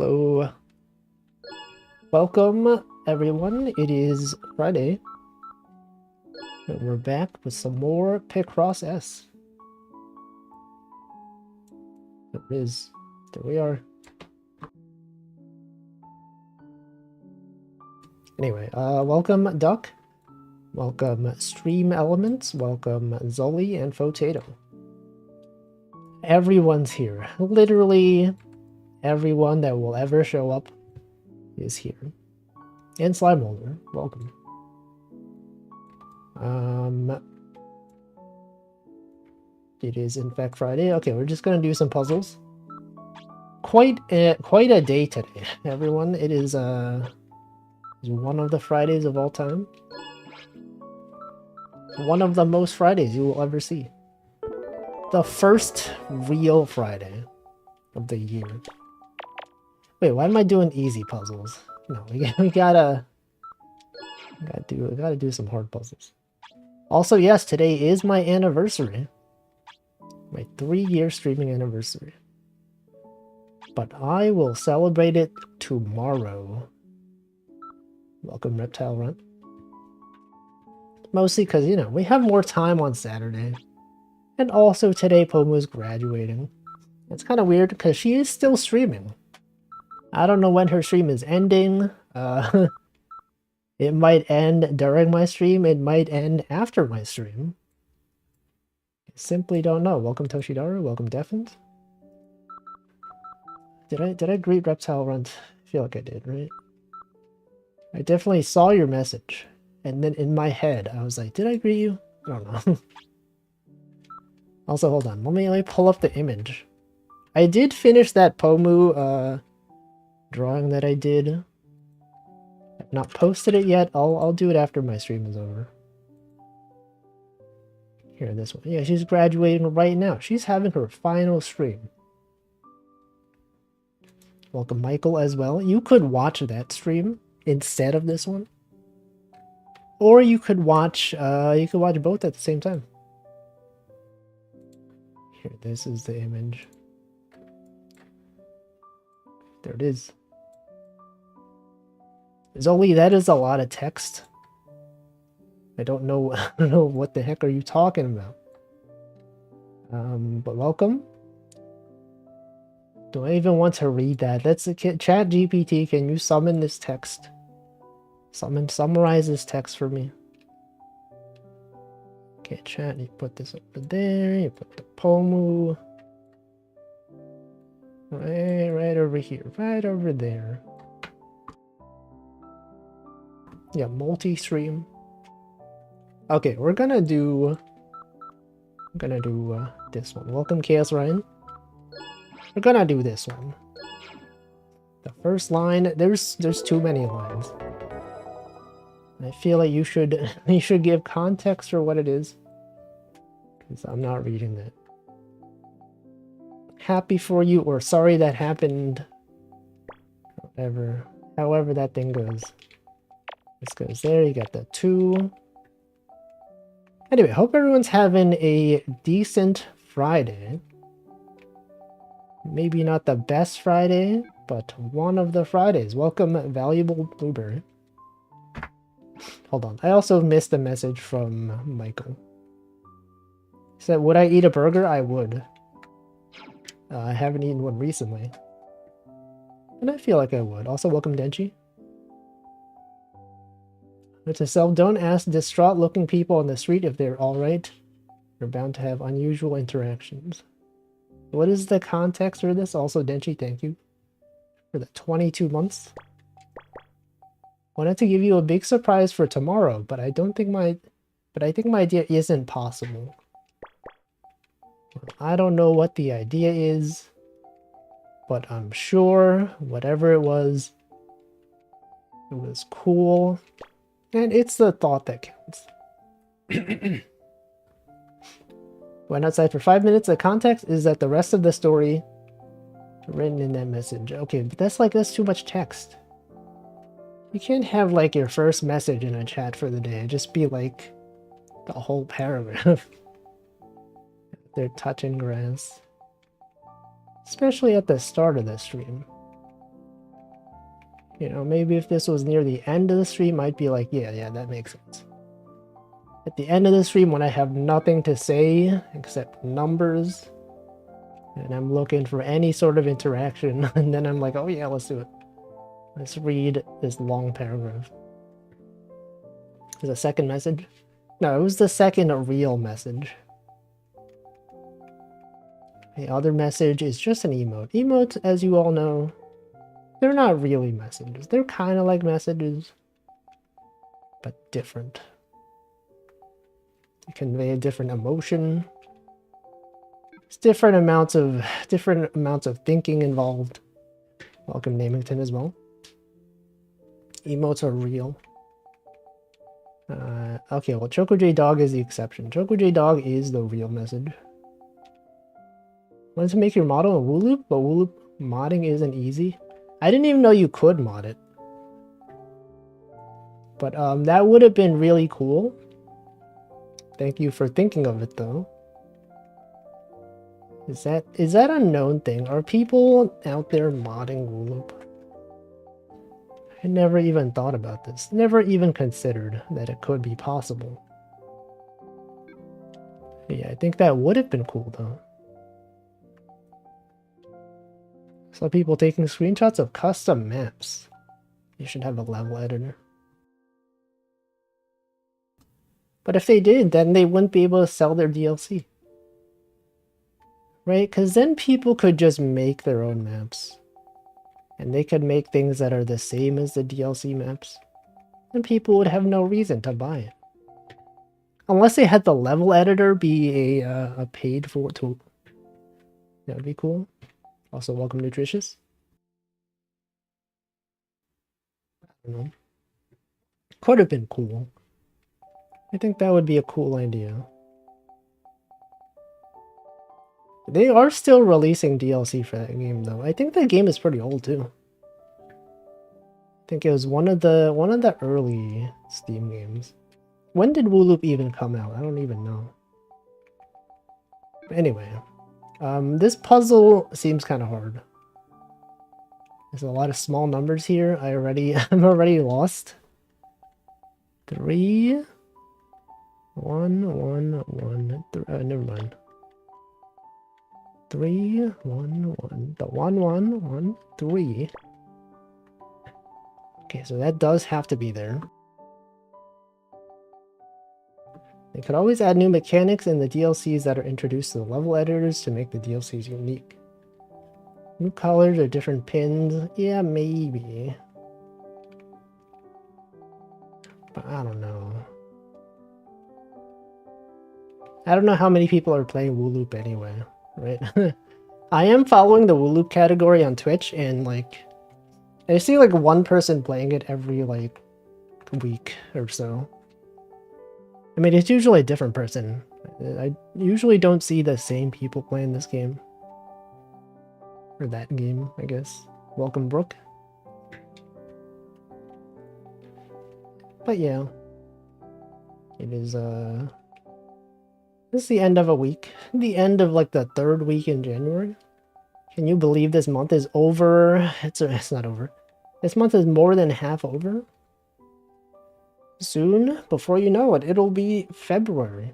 Hello. Welcome, everyone. It is Friday. And we're back with some more Picross S. There it is. There we are. Anyway, welcome, Duck. Welcome, Stream Elements. Welcome, Zully and Potato. Everyone's here. Literally everyone that will ever show up is here. And Slime Holder, welcome. It is in fact Friday. Okay, we're just gonna do some puzzles. Quite a day today, everyone. It is one of the Fridays of all time. One of the most Fridays you will ever see. The first real Friday of the year. Wait, why am I doing easy puzzles? No, we gotta do some hard puzzles. Also, yes, today is my anniversary. My 3-year streaming anniversary. But I will celebrate it tomorrow. Welcome, Reptile Run. Mostly because, you know, we have more time on Saturday. And also today Pomu's graduating. It's kind of weird because she is still streaming. I don't know when her stream is ending. It might end during my stream. It might end after my stream. I simply don't know. Welcome Toshidaru. Welcome Defend. Did I greet Reptile Runt? I feel like I did, right? I definitely saw your message. And then in my head, I was like, did I greet you? I don't know. Also, hold on. Let me pull up the image. I did finish that Pomu drawing that I did. I've not posted it yet. I'll do it after my stream is over. Here, this one. Yeah, she's graduating right now. She's having her final stream. Welcome, Michael, as well. You could watch that stream instead of this one. Or you could watch both at the same time. Here, this is the image. There it is. Zoe, that is a lot of text. I don't know what the heck are you talking about. But welcome. Do I even want to read that? That's a Chat GPT. Can you summon this text? Summarize this text for me. Okay, chat, you put this over there, you put the Pomu right over here, right over there. Yeah, multi-stream. Okay, we're gonna do this one. Welcome, Chaos Ryan. We're gonna do this one. The first line, there's too many lines. I feel like you should give context for what it is. Because I'm not reading that. Happy for you or sorry that happened. Whatever. However that thing goes. This goes there, you got the 2. Anyway, hope everyone's having a decent Friday. Maybe not the best Friday, but one of the Fridays. Welcome, Valuable Blueberry. Hold on. I also missed a message from Michael. He said, would I eat a burger? I would. I haven't eaten one recently. And I feel like I would. Also, welcome, Denchi. To sell, don't ask distraught-looking people on the street if they're alright. You're bound to have unusual interactions. What is the context for this? Also, Denchi, thank you for the 22 months. Wanted to give you a big surprise for tomorrow, but I think my idea isn't possible. I don't know what the idea is, but I'm sure whatever it was cool, and it's the thought that counts. Went outside for 5 minutes. The context is that the rest of the story written in that message. Okay, but that's too much text. You can't have like your first message in a chat for the day. Just be like the whole paragraph. They're touching grass. Especially at the start of the stream. You know, maybe if this was near the end of the stream, I'd be like, yeah, that makes sense. At the end of the stream, when I have nothing to say except numbers, and I'm looking for any sort of interaction, and then I'm like, oh yeah, let's do it. Let's read this long paragraph. There's a second message? No, it was the second real message. The other message is just an emote. Emotes, as you all know, they're not really messages. They're kind of like messages, but different. They convey a different emotion. There's different amounts of thinking involved. Welcome, Namington, as well. Emotes are real. Okay, well, Choco J Dog is the exception. Choco J Dog is the real message. Wanted to make your model a Wooloop, but Wooloop modding isn't easy. I didn't even know you could mod it. But that would have been really cool. Thank you for thinking of it, though. Is that a known thing? Are people out there modding Wooloop? I never even thought about this. Never even considered that it could be possible. Yeah, I think that would have been cool, though. Saw people taking screenshots of custom maps. You should have a level editor. But if they did, then they wouldn't be able to sell their DLC. Right? Because then people could just make their own maps. And they could make things that are the same as the DLC maps. And people would have no reason to buy it. Unless they had the level editor be a paid for tool. That would be cool. Also, welcome Nutritious. I don't know. Could have been cool. I think that would be a cool idea. They are still releasing DLC for that game, though. I think that game is pretty old too. I think it was one of the early Steam games. When did Wooloop even come out? I don't even know. But anyway, this puzzle seems kind of hard. There's a lot of small numbers here. I'm already lost. 3, 1, 1, 1. Never mind. 3, 1, 1. The 1, 1, 1, 3. Okay, so that does have to be there. They could always add new mechanics in the DLCs that are introduced to the level editors to make the DLCs unique. New colors or different pins? Yeah, maybe. But I don't know. I don't know how many people are playing Wooloop anyway, right? I am following the Wooloop category on Twitch, and like, I see like one person playing it every like week or so. I mean, it's usually a different person. I usually don't see the same people playing this game. Or that game, I guess. Welcome, Brooke. But yeah. It is, this is the end of a week. The end of like the third week in January. Can you believe this month is over? It's not over. This month is more than half over. Soon, before you know it, it'll be February.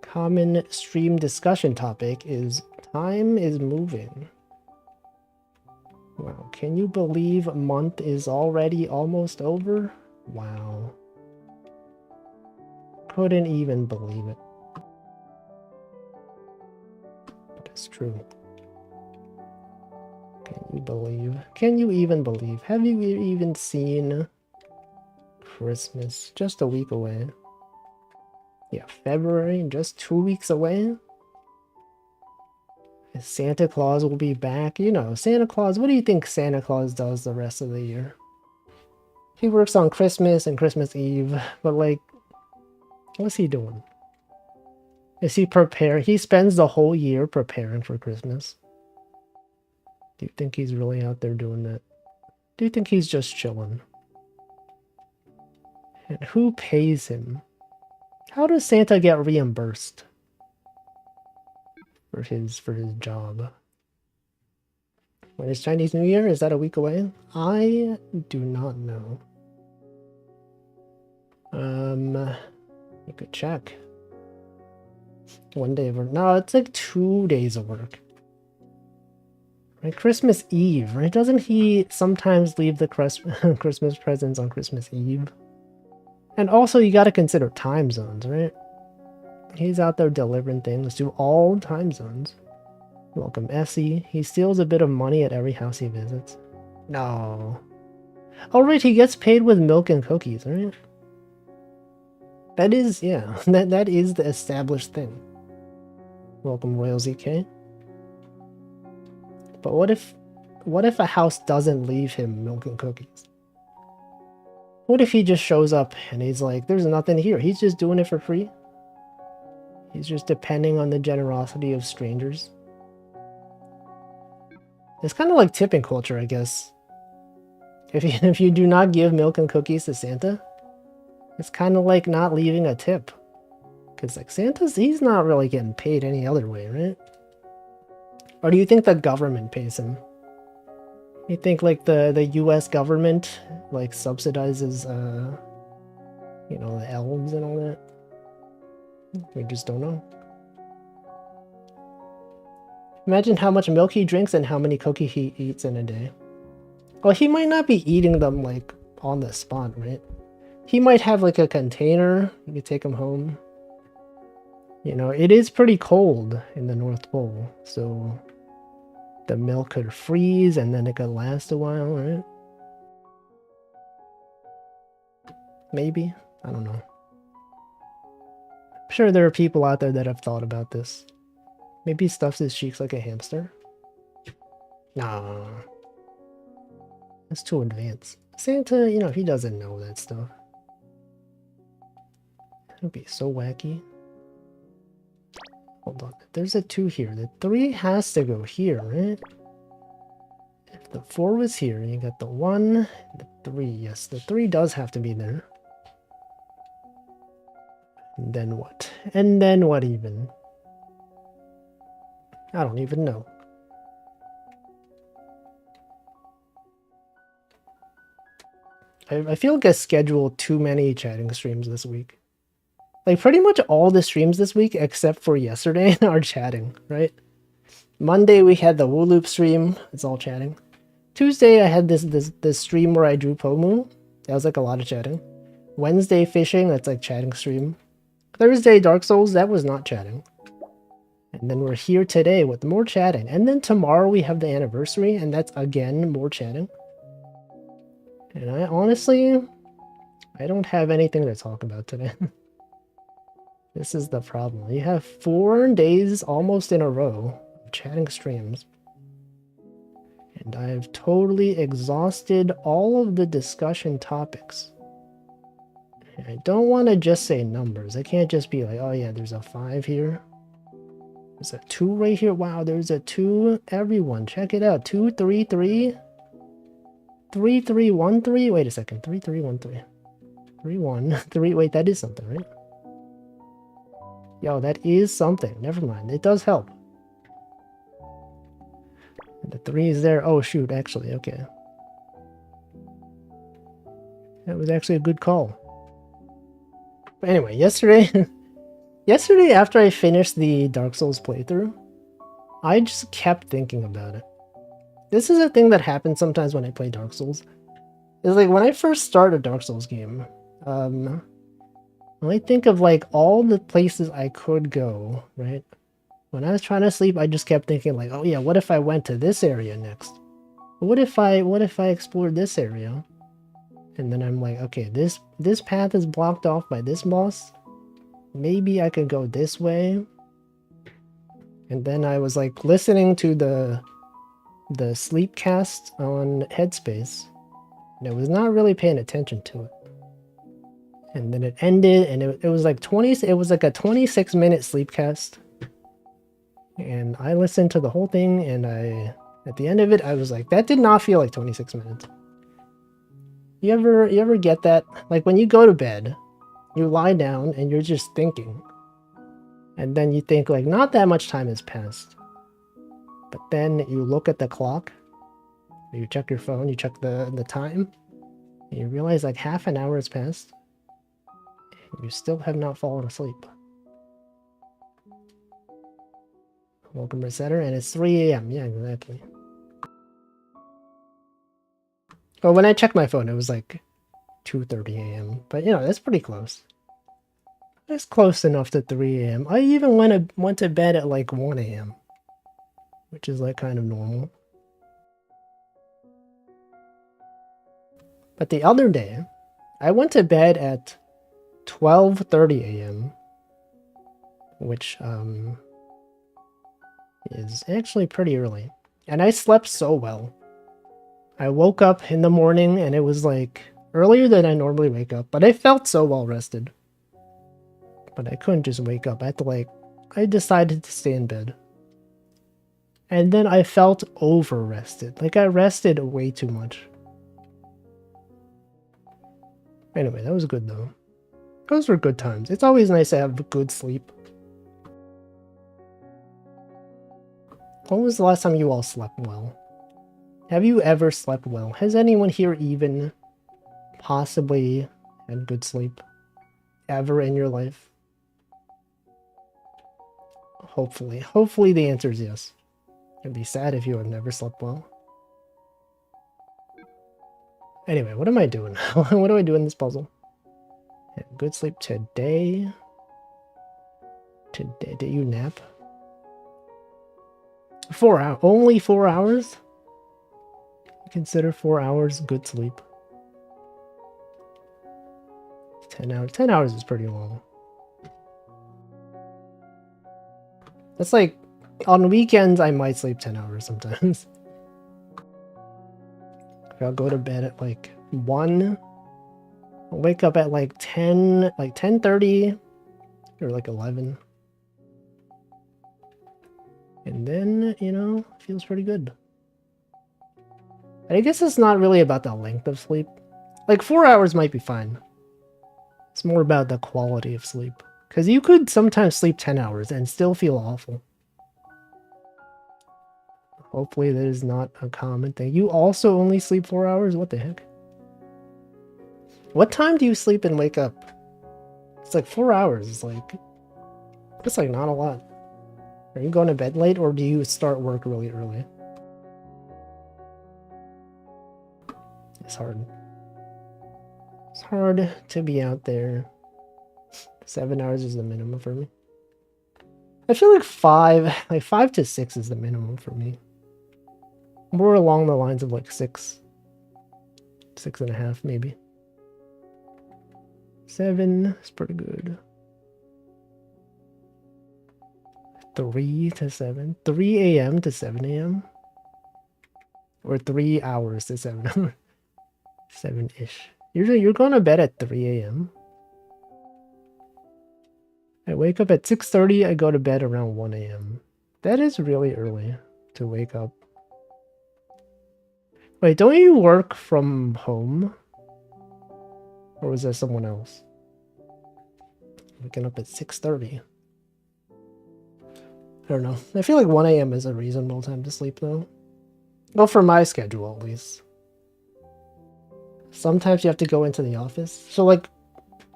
Common stream discussion topic is time is moving. Wow, can you believe a month is already almost over? Wow. Couldn't even believe it. But it's true. Can you believe? Can you even believe? Have you even seen Christmas? Just a week away. Yeah, February, just 2 weeks away. Santa Claus will be back. You know, Santa Claus, what do you think Santa Claus does the rest of the year? He works on Christmas and Christmas Eve, but like, what's he doing? Is he preparing? He spends the whole year preparing for Christmas. Do you think he's really out there doing that? Do you think he's just chilling? And who pays him? How does Santa get reimbursed for his job? When is Chinese New Year? Is that a week away? I do not know. You could check. 1 day of work. No, it's like 2 days of work. Right, Christmas Eve, right? Doesn't he sometimes leave the Christmas presents on Christmas Eve? And also, you got to consider time zones, right? He's out there delivering things to all time zones. Welcome, Essie. He steals a bit of money at every house he visits. No. Oh, right, he gets paid with milk and cookies, right? That is, yeah, that is the established thing. Welcome, Royal ZK. But what if a house doesn't leave him milk and cookies? What if he just shows up and he's like, there's nothing here. He's just doing it for free. He's just depending on the generosity of strangers. It's kind of like tipping culture, I guess. If you do not give milk and cookies to Santa, it's kind of like not leaving a tip. Because like he's not really getting paid any other way, right? Or do you think the government pays him? You think like the US government like subsidizes you know, the elves and all that? We just don't know. Imagine how much milk he drinks and how many cookies he eats in a day. Well, he might not be eating them like on the spot, right? He might have like a container. You could take them home. You know, it is pretty cold in the North Pole, so the milk could freeze and then it could last a while, right? Maybe. I don't know. I'm sure there are people out there that have thought about this. Maybe he stuffs his cheeks like a hamster? Nah. That's too advanced. Santa, you know, he doesn't know that stuff. That would be so wacky. Hold on. There's a 2 here. The 3 has to go here, right? If the 4 was here, you got the 1, the 3. Yes, the 3 does have to be there. And then what? And then what even? I don't even know. I feel like I scheduled too many chatting streams this week. Like pretty much all the streams this week except for yesterday are chatting, right? Monday we had the Wooloop stream, it's all chatting. Tuesday I had this stream where I drew Pomu. That was like a lot of chatting. Wednesday fishing, that's like chatting stream. Thursday Dark Souls, that was not chatting. And then we're here today with more chatting. And then tomorrow we have the anniversary and that's again more chatting. And I honestly, I don't have anything to talk about today. This is the problem. You have 4 days almost in a row of chatting streams. And I've totally exhausted all of the discussion topics. And I don't want to just say numbers. I can't just be like, oh yeah, there's a 5 here. There's a 2 right here. Wow, there's a 2. Everyone, check it out. 2, 3, 3. 3, 3, 1, 3. Wait a second. 3, 3, 1, 3. 3, 1, 3. Wait, that is something, right? Yo, that is something. Never mind. It does help. And the 3 is there. Oh, shoot. Actually, okay. That was actually a good call. But anyway, yesterday... yesterday, after I finished the Dark Souls playthrough, I just kept thinking about it. This is a thing that happens sometimes when I play Dark Souls. It's like when I first start a Dark Souls game, when I think of like all the places I could go, right? When I was trying to sleep, I just kept thinking like, oh yeah, what if I went to this area next? What if I explored this area? And then I'm like, okay, this path is blocked off by this boss. Maybe I could go this way. And then I was like listening to the sleepcast on Headspace, and I was not really paying attention to it. And then it ended, and it was like it was like a 26-minute sleepcast. And I listened to the whole thing, and at the end of it, I was like, that did not feel like 26 minutes. You ever get that? Like when you go to bed, you lie down and you're just thinking. And then you think like not that much time has passed. But then you look at the clock You check your phone, you check the time, and you realize like half an hour has passed. You still have not fallen asleep. Welcome resetter, and it's 3 a.m. Yeah, exactly. Well, when I checked my phone, it was like 2:30 a.m. But you know, that's pretty close. That's close enough to 3 a.m. I even went to bed at like 1 a.m. which is like kind of normal. But the other day, I went to bed at 12:30 a.m. which is actually pretty early. And I slept so well. I woke up in the morning and it was like earlier than I normally wake up, but I felt so well rested. But I couldn't just wake up. I decided to stay in bed. And then I felt over rested. Like I rested way too much. Anyway, that was good though. Those were good times. It's always nice to have good sleep. When was the last time you all slept well? Have you ever slept well? Has anyone here even possibly had good sleep? Ever in your life? Hopefully. Hopefully the answer is yes. It'd be sad if you had never slept well. Anyway, what am I doing? What do I do in this puzzle? Yeah, good sleep today. Today, did you nap? 4 hours. Only 4 hours? Consider 4 hours good sleep. 10 hours. 10 hours is pretty long. That's like, on weekends, I might sleep 10 hours sometimes. I'll go to bed at like 1. I'll wake up at like 10, like 10:30 or like 11. And then, you know, feels pretty good. And I guess it's not really about the length of sleep. Like 4 hours might be fine. It's more about the quality of sleep. Because you could sometimes sleep 10 hours and still feel awful. Hopefully that is not a common thing. You also only sleep 4 hours? What the heck? What time do you sleep and wake up? It's like 4 hours. It's like not a lot. Are you going to bed late or do you start work really early? It's hard. It's hard to be out there. 7 hours is the minimum for me. I feel like 5 to 6 is the minimum for me. More along the lines of like 6. 6.5 maybe. 7 is pretty good. 3 to 7. 3 a.m. to 7 a.m. Or 3 hours to 7. 7-ish. Usually you're going to bed at 3 a.m. I wake up at 6:30. I go to bed around 1 a.m. That is really early to wake up. Wait, don't you work from home? Or was that someone else? Waking up at 6:30. I don't know. I feel like 1 a.m. is a reasonable time to sleep though. Well, for my schedule at least. Sometimes you have to go into the office. So like,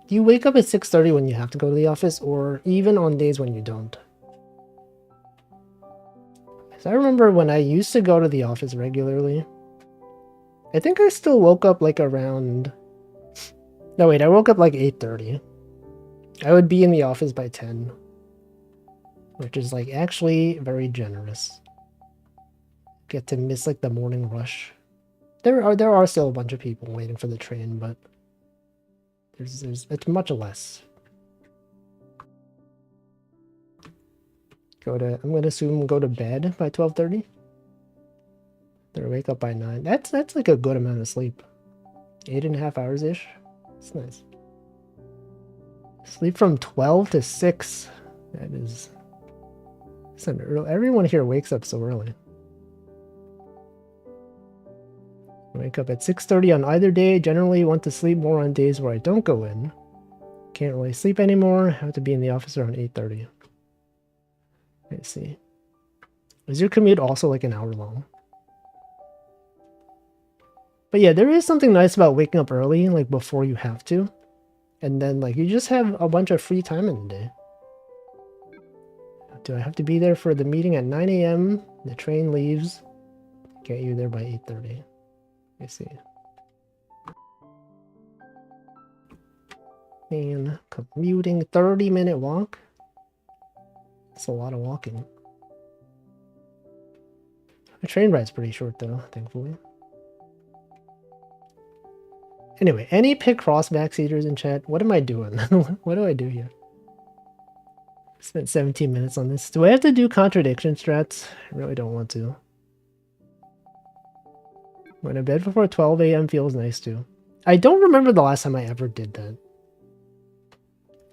do you wake up at 6:30 when you have to go to the office or even on days when you don't? So I remember when I used to go to the office regularly. I think I still woke up like around... No wait, I woke up like 8:30. I would be in the office by 10. Which is like actually very generous. Get to miss like the morning rush. There are still a bunch of people waiting for the train, but it's much less. I'm gonna assume go to bed by 12:30. Then wake up by 9. That's like a good amount of sleep. 8.5 hours ish. It's nice. Sleep from 12 to 6. That is. It's an early. Everyone here wakes up so early. Wake up at 6:30 on either day. Generally want to sleep more on days where I don't go in. Can't really sleep anymore. Have to be in the office around 8:30. Let's see. Is your commute also like an hour long? But yeah, there is something nice about waking up early, like before you have to. And then like you just have a bunch of free time in the day. Do I have to be there for the meeting at 9 a.m.? The train leaves. Get you there by 8:30. I see. And commuting, 30-minute walk. That's a lot of walking. The train ride's pretty short though, thankfully. Anyway, any Picross backseaters in chat? What am I doing? What do I do here? Spent 17 minutes on this. Do I have to do contradiction strats? I really don't want to. Going to bed before 12 a.m. feels nice too. I don't remember the last time I ever did that.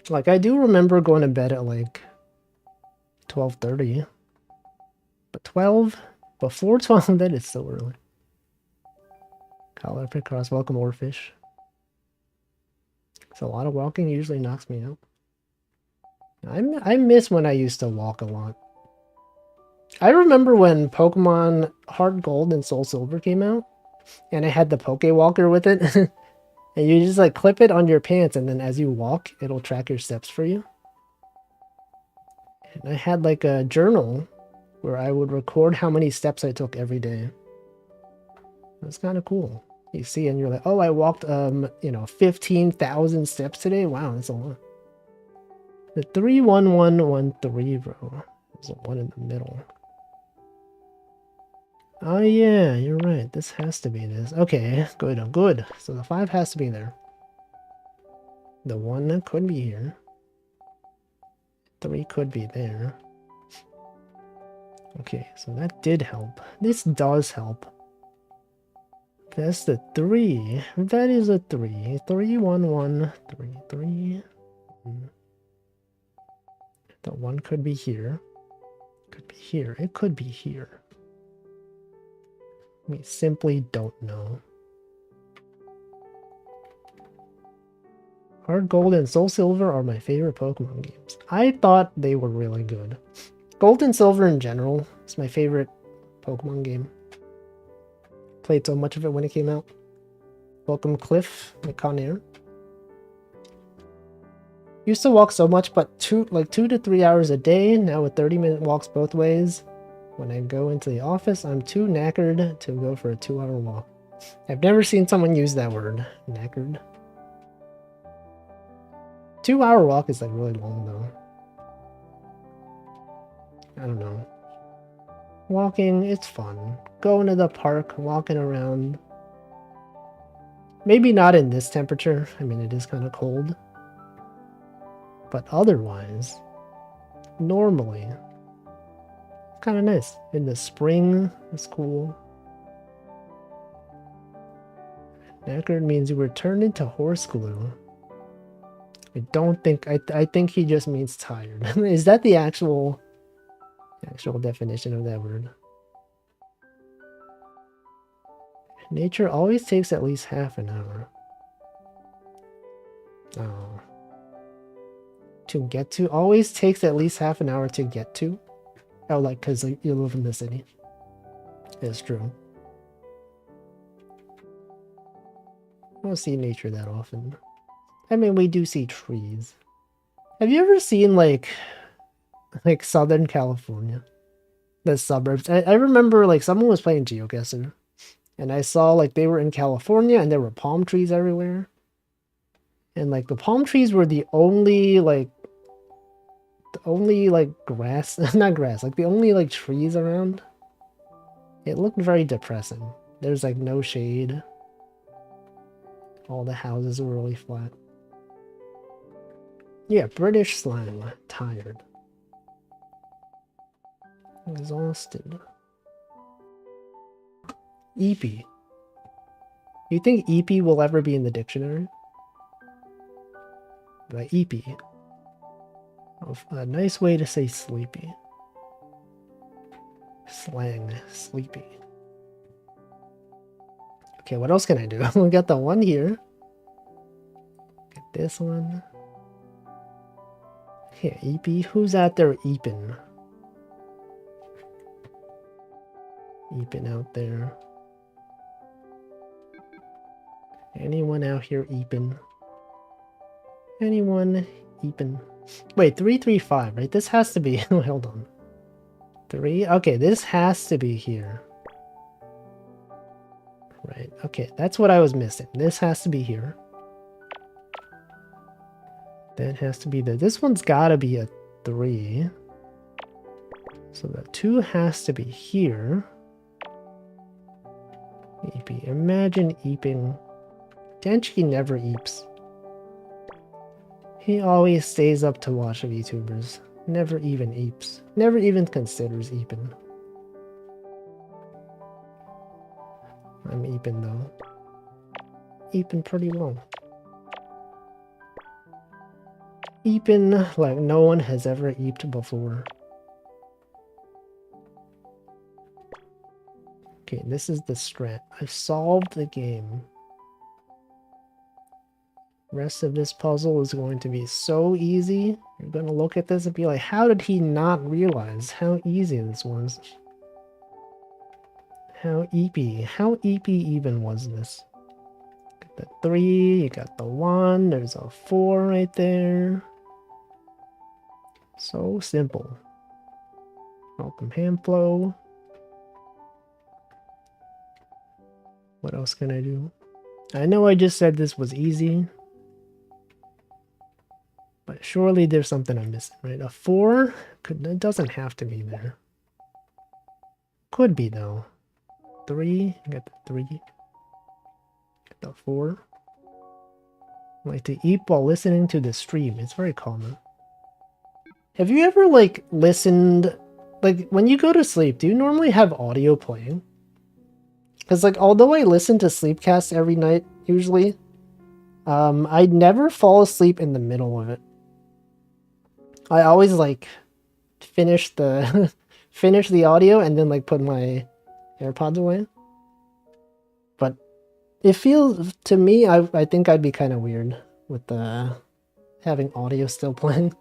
Like, I do remember going to bed at like 12:30. But 12? Before 12? That is so early. Collar Picross, welcome Oarfish. So a lot of walking usually knocks me out. I miss when I used to walk a lot. I remember when Pokemon Heart Gold and Soul Silver came out, and I had the Poke Walker with it, and you just like clip it on your pants, and then as you walk, it'll track your steps for you. And I had like a journal where I would record how many steps I took every day. That's kind of cool. You see, and you're like, oh, I walked, 15,000 steps today. Wow, that's a lot. The 31113, bro. There's a 1 in the middle. Oh yeah, you're right. This has to be this. Okay, good, good. So the 5 has to be there. The 1 could be here. 3 could be there. Okay, so that did help. This does help. That's the 3. That is a 3. 31133. The 1 could be here. Could be here. It could be here. We simply don't know. Heart Gold and Soul Silver are my favorite Pokemon games. I thought they were really good. Gold and Silver in general is my favorite Pokemon game. Played so much of it when it came out. Welcome Cliff McConair. Used to walk so much, but 2 to 3 hours a day. Now with 30-minute walks both ways. When I go into the office, I'm too knackered to go for a 2-hour walk. I've never seen someone use that word, knackered. 2-hour walk is like really long though. I don't know. Walking, it's fun. Going to the park, walking around. Maybe not in this temperature. I mean, it is kind of cold. But otherwise, normally, kind of nice. In the spring, it's cool. Knackered means you were turned into horse glue. I don't think, I think he just means tired. Is that the actual definition of that word? Nature always takes at least half an hour. Oh. To get to? Always takes at least half an hour to get to? Oh, like, because like, you live in the city. It's true. I don't see nature that often. I mean, we do see trees. Have you ever seen, like Southern California? The suburbs? I remember, like, someone was playing geoguessr. And I saw, like, they were in California and there were palm trees everywhere. And, like, the palm trees were the only, grass, not grass, like, the only, like, trees around. It looked very depressing. There's, like, no shade. All the houses were really flat. Yeah, British slang. Tired. Exhausted. Eepy. You think eepy will ever be in the dictionary? By eepy. Oh, a nice way to say sleepy. Slang. Sleepy. Okay, what else can I do? We got the 1 here. Get this one. Yeah, eepy. Who's out there eeping? Eeping out there. Anyone out here eeping? Anyone eeping? Wait, 335, right? This has to be... Hold on. 3? Okay, this has to be here. Right, okay, that's what I was missing. This has to be here. That has to be there. This one's gotta be a 3. So the 2 has to be here. Eepy. Imagine eeping. Denchi never eeps. He always stays up to watch VTubers. Never even eeps. Never even considers eeping. I'm eeping though. Eeping pretty well. Eeping like no one has ever eeped before. Okay, this is the strat. I've solved the game. Rest of this puzzle is going to be so easy. You're going to look at this and be like, how did he not realize how easy this was? How eepy even was this? Got the 3, you got the 1, there's a 4 right there. So simple. Welcome Hamflow. What else can I do? I know I just said this was easy. But surely there's something I'm missing, right? A 4? It doesn't have to be there. Could be though. 3? I got the 3. Got the 4. I like to eat while listening to the stream. It's very common. Have you ever like listened, like when you go to sleep, do you normally have audio playing? Because like although I listen to sleepcasts every night usually, I never fall asleep in the middle of it. I always like finish the finish the audio and then like put my AirPods away. But it feels to me I think I'd be kind of weird with the having audio still playing.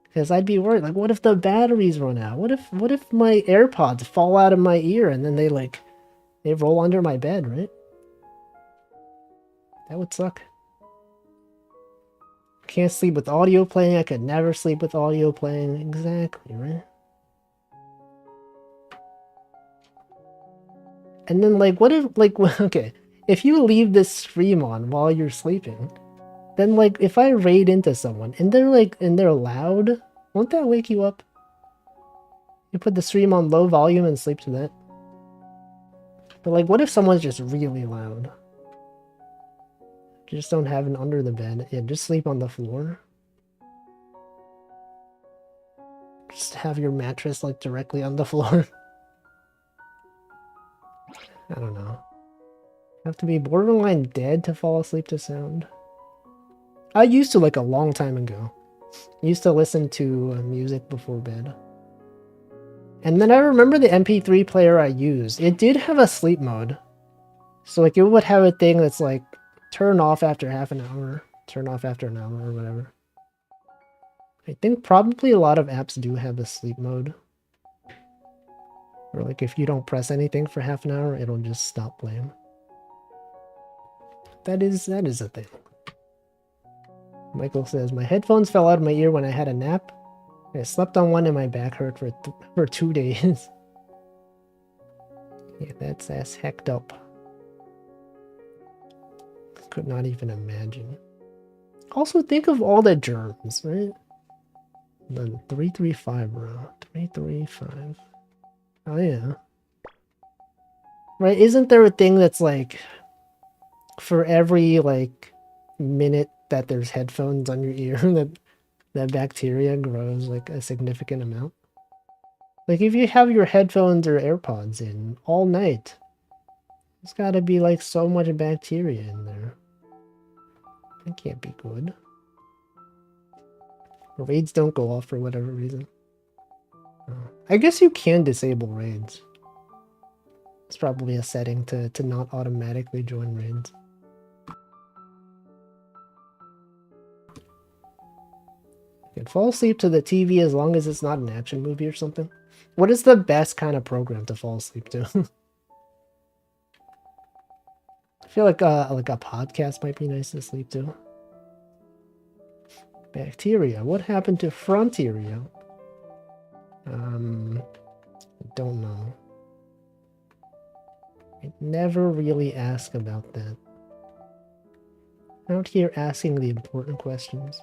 Because I'd be worried, like what if the batteries run out? What if my AirPods fall out of my ear and then they roll under my bed, right? That would suck. Can't sleep with audio playing. I could never sleep with audio playing. Exactly, right? And then, like, what if, like, okay, if you leave this stream on while you're sleeping, then, like, if I raid into someone and they're loud, won't that wake you up? You put the stream on low volume and sleep to that. But, like, what if someone's just really loud? Just don't have it under the bed. Yeah, just sleep on the floor. Just have your mattress like directly on the floor. I don't know. Have to be borderline dead to fall asleep to sound. I used to like a long time ago. I used to listen to music before bed. And then I remember the MP3 player I used. It did have a sleep mode. So like it would have a thing that's like turn off after half an hour, turn off after an hour or whatever. I think probably a lot of apps do have a sleep mode. Or like if you don't press anything for half an hour, it'll just stop playing. That is a thing. Michael says, my headphones fell out of my ear when I had a nap. I slept on one and my back hurt for 2 days. Yeah, that's ass hecked up. Could not even imagine. Also, think of all the germs, right? The 335, bro. 335. Oh, yeah. Right, isn't there a thing that's like, for every, like, minute that there's headphones on your ear, that bacteria grows, like, a significant amount? Like, if you have your headphones or AirPods in all night, there's gotta be, like, so much bacteria in there. That can't be good. Raids don't go off for whatever reason. I guess you can disable raids. It's probably a setting to not automatically join raids. You can fall asleep to the TV as long as it's not an action movie or something. What is the best kind of program to fall asleep to? I feel like a podcast might be nice to sleep to. Bacteria. What happened to Fronteria? Don't know. I never really ask about that. Out here asking the important questions.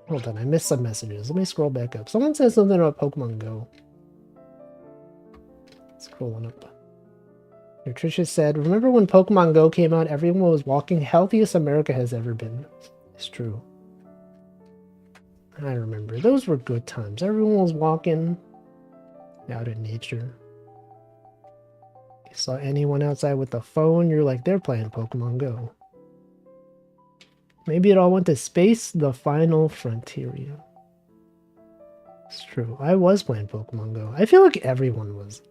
Hold on, I missed some messages. Let me scroll back up. Someone said something about Pokemon Go. Scrolling up. Nutritious said, remember when Pokemon Go came out, everyone was walking healthiest America has ever been. It's true. I remember. Those were good times. Everyone was walking out in nature. You saw anyone outside with a phone, you're like, they're playing Pokemon Go. Maybe it all went to space, the final frontier. It's true. I was playing Pokemon Go. I feel like everyone was.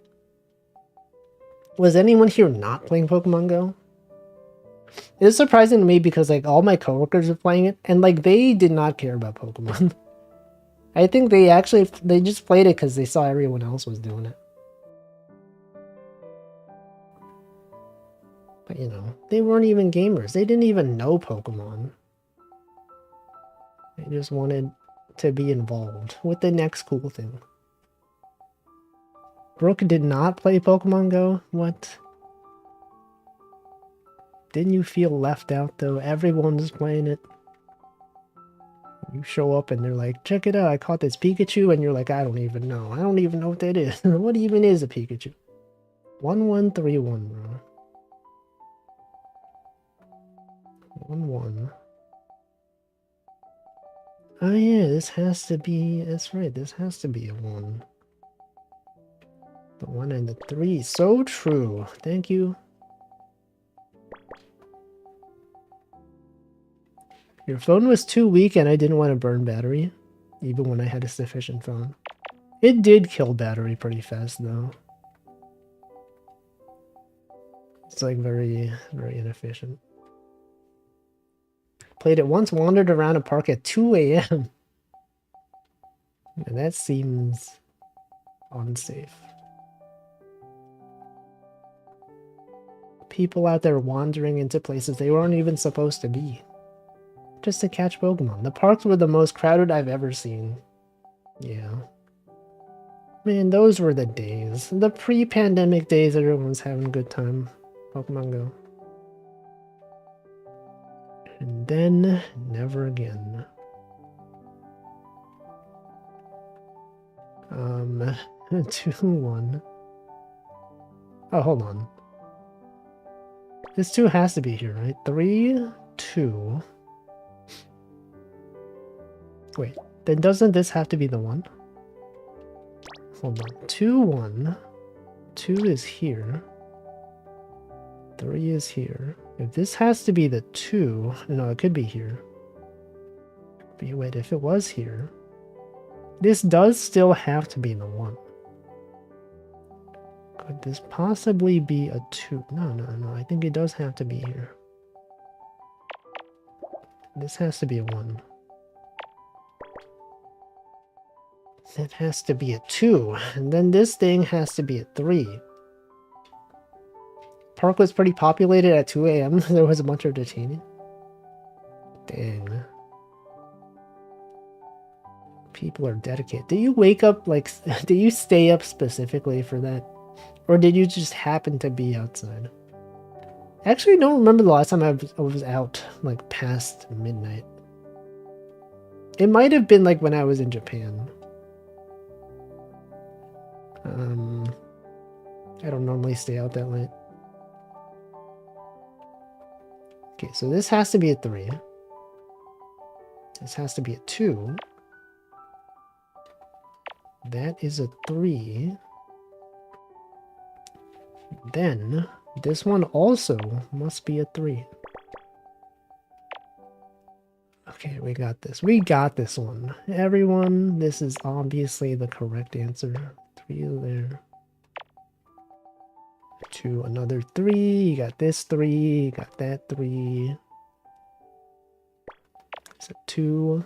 Was anyone here not playing Pokemon Go? It was surprising to me because like all my coworkers were playing it and like they did not care about Pokemon. I think they just played it because they saw everyone else was doing it. But you know, they weren't even gamers. They didn't even know Pokemon. They just wanted to be involved with the next cool thing. Brooke did not play Pokemon Go? What? Didn't you feel left out though? Everyone's playing it. You show up and they're like, check it out, I caught this Pikachu, and you're like, I don't even know. I don't even know what that is. What even is a Pikachu? 1131, bro. 11. Oh yeah, this has to be, that's right, this has to be a 1. The 1 and the 3, so true. Thank you. Your phone was too weak and I didn't want to burn battery, even when I had a sufficient phone. It did kill battery pretty fast though. It's like very, very inefficient. Played it once, wandered around a park at 2 a.m. And that seems unsafe. People out there wandering into places they weren't even supposed to be. Just to catch Pokemon. The parks were the most crowded I've ever seen. Yeah. Man, those were the days. The pre-pandemic days, everyone was having a good time. Pokemon Go. And then, never again. 2-1. Oh, hold on. This 2 has to be here, right? 3, 2. Wait, then doesn't this have to be the 1? Hold on. 2, 1. 2 is here. 3 is here. If this has to be the 2... No, it could be here. Wait, if it was here... This does still have to be the 1. Could this possibly be a 2? No. I think it does have to be here. This has to be a 1. That has to be a 2. And then this thing has to be a 3. Park was pretty populated at 2 a.m. There was a bunch of detaining. Dang. People are dedicated. Did you wake up, like, did you stay up specifically for that? Or did you just happen to be outside? I actually don't remember the last time I was out, like, past midnight. It might have been, like, when I was in Japan. I don't normally stay out that late. Okay, so this has to be a 3. This has to be a 2. That is a 3. Then, this one also must be a 3. Okay, we got this. We got this one. Everyone, this is obviously the correct answer. 3 there. 2, another 3. You got this 3. You got that 3. It's a 2.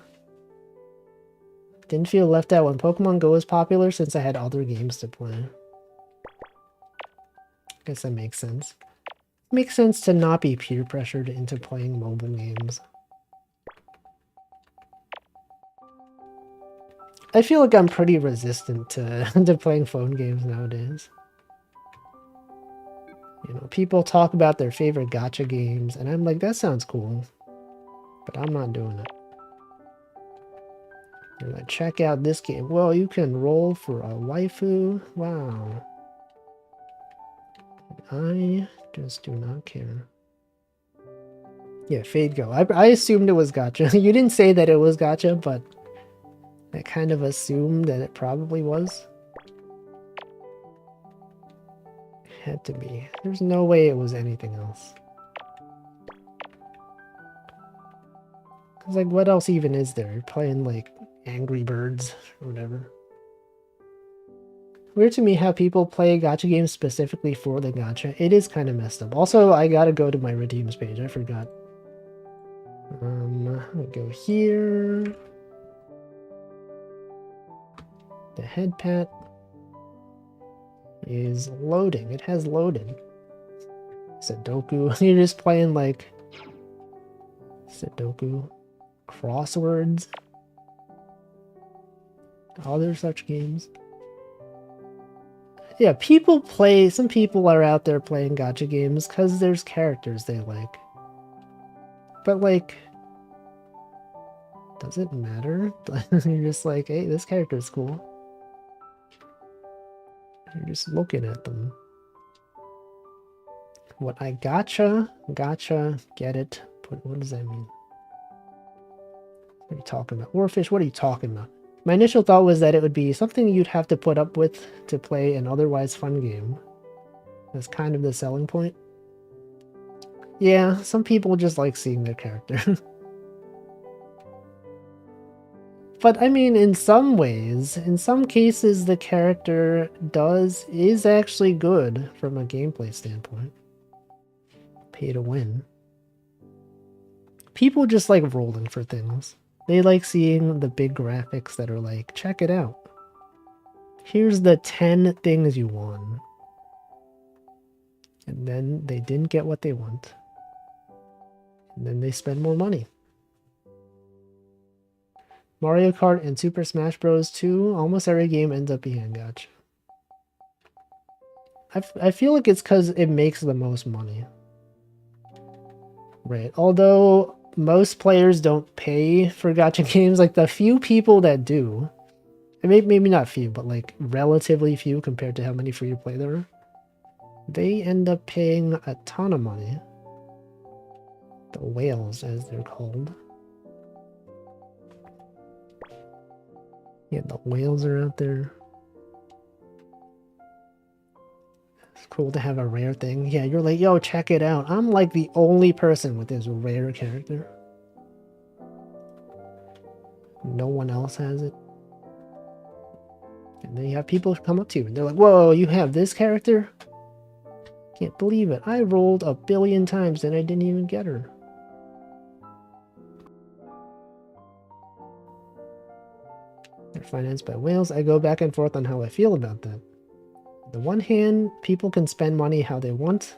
Didn't feel left out when Pokemon Go was popular since I had other games to play. Guess that makes sense. Makes sense to not be peer pressured into playing mobile games. I feel like I'm pretty resistant to, to playing phone games nowadays. You know, people talk about their favorite gacha games, and I'm like, that sounds cool. But I'm not doing it. I'm like, check out this game. Well, you can roll for a waifu. Wow. I just do not care. Yeah, Fade Go. I assumed it was gacha. You didn't say that it was gacha, but I kind of assumed that it probably was. It had to be. There's no way it was anything else. Cause like, what else even is there? You're playing like Angry Birds or whatever. Weird to me how people play gacha games specifically for the gacha. It is kind of messed up. Also, I gotta go to my redeems page. I forgot. I'll go here. The head pat is loading. It has loaded. Sudoku. You're just playing like Sudoku, crosswords, other such games. Yeah, some people are out there playing gacha games because there's characters they like. But like, does it matter? You're just like, hey, this character's cool. You're just looking at them. What I gotcha, get it. But what does that mean? What are you talking about? Warfish, what are you talking about? My initial thought was that it would be something you'd have to put up with to play an otherwise fun game. That's kind of the selling point. Yeah, some people just like seeing their character. But I mean, in some ways, in some cases, the character is actually good from a gameplay standpoint. Pay to win. People just like rolling for things. They like seeing the big graphics that are like, check it out. Here's the 10 things you won. And then they didn't get what they want. And then they spend more money. Mario Kart and Super Smash Bros. 2, almost every game ends up being a gacha. I feel like it's because it makes the most money. Right. Although most players don't pay for gacha games, like the few people that do, and maybe not few, but like relatively few compared to how many free-to-play there are, they end up paying a ton of money. The whales, as they're called. Yeah, the whales are out there. It's cool to have a rare thing. Yeah, you're like, yo, check it out. I'm like the only person with this rare character. No one else has it. And then you have people come up to you and they're like, whoa, you have this character? Can't believe it. I rolled 1 billion times and I didn't even get her. They're financed by whales. I go back and forth on how I feel about that. On the one hand, people can spend money how they want.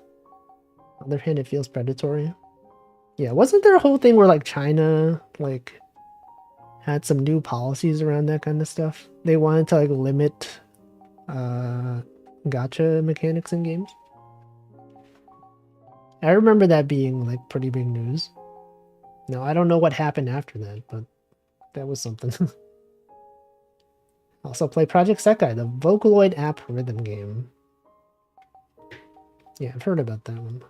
On the other hand, it feels predatory. Yeah, wasn't there a whole thing where like China like had some new policies around that kind of stuff? They wanted to like limit gacha mechanics in games. I remember that being like pretty big news. Now, I don't know what happened after that, but that was something. Also play Project Sekai, the Vocaloid app rhythm game. Yeah, I've heard about that one.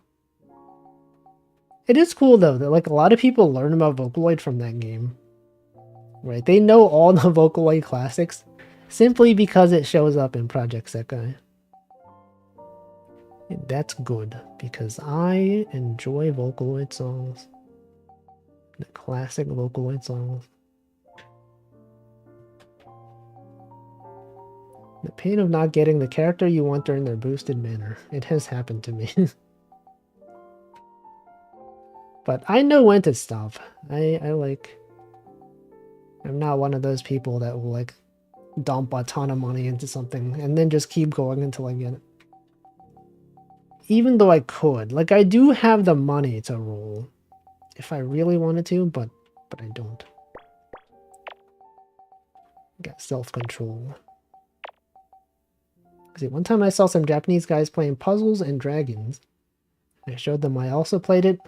It is cool though, that like a lot of people learn about Vocaloid from that game. Right? They know all the Vocaloid classics simply because it shows up in Project Sekai. And that's good, because I enjoy Vocaloid songs. The classic Vocaloid songs. The pain of not getting the character you want during their boosted manner. It has happened to me. But I know when to stop. I'm not one of those people that will like dump a ton of money into something and then just keep going until I get it. even though I could. Like, I do have the money to roll if I really wanted to, but I don't. Got self-control. See, one time I saw some Japanese guys playing Puzzles and Dragons. I showed them I also played it.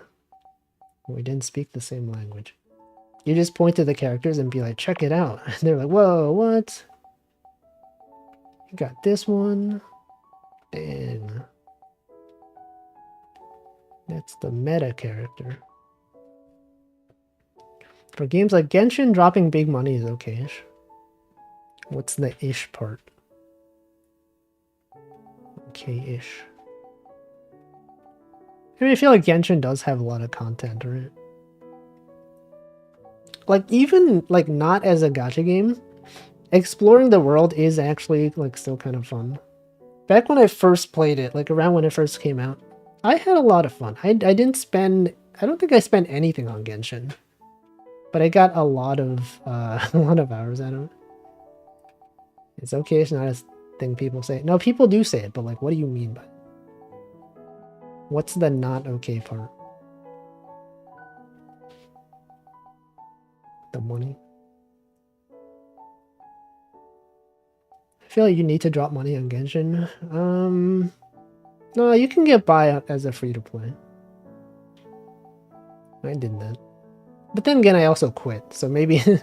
We didn't speak the same language. You just point to the characters and be like, check it out. And they're like, whoa, what? You got this one. Dang. That's the meta character. For games like Genshin, dropping big money is okay-ish. What's the ish part? Okay-ish. I mean, I feel like Genshin does have a lot of content, right? Like, even, like, not as a gacha game, exploring the world is actually, like, still kind of fun. Back when I first played it, like, around when it first came out, I had a lot of fun. I didn't spend... I don't think I spent anything on Genshin. But I got a lot of hours out of it. It's okay, it's not a thing people say. No, people do say it, but, like, what do you mean by it? What's the not okay part? The money. I feel like you need to drop money on Genshin. No, you can get by as a free-to-play. I did that. But then again, I also quit, so maybe... maybe,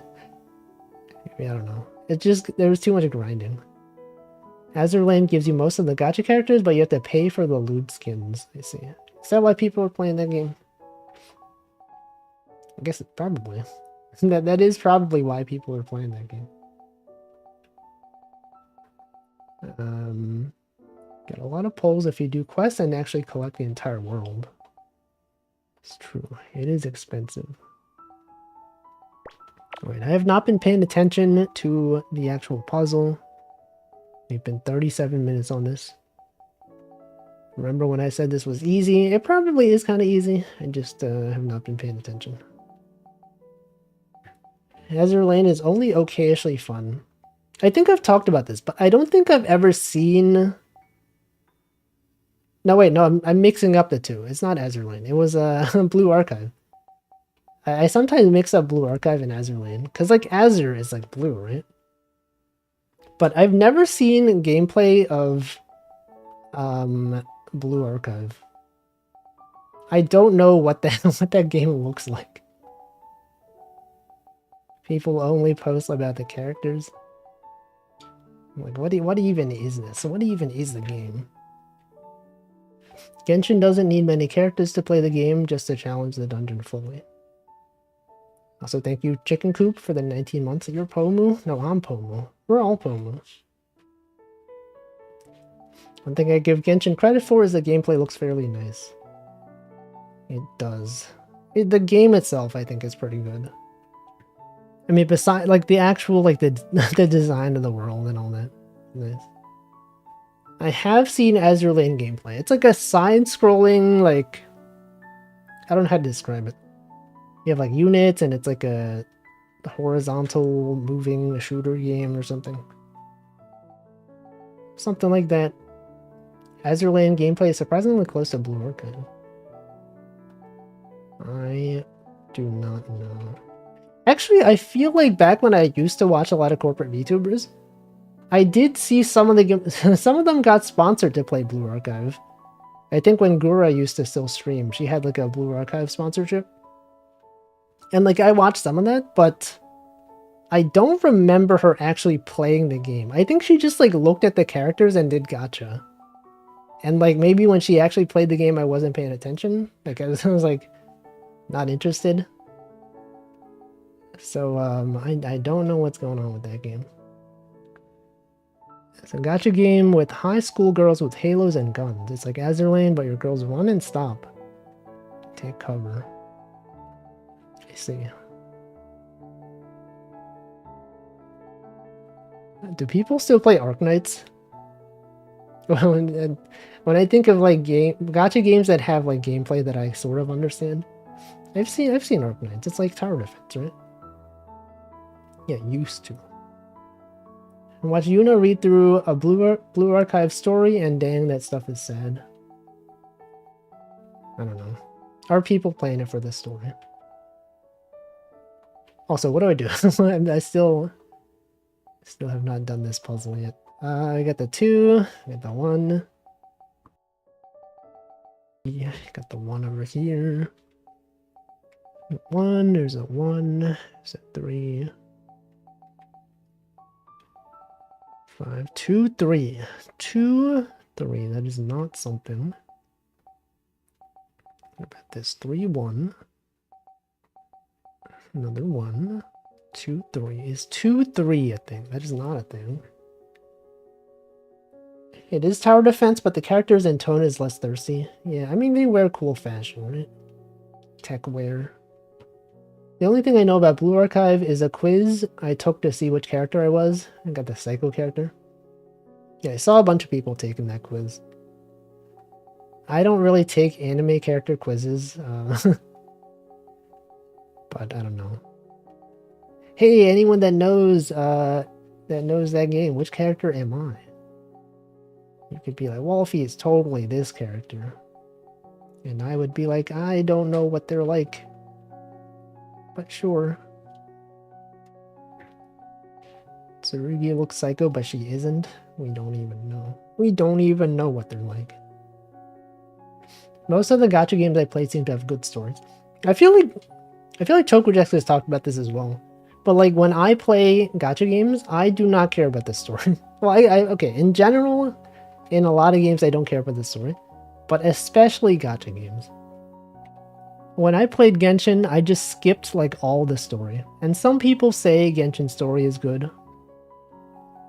I don't know. It just... there was too much grinding. Azur Lane gives you most of the gacha characters, but you have to pay for the loot skins. I see. Is that why people are playing that game? I guess it probably. that is probably why people are playing that game. Get a lot of pulls if you do quests and actually collect the entire world. It's true. It is expensive. Alright, I have not been paying attention to the actual puzzle. We've been 37 minutes on this. Remember when I said this was easy? It probably is kind of easy. I just have not been paying attention. Azur Lane is only okay-ishly fun. I think I've talked about this, but I don't think I've ever seen... No, wait, no, I'm mixing up the two. It's not Azur Lane. It was Blue Archive. I sometimes mix up Blue Archive and Azur Lane, because, like, Azur is, like, blue, right? But I've never seen gameplay of Blue Archive. I don't know what that game looks like. People only post about the characters. I'm like, what even is this? What even is the game? Genshin doesn't need many characters to play the game, just to challenge the dungeon fully. Also, thank you, Chicken Coop, for the 19 months. You're Pomu? No, I'm Pomu. We're all Pomu. One thing I give Genshin credit for is the gameplay looks fairly nice. It does. The game itself, I think, is pretty good. I mean, besides, like, the actual, like, the design of the world and all that. Nice. I have seen Azur Lane gameplay. It's like a side-scrolling, like... I don't know how to describe it. You have, like, units, and it's like a horizontal moving shooter game or something. Something like that. Azur Lane gameplay is surprisingly close to Blue Archive. I do not know. Actually, I feel like back when I used to watch a lot of corporate VTubers, I did see some of some of them got sponsored to play Blue Archive. I think when Gura used to still stream, she had like a Blue Archive sponsorship. And like I watched some of that, but I don't remember her actually playing the game. I think she just like looked at the characters and did gacha. And like maybe when she actually played the game, I wasn't paying attention. Like I was like not interested. So I don't know what's going on with that game. It's a gacha game with high school girls with halos and guns. It's like Azur Lane, but your girls run and stop. Take cover. I see. Do people still play Arknights? When I think of like gacha games that have like gameplay that I sort of understand, I've seen Arknights. It's like tower defense, right? Yeah, used to. And watch Yuna read through a Blue Archive story, and dang, that stuff is sad. I don't know. Are people playing it for this story? Also, what do I do? I still have not done this puzzle yet. I got the 2, I got the 1. Yeah, got the 1 over here. 1, there's a 1, there's a 3. 5, 2, 3. 2, 3. That is not something. What about this? 3, 1. Another 1. 2, 3. Is 2, 3 a thing? That is not a thing. It is tower defense, but the characters in tone is less thirsty. Yeah, I mean, they wear cool fashion, right? Tech wear. The only thing I know about Blue Archive is a quiz I took to see which character I was. I got the Psycho character. Yeah, I saw a bunch of people taking that quiz. I don't really take anime character quizzes, but I don't know. Hey, anyone that knows that game, which character am I? You could be like, Wolfie is totally this character. And I would be like, I don't know what they're like. But sure. Tsurugi looks psycho, but she isn't. We don't even know. We don't even know what they're like. Most of the gacha games I played seem to have good stories. I feel like Chokujax has talked about this as well. But like when I play gacha games, I do not care about the story. Well, okay, in general, in a lot of games I don't care about the story. But especially gacha games. When I played Genshin, I just skipped like all the story. And some people say Genshin's story is good.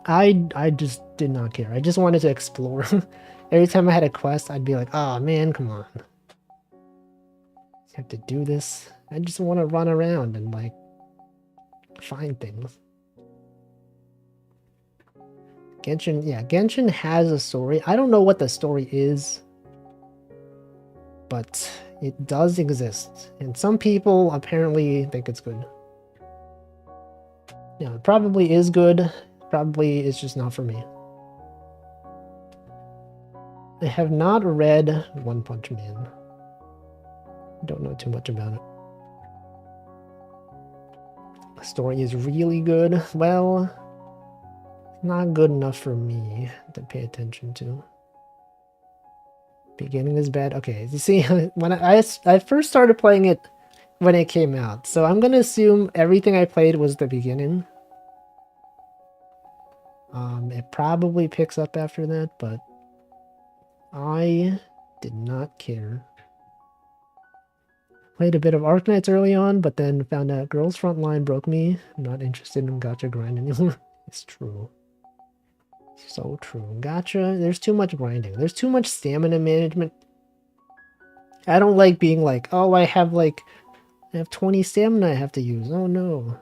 I just did not care. I just wanted to explore. Every time I had a quest, I'd be like, oh man, come on. I have to do this. I just want to run around and like find things. Genshin, yeah, Genshin has a story. I don't know what the story is, but it does exist. And some people apparently think it's good. Yeah, it probably is good. Probably it's just not for me. I have not read One Punch Man. I don't know too much about it. The story is really good. Well, not good enough for me to pay attention to. Beginning is bad. Okay, you see, when I first started playing it when it came out, so I'm gonna assume everything I played was the beginning. It probably picks up after that, but I did not care. Played a bit of Arknights early on, but then found out Girls Frontline broke me. I'm not interested in gacha grind anymore. It's true. So true. Gacha, there's too much grinding. There's too much stamina management. I don't like being like, oh, I have 20 stamina I have to use. Oh no.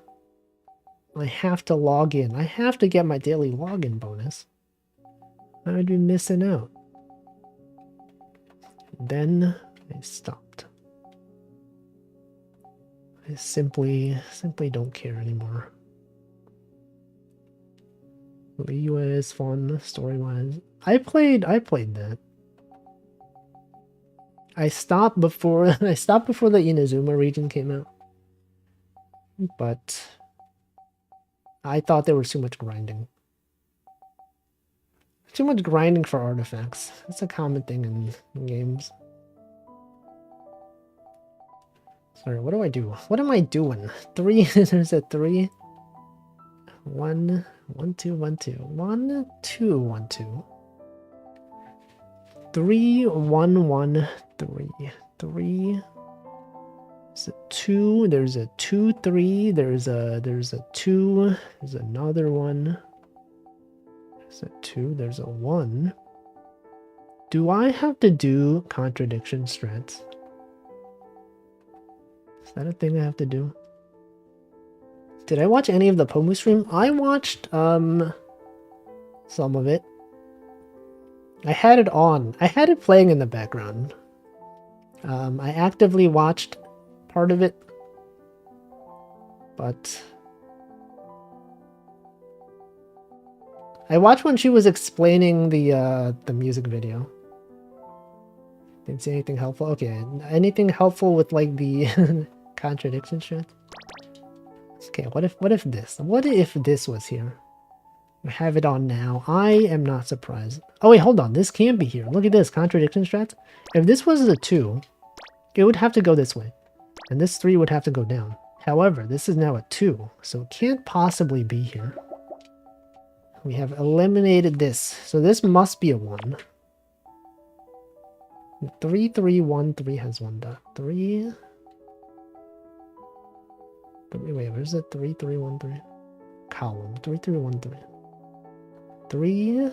I have to log in. I have to get my daily login bonus. I would be missing out. Then I stopped. I simply don't care anymore. Liyue is fun story-wise. I played that. I stopped before the Inazuma region came out. But I thought there was too much grinding. Too much grinding for artifacts. That's a common thing in games. Sorry, what do I do? What am I doing? 3, there's a 3. 1, 1, 2, 1, 2. 1, 2, 1, 2. 3, 1, 1, 3. 3. There's a 2. There's a 2, 3. There's a 2. There's another one. There's a 2. There's a 1. Do I have to do contradiction strats? Is that a thing I have to do? Did I watch any of the Pomu stream? I watched some of it. I had it on. I had it playing in the background. I actively watched part of it, but I watched when she was explaining the music video. Didn't see anything helpful. Okay, anything helpful with like the contradiction strat? Okay, what if this? What if this was here? I have it on now. I am not surprised. Oh wait, hold on. This can't be here. Look at this contradiction strat. If this was a 2, it would have to go this way, and this 3 would have to go down. However, this is now a 2, so it can't possibly be here. We have eliminated this, so this must be a 1. 3, 3, 1, 3 has 1 dot. 3. Wait, where's the 3, 3, 1, 3? Column. 3, 3, 1, 3. 3,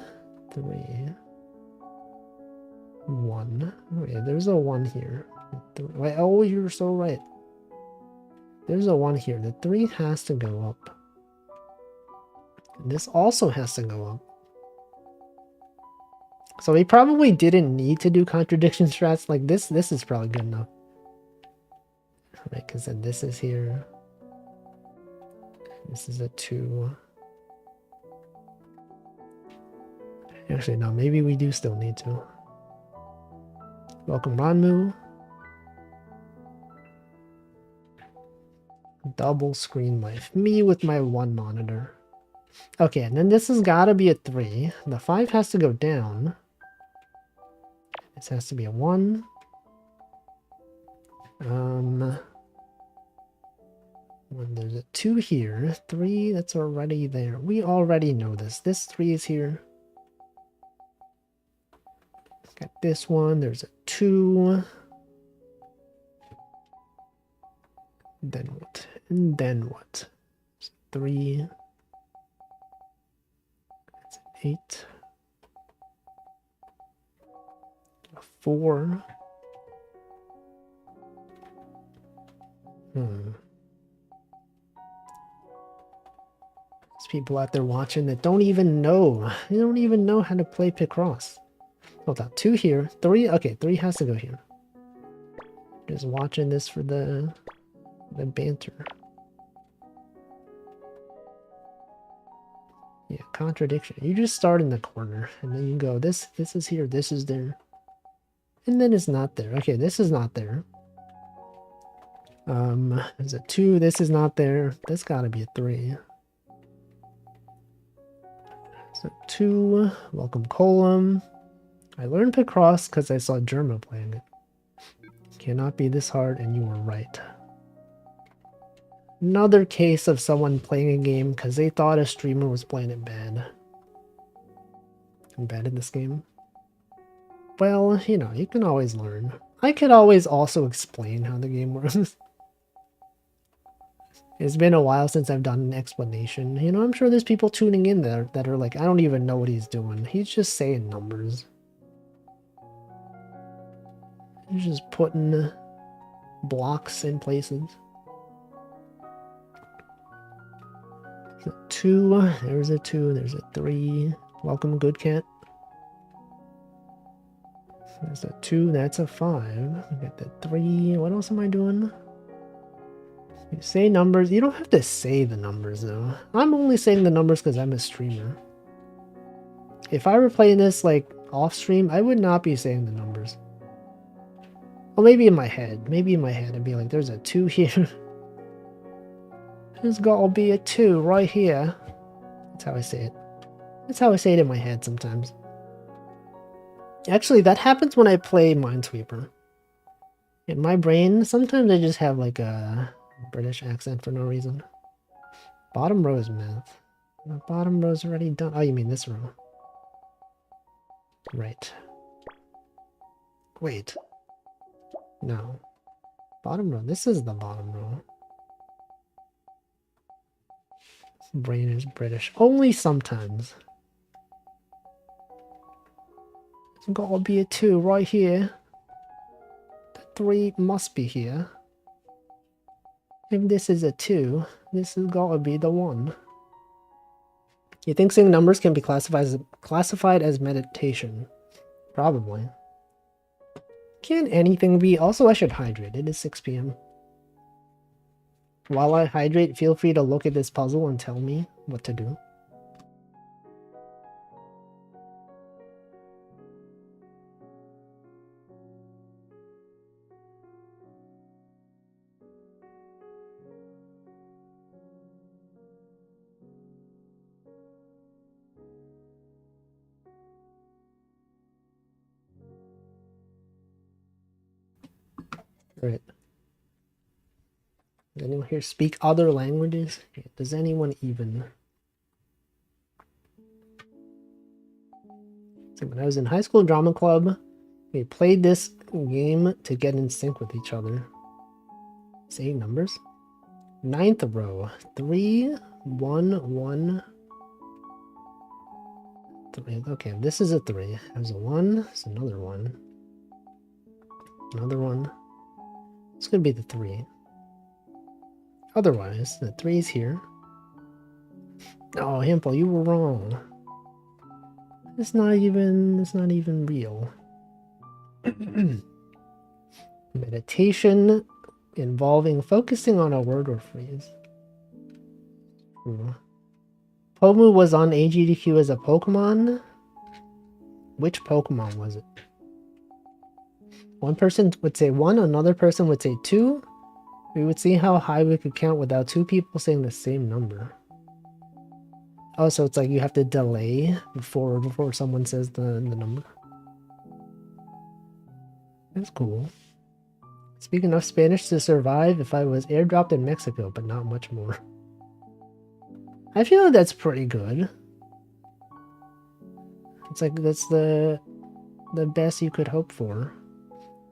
3, 1. Wait, there's a 1 here. Wait, oh, you're so right. There's a 1 here. The 3 has to go up. And this also has to go up. So we probably didn't need to do contradiction strats like this. This is probably good enough. Right, because then this is here. This is a 2. Actually, no, maybe we do still need to. Welcome, Ranmu. Double screen life. Me with my 1 monitor. Okay, and then this has got to be a 3. The 5 has to go down. This has to be a 1. When there's a 2 here, 3, that's already there. We already know this. This 3 is here. Got this one. There's a 2. Then what? And then what? 3. That's an 8. A 4. There's people out there watching that don't even know. They don't even know how to play Picross. Hold on. 2 here. 3. Okay, 3 has to go here. Just watching this for the banter. Yeah, contradiction. You just start in the corner and then you go, this is here, this is there. And then it's not there. Okay, this is not there. There's a 2, this is not there. That's gotta be a 3. So 2, welcome Colum. I learned Picross because I saw Germa playing it. Cannot be this hard, and you were right. Another case of someone playing a game because they thought a streamer was playing it bad. I'm bad at this game. Well, you know, you can always learn. I could always also explain how the game works. It's been a while since I've done an explanation. You know, I'm sure there's people tuning in there that are like, I don't even know what he's doing. He's just saying numbers. He's just putting blocks in places. 2, there's a 2, there's a 3. Welcome, good cat. There's a 2, that's a 5. We got the 3. What else am I doing? You say numbers. You don't have to say the numbers though. I'm only saying the numbers because I'm a streamer. If I were playing this like off stream, I would not be saying the numbers. Well, maybe in my head. Maybe in my head I'd be like, there's a 2 here. There's gotta be a 2 right here. That's how I say it. That's how I say it in my head sometimes. Actually, that happens when I play Minesweeper. In my brain, sometimes I just have like a British accent for no reason. Bottom row is math. The bottom row's already done. Oh, you mean this row. Right. Wait. No. Bottom row. This is the bottom row. Brain is British. Only sometimes. There's gotta be a 2 right here. The 3 must be here. If this is a 2, this has gotta be the 1. You think saying numbers can be classified as meditation? Probably. Can anything be? Also, I should hydrate. It is 6 p.m. While I hydrate, feel free to look at this puzzle and tell me what to do. Right. Does anyone here speak other languages? Okay. Does anyone even? So when I was in high school drama club, we played this game to get in sync with each other. Say numbers. 9th row. 3, 1, 1. 3. Okay, this is a 3. There's a 1. There's another 1. Another 1. It's gonna be the 3. Otherwise, the 3 is here. Oh, Himple, you were wrong. It's not even real. Meditation involving focusing on a word or phrase. Ooh. Pomu was on AGDQ as a Pokemon. Which Pokemon was it? One person would say 1, another person would say 2. We would see how high we could count without 2 people saying the same number. Oh, so it's like you have to delay before someone says the number. That's cool. Speak enough Spanish to survive if I was airdropped in Mexico, but not much more. I feel like that's pretty good. It's like that's the best you could hope for.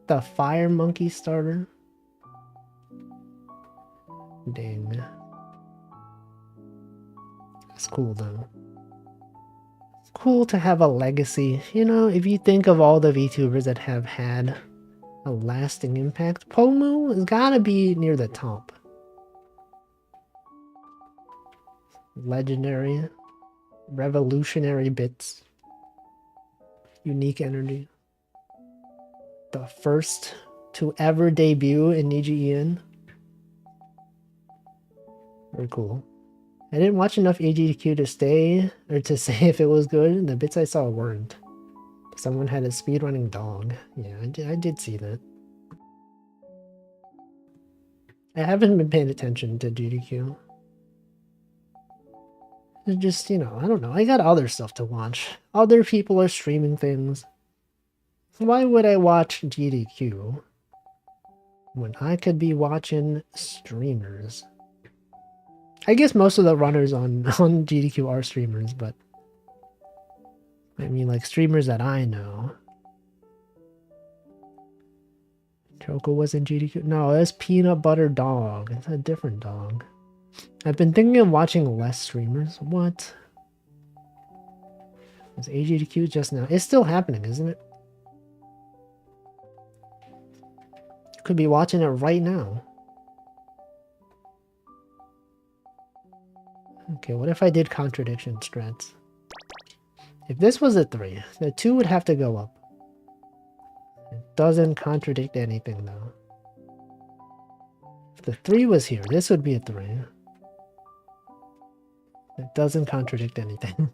The Fire Monkey starter. Dang. It's cool though. It's cool to have a legacy. You know, if you think of all the VTubers that have had a lasting impact, Pomu has gotta be near the top. Legendary. Revolutionary bits. Unique energy. The first to ever debut in Niji-en. Very cool. I didn't watch enough AGDQ to stay, or to say if it was good. The bits I saw weren't. Someone had a speedrunning dog. Yeah, I did see that. I haven't been paying attention to GDQ. It's just, you know, I don't know. I got other stuff to watch. Other people are streaming things. Why would I watch GDQ when I could be watching streamers? I guess most of the runners on GDQ are streamers, but I mean like streamers that I know. Choco was in GDQ. No, that's Peanut Butter Dog. It's a different dog. I've been thinking of watching less streamers. What? Was AGDQ just now? It's still happening, isn't it? You could be watching it right now. Okay, what if I did contradiction strats? If this was a 3, the 2 would have to go up. It doesn't contradict anything, though. If the 3 was here, this would be a 3. It doesn't contradict anything.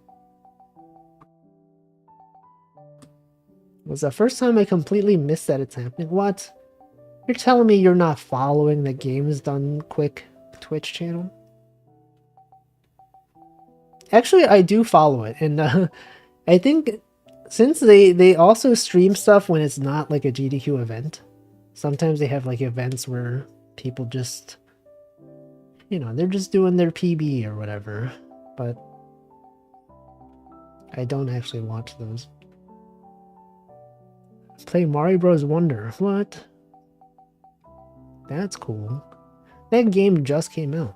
It was the first time I completely missed that it's happening. What? You're telling me you're not following the Games Done Quick Twitch channel? Actually, I do follow it, and I think since they also stream stuff when it's not like a GDQ event, sometimes they have like events where people just, you know, they're just doing their PB or whatever, but I don't actually watch those. Play Mario Bros. Wonder. What? That's cool. That game just came out.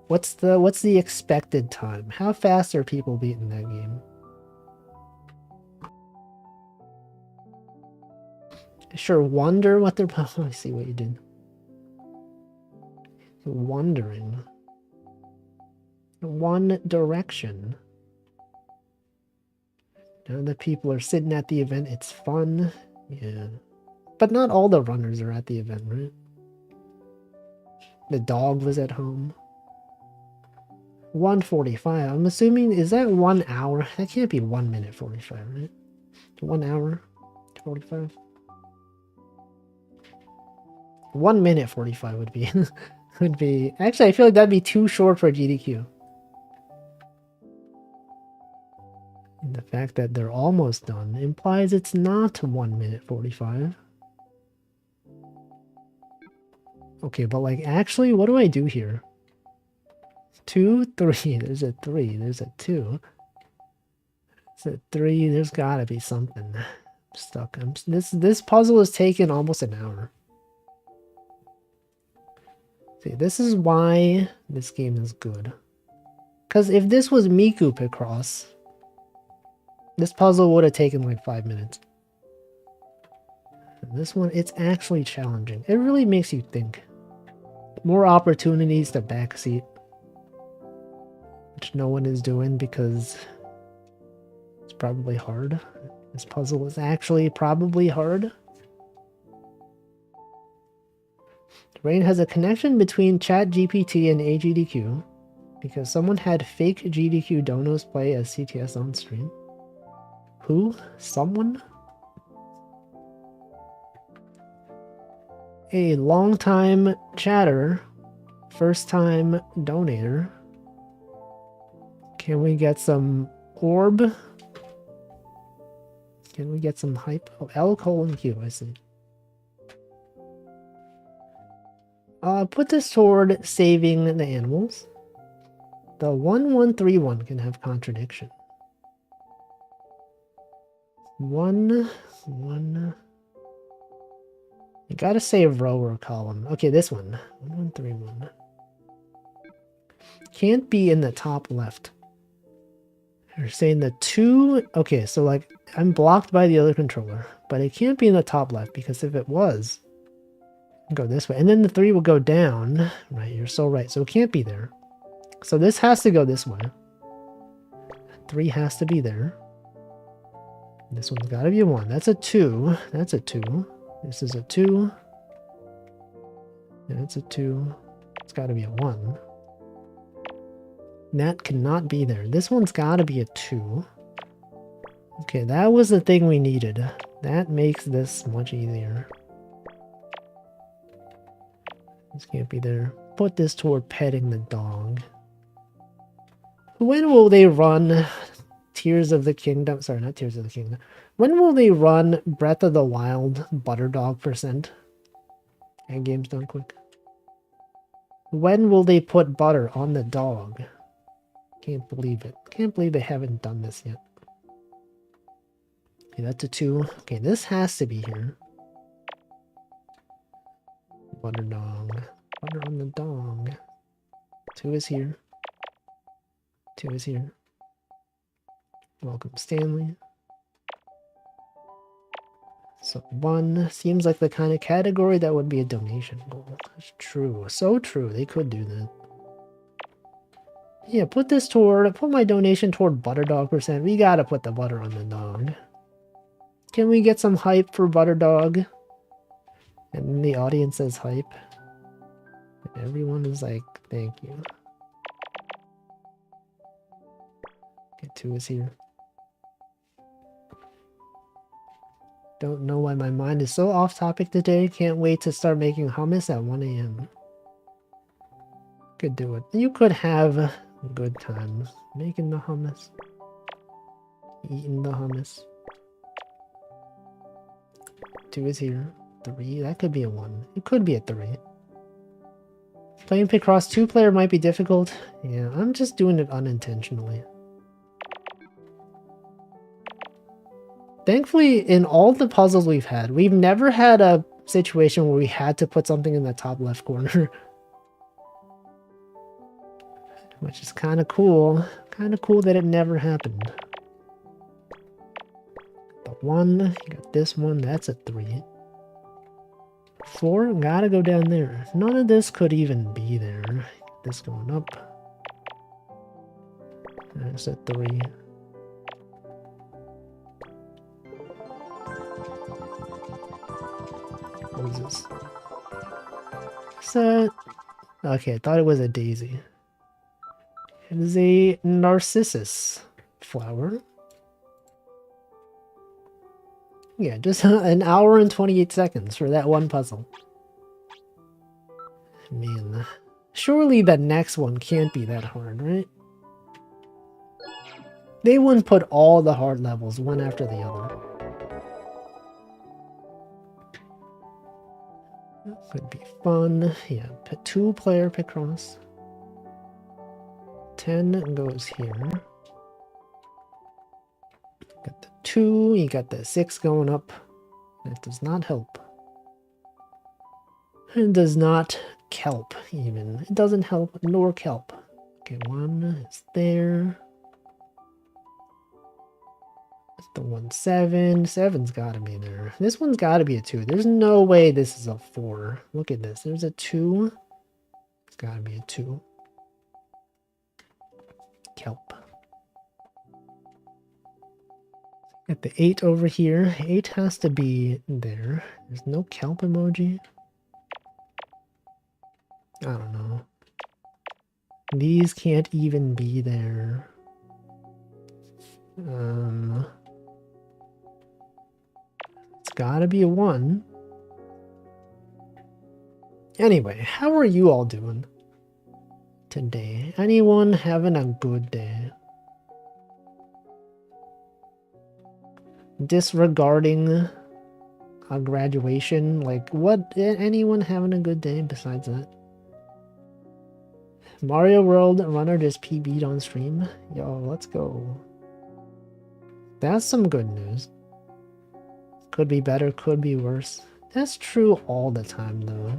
What's the expected time? How fast are people beating that game? I sure wonder what they're... I see what you did. Wondering. One Direction. Now that people are sitting at the event, it's fun. Yeah. But not all the runners are at the event, right? The dog was at home. 1:45. I'm assuming, is that 1 hour? That can't be 1 minute 45, right? 1 hour 45. 1 minute 45 would be would be actually I feel like that'd be too short for GDQ. And the fact that they're almost done implies it's not 1 minute 45. Okay, but like, actually, what do I do here? 2, 3. There's a 3. There's a 2. There's a 3. There's gotta be something. I'm stuck. This puzzle has taken almost an hour. See, this is why this game is good. Because if this was Miku Picross, this puzzle would have taken like 5 minutes. And this one, it's actually challenging. It really makes you think. More opportunities to backseat, which no one is doing because it's probably hard. This puzzle is actually probably hard. Rain has a connection between ChatGPT and AGDQ because someone had fake GDQ donos play as CTS on stream. Who? Someone? A long-time chatter, first-time donator. Can we get some orb? Can we get some hype? Oh, L:Q, I see. Put this toward saving the animals. The 1131 can have contradiction. 1. You gotta say row or column. Okay, this one. 1131. Can't be in the top left. You're saying the 2... Okay, so like, I'm blocked by the other controller. But it can't be in the top left, because if it was... Go this way. And then the 3 will go down. Right, you're so right. So it can't be there. So this has to go this way. 3 has to be there. This one's gotta be a 1. That's a 2. That's a 2. This is a 2. And it's a 2. It's gotta be a 1. That cannot be there. This one's gotta be a 2. Okay, that was the thing we needed. That makes this much easier. This can't be there. Put this toward petting the dog. When will they run Tears of the Kingdom? Sorry, not Tears of the Kingdom. When will they run Breath of the Wild Butter Dog %? And game's done quick. When will they put butter on the dog? Can't believe it. Can't believe they haven't done this yet. Okay, that's a 2. Okay, this has to be here. Butter dog. Butter on the dog. 2 is here. 2 is here. Welcome, Stanley. So 1 seems like the kind of category that would be a donation goal. That's true. So true. They could do that. Yeah, put my donation toward butter dog %. We gotta put the butter on the dog. Can we get some hype for butter dog? And then the audience says hype. And everyone is like, thank you. Okay, 2 is here. Don't know why my mind is so off topic today. Can't wait to start making hummus at 1 AM. Could do it. You could have good times making the hummus. Eating the hummus. 2 is here. 3, that could be a 1. It could be a 3. Playing Picross 2-player might be difficult. Yeah, I'm just doing it unintentionally. Thankfully, in all the puzzles we've had, we've never had a situation where we had to put something in the top left corner. Which is kind of cool. Kind of cool that it never happened. But 1, you got this one, that's a 3. 4, gotta go down there. None of this could even be there. This going up. That's a 3. What is this? Okay, I thought it was a daisy. It is a narcissus flower. Yeah, just an hour and 28 seconds for that one puzzle. Man, surely the next one can't be that hard, right? They wouldn't put all the hard levels one after the other. Could be fun. Yeah, 2-player Picross. 10 goes here. Got the 2, you got the 6 going up. That does not help. It does not kelp, even. It doesn't help nor kelp. Okay, 1 is there. That's the 1, 7. 7's gotta be there. This one's gotta be a 2. There's no way this is a 4. Look at this. There's a 2. It's gotta be a 2. Kelp. Got the 8 over here. 8 has to be there. There's no kelp emoji. I don't know. These can't even be there. It's gotta be a 1. Anyway, how are you all doing today? Anyone having a good day? Disregarding a graduation, like what? Anyone having a good day besides that? Mario World Runner just PB'd on stream. Yo, let's go. That's some good news. Could be better, could be worse. That's true all the time though.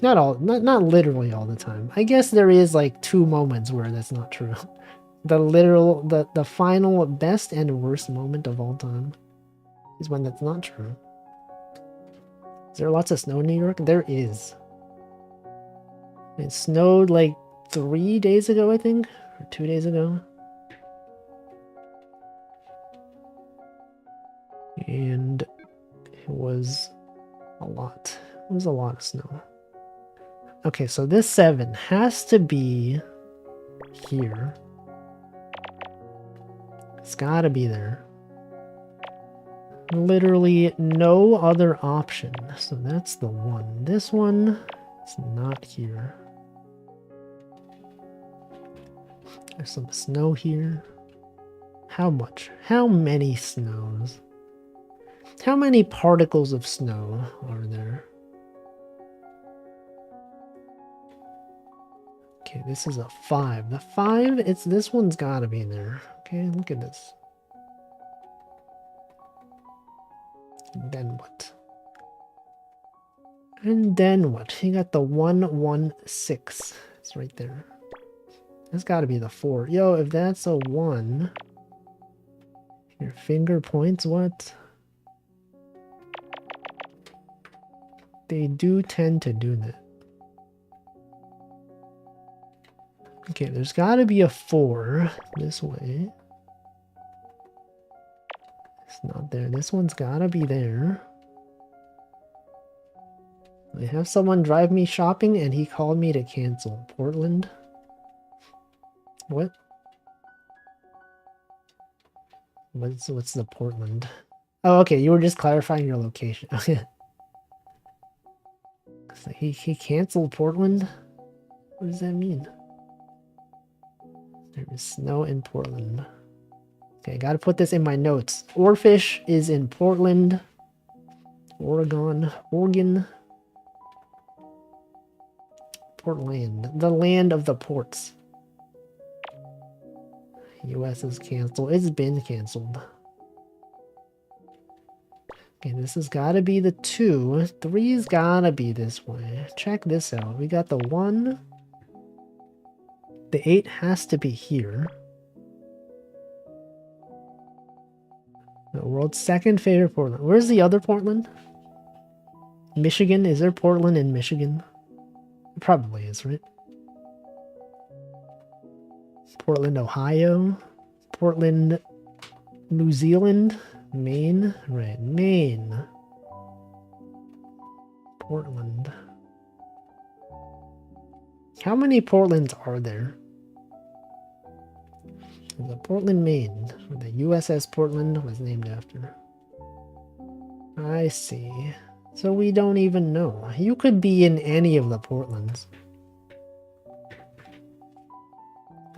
Not literally all the time. I guess there is like 2 moments where that's not true. The final best and worst moment of all time is when that's not true. Is there lots of snow in New York? There is. It snowed like 3 days ago, I think, or 2 days ago. And it was a lot. It was a lot of snow. Okay, so this 7 has to be here. It's gotta be there. Literally no other option. So that's the 1. This one is not here. There's some snow here. How much? How many snows? How many particles of snow are there? Okay, this is a 5. The 5, this one's gotta be in there. Okay, look at this. And then what? And then what? You got the 1, 1, 6. It's right there. That's gotta be the 4. Yo, if that's a 1, your finger points, what? They do tend to do that. Okay, there's gotta be a 4 this way. It's not there. This one's gotta be there. I have someone drive me shopping and he called me to cancel. Portland? What? What's the Portland? Oh, okay, you were just clarifying your location. Okay. So he canceled Portland? What does that mean? There is snow in Portland. Okay, gotta put this in my notes. Oarfish is in Portland, Oregon, Portland, the land of the ports. US is canceled. It's been canceled. Okay, this has gotta be the 2. 3's gotta be this way. Check this out. We got the 1. The 8 has to be here. The world's 2nd favorite Portland. Where's the other Portland? Michigan? Is there Portland in Michigan? It probably is, right? Portland, Ohio. Portland, New Zealand. Maine. Right, Maine. Portland. How many Portlands are there? The Portland, Maine, where the USS Portland was named after. I see. So we don't even know. You could be in any of the Portlands.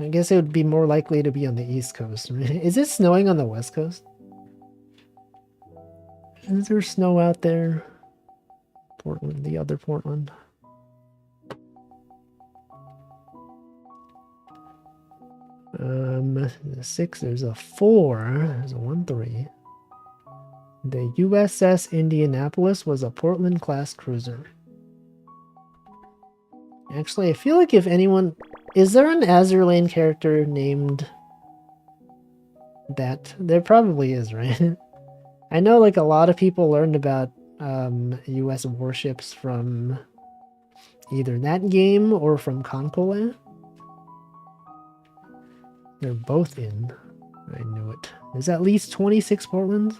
I guess it would be more likely to be on the East Coast. Is it snowing on the West Coast? Is there snow out there? Portland, the other Portland. The 6, there's a 4, there's a 1, 3. The USS Indianapolis was a Portland-class cruiser. Actually, I feel like if anyone... Is there an Azur Lane character named that? There probably is, right? I know like a lot of people learned about US warships from either that game or from Concola. They're both in. I knew it. There's at least 26 Portlands.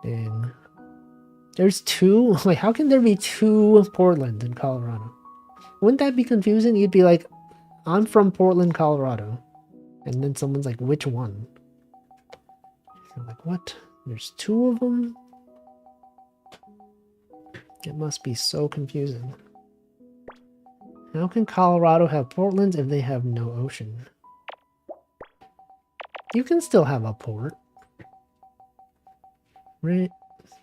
Dang. There's 2? Wait, how can there be 2 Portlands in Colorado? Wouldn't that be confusing? You'd be like, I'm from Portland, Colorado. And then someone's like, which one? You're like, what? There's 2 of them? It must be so confusing. How can Colorado have Portlands if they have no ocean? You can still have a port. Right?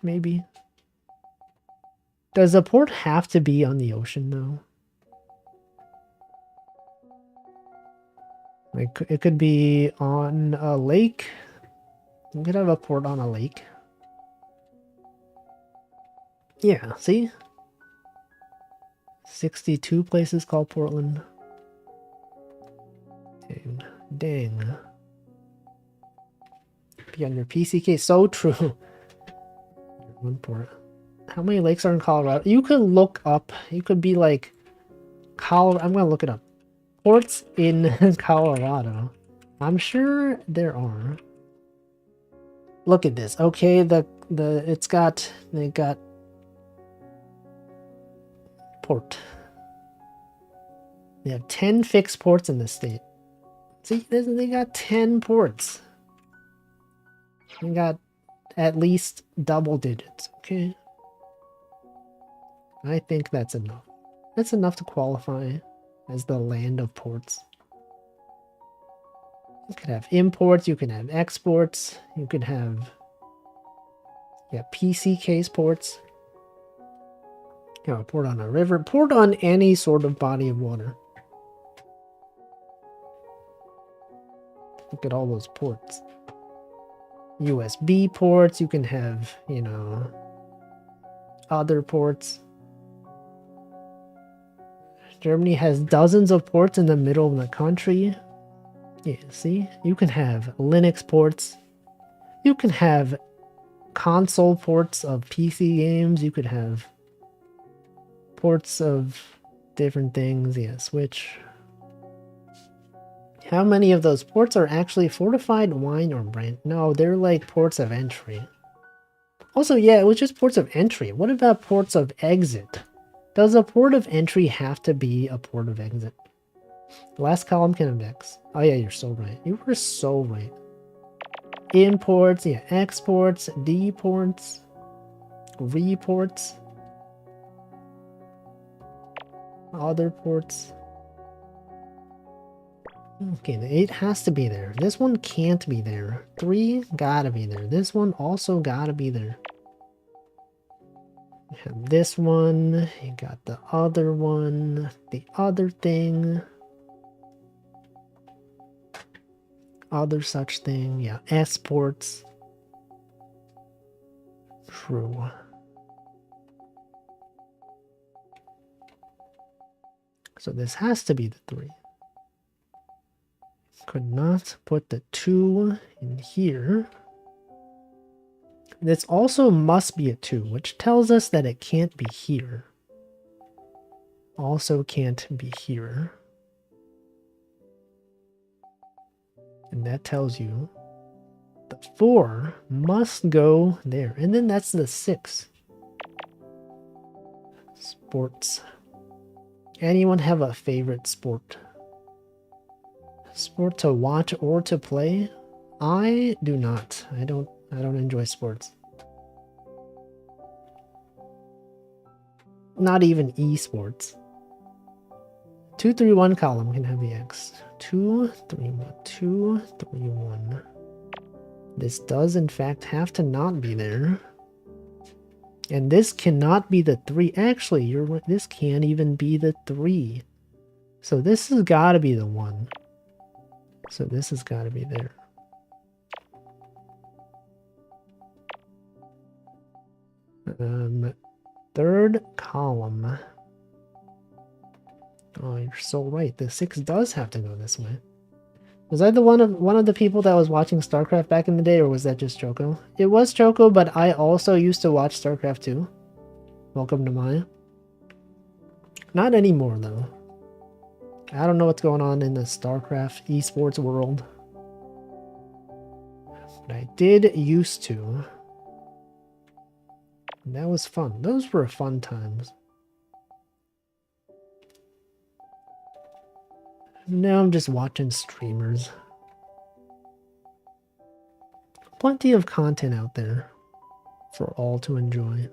Maybe. Does a port have to be on the ocean, though? Like, it could be on a lake. You could have a port on a lake. Yeah, see? 62 places called Portland. Dang. Dang. Be on your PCK. So true. One port. How many lakes are in Colorado? You could look up. You could be like... I'm going to look it up. Ports in Colorado. I'm sure there are. Look at this. Okay, they got port. They have 10 fixed ports in the state. See, they got 10 ports. They got at least double digits, okay? I think that's enough. That's enough to qualify as the land of ports. You could have imports, you can have exports, you could have, yeah, PC case ports. You know, port on a river, port on any sort of body of water. Look at all those ports. USB ports, you can have, you know, other ports. Germany has dozens of ports in the middle of the country. Yeah, see? You can have Linux ports. You can have console ports of PC games. You could have ports of different things. Yeah, Switch. How many of those ports are actually fortified wine or brand? No, they're like ports of entry. Also, yeah, it was just ports of entry. What about ports of exit? Does a port of entry have to be a port of exit? Last column can have X. Oh yeah, you're so right. You were so right. Imports, yeah, exports, deports, reports, other ports. Okay, the 8 has to be there. This one can't be there. 3 gotta be there. This one also gotta be there. You have this one. You got the other one. The other thing. Other such thing. Yeah, S ports. True. So this has to be the 3. Could not put the 2 in here. This also must be a 2, which tells us that it can't be here. Also can't be here. And that tells you the 4 must go there. And then that's the 6. Sports. Anyone have a favorite sport? Sport to watch or to play? I do not. I don't enjoy sports. Not even esports. 2, 3, 1 column can have the X. 2, 3, 1, 2, 3, 1. This does in fact have to not be there. And this cannot be the 3. Actually, you're right. This can't even be the 3. So this has got to be the 1. So this has got to be there. Third column. Oh, you're so right. The 6 does have to go this way. Was I the one of the people that was watching StarCraft back in the day, or was that just Choco? It was Choco, but I also used to watch StarCraft too. Welcome to Maya. Not anymore, though. I don't know what's going on in the StarCraft esports world. But I did used to. And that was fun. Those were fun times. Now I'm just watching streamers. Plenty of content out there for all to enjoy.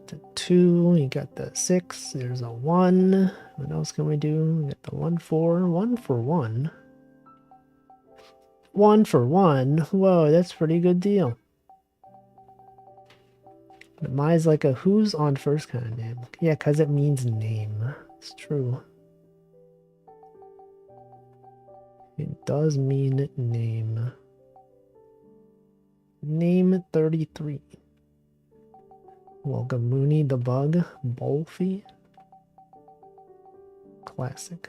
The 2, you got the 6, there's a 1. What else can we do? We got the 1 4, 1 for 1. 1 for 1. Whoa, that's a pretty good deal. But mine's like a who's on first kind of name. Yeah, because it means name. It's true. It does mean name. Name 33. Welcome Mooney the Bug. Bolfy. Classic.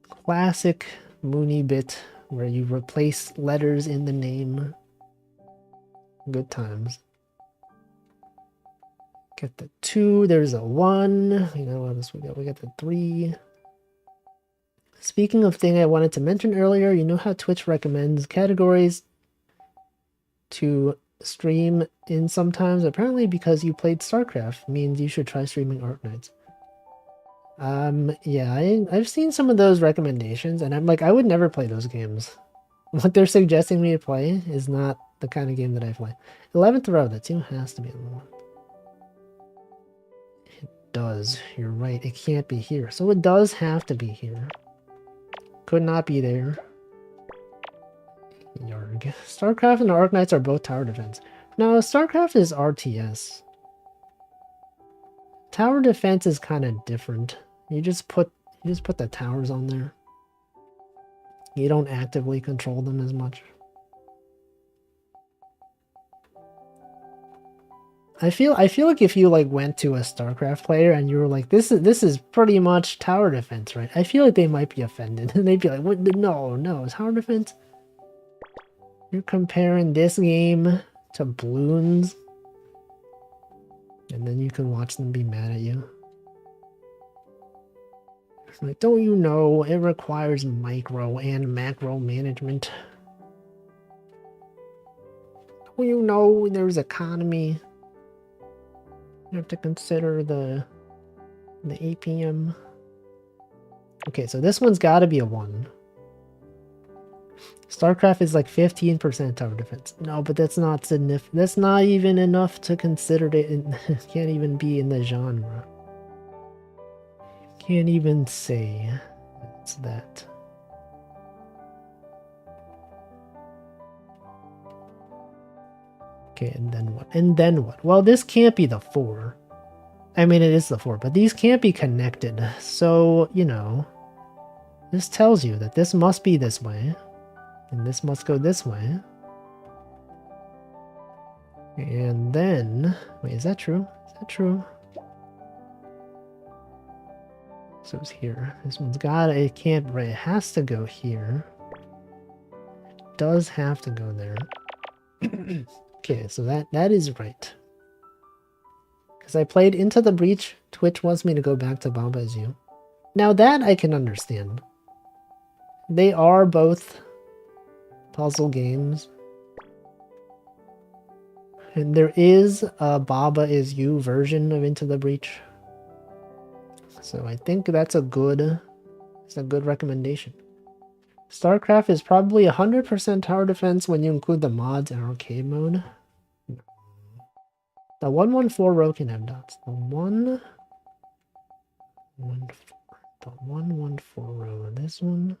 Classic Mooney bit where you replace letters in the name. Good times. Get the 2. There's a 1. You know what else we got? We got the 3. Speaking of thing I wanted to mention earlier, you know how Twitch recommends categories to stream in sometimes? Apparently because you played StarCraft means you should try streaming Arknights. Yeah, I've seen some of those recommendations, and I'm like, I would never play those games. What they're suggesting me to play is not the kind of game that I play. 11th row, the 2 has to be the 1. It does. You're right. It can't be here. So it does have to be here. Could not be there. Yarg. StarCraft and Arknights are both tower defense. No, StarCraft is RTS. Tower defense is kind of different. You just put the towers on there. You don't actively control them as much. I feel like if you like went to a StarCraft player and you were like, this is pretty much tower defense, right? I feel like they might be offended. And they'd be like, what? No, it's tower defense. You're comparing this game to balloons, and then you can watch them be mad at you. Like, don't you know it requires micro and macro management? Don't you know there's economy? You have to consider the APM. Okay, so this one's got to be a 1. StarCraft is like 15% tower defense. No, but that's not significant. That's not even enough to consider it. Can't even be in the genre. Can't even say it's that. Okay, and then what? And then what? Well, this can't be the 4. I mean, it is the 4, but these can't be connected. So, you know, this tells you that this must be this way. And this must go this way. And then... Wait, is that true? Is that true? So it's here. This one's got... It can't... Right, it has to go here. It does have to go there. Okay, so that is right. Because I played Into the Breach. Twitch wants me to go back to Baba Is You. Now that I can understand. They are both puzzle games. And there is a Baba Is You version of Into the Breach. So I think that's a good recommendation. StarCraft is probably 100% tower defense when you include the mods and arcade mode. No. The 114 row can have dots. The 114. The 114 row. This one.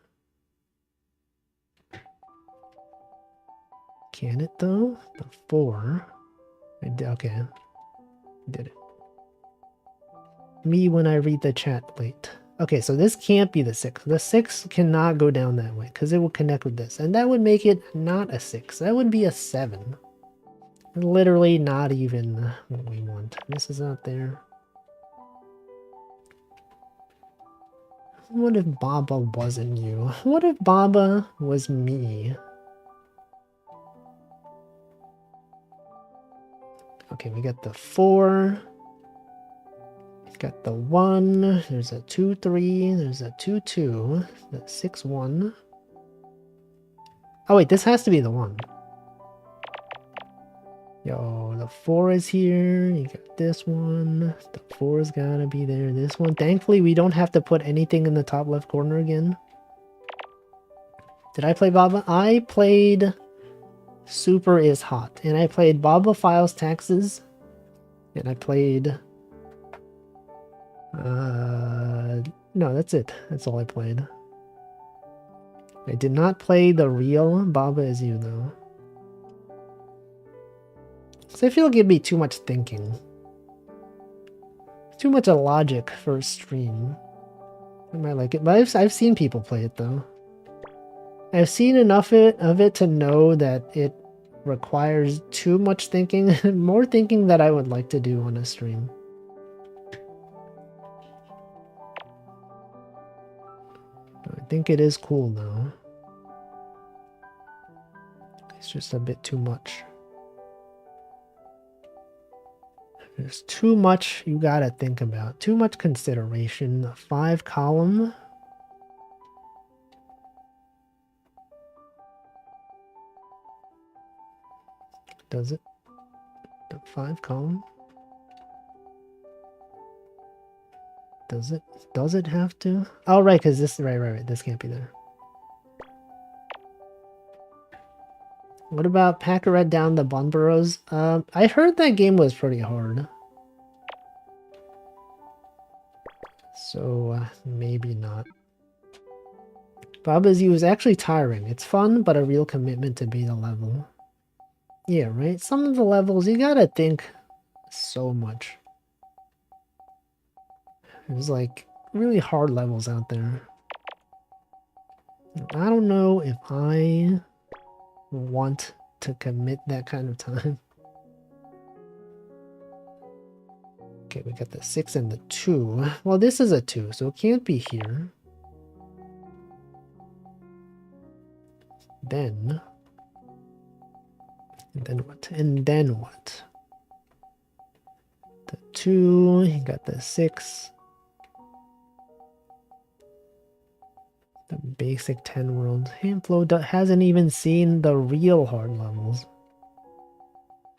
Can it though? The 4. I did, okay. Did it. Me when I read the chat late. Okay, so this can't be the 6. The 6 cannot go down that way because it will connect with this. And that would make it not a 6. That would be a 7. Literally not even what we want. This is out there. What if Baba wasn't you? What if Baba was me? Okay, we got the 4. Got the 1. There's a 2, 3. There's a 2, 2. The 6, 1. Oh wait, this has to be the 1. Yo, the 4 is here. You got this one. The 4's gotta be there. This one. Thankfully, we don't have to put anything in the top left corner again. Did I play Baba? I played Super is Hot. And I played Baba Files Taxes. And I played... no, that's it. That's all I played. I did not play the real Baba Is You, though. So I feel like it'd be too much thinking. Too much of logic for a stream. I might like it, but I've seen people play it, though. I've seen enough of it to know that it requires too much thinking. More thinking that I would like to do on a stream. I think it is cool, though. It's just a bit too much. There's too much you gotta think about. Too much consideration. The 5 column. Does it? The 5 column? Does it? Does it have to? Oh, right, because this... Right. This can't be there. What about Pack-a-Rat Down the Bunburrows? I heard that game was pretty hard. So, maybe not. Baba's You is actually tiring. It's fun, but a real commitment to beat a level. Yeah, right? Some of the levels, you gotta think so much. There's, like, really hard levels out there. I don't know if I want to commit that kind of time. Okay, we got the 6 and the 2. Well, this is a 2, so it can't be here. Then... And then what? And then what? The 2, you got the 6. The basic 10 world. Handflow hasn't even seen the real hard levels.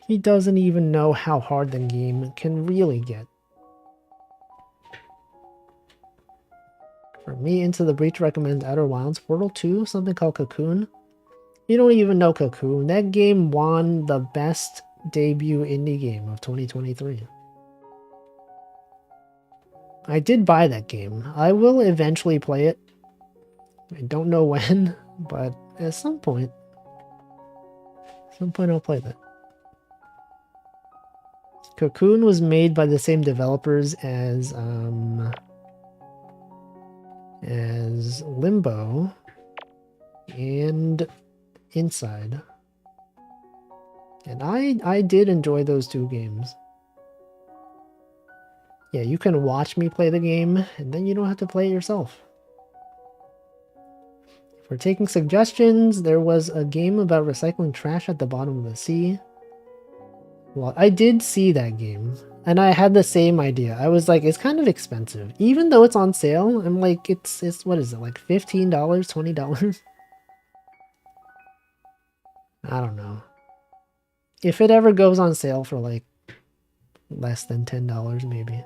He doesn't even know how hard the game can really get. For me, Into the Breach recommends Outer Wilds, Portal 2, something called Cocoon. You don't even know Cocoon. That game won the best debut indie game of 2023. I did buy that game. I will eventually play it. I don't know when, but at some point I'll play that. Cocoon was made by the same developers as Limbo and Inside. And I did enjoy those 2 games. Yeah, you can watch me play the game, and then you don't have to play it yourself. For taking suggestions, there was a game about recycling trash at the bottom of the sea. Well, I did see that game, and I had the same idea. I was like, it's kind of expensive. Even though it's on sale, I'm like, it's what is it, like $15, $20? I don't know. If it ever goes on sale for like less than $10, maybe.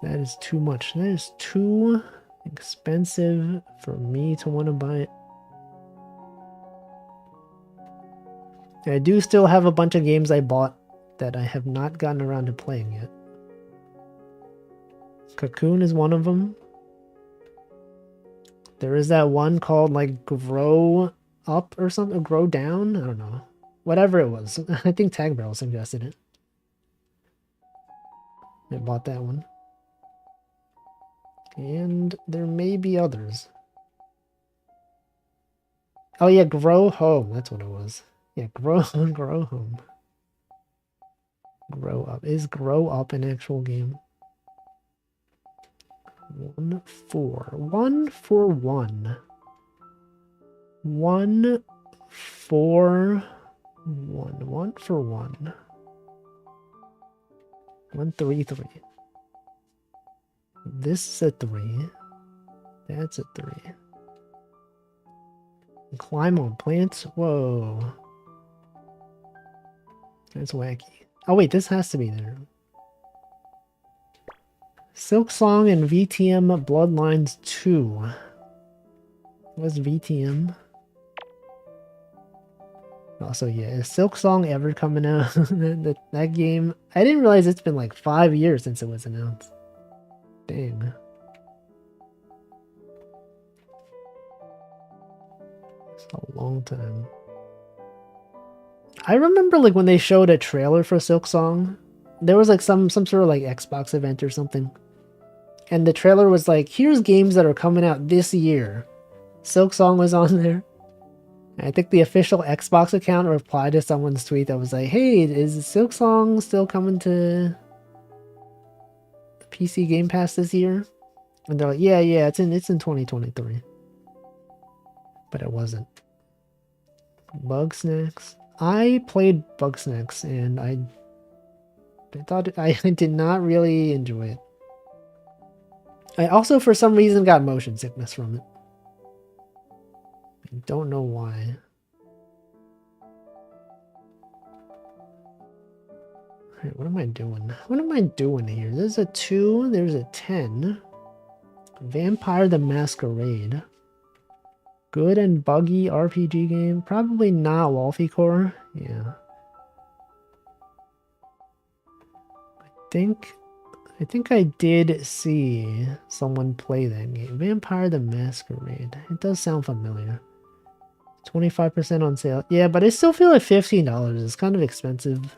That is too much. That is too expensive for me to want to buy it. I do still have a bunch of games I bought that I have not gotten around to playing yet. Cocoon is one of them. There is that one called like Grow up or something, or grow down. I don't know. Whatever it was. I think Tag Barrel suggested it. I bought that one. And there may be others. Oh yeah, Grow Home. That's what it was. Yeah, Grow Home. Grow Up. Is Grow Up an actual game? 1 4. 1 for 1. 1 for 1. 1 for 1. 1 3 3. This is a 3. That's a 3. Climb on plants? Whoa. That's wacky. Oh wait, this has to be there. Silk Song and VTM Bloodlines 2. What's VTM? Also, yeah, is Silk Song ever coming out? that game, I didn't realize it's been like 5 years since it was announced. Dang. It's a long time. I remember like when they showed a trailer for Silk Song, there was like some sort of like Xbox event or something. And the trailer was like, here's games that are coming out this year. Silk Song was on there. And I think the official Xbox account replied to someone's tweet that was like, hey, is Silk Song still coming to the PC Game Pass this year? And they're like, yeah, it's in 2023. But it wasn't. Bug Snacks. I played Bug Snacks and I thought I did not really enjoy it. I also, for some reason, got motion sickness from it. I don't know why. Alright, what am I doing? What am I doing here? There's a 2, there's a 10. Vampire the Masquerade. Good and buggy RPG game. Probably not Wolfie Core. Yeah. I think I did see someone play that game. Vampire the Masquerade. It does sound familiar. 25% on sale. Yeah, but I still feel like $15 is kind of expensive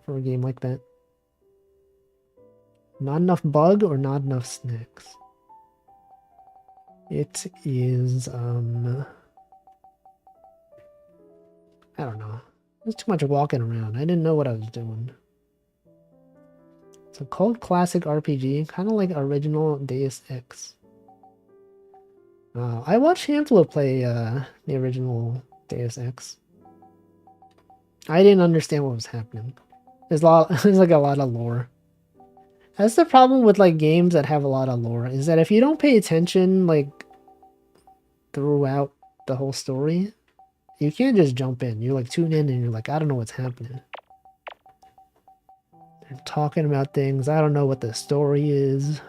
for a game like that. Not enough bug or not enough snacks? It is, I don't know. There's too much walking around. I didn't know what I was doing. It's a cult classic RPG, kind of like original Deus Ex. I watched Hamflo play the original Deus Ex. I didn't understand what was happening. There's like a lot of lore. That's the problem with like games that have a lot of lore, is that if you don't pay attention like throughout the whole story, you can't just jump in. You like tune in and you're like, I don't know what's happening. They're talking about things. I don't know what the story is.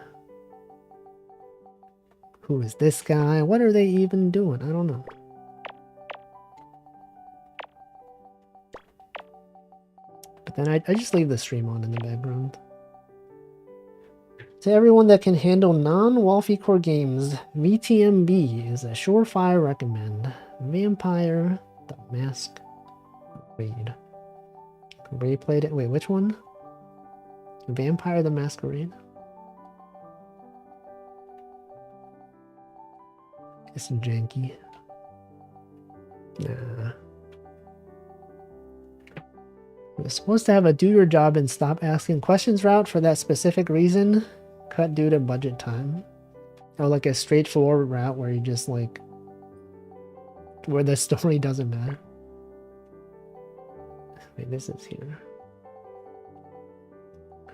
Who is this guy? What are they even doing? I don't know. But then I just leave the stream on in the background. To everyone that can handle non-Wolfie Core games, VTMB is a surefire recommend. Vampire the Masquerade. Ray played it. Wait, which one? Vampire the Masquerade? It's janky. Nah. You're supposed to have a do your job and stop asking questions route for that specific reason. Cut due to budget time. Or like a straightforward route where you just like, where the story doesn't matter. Wait, this is here.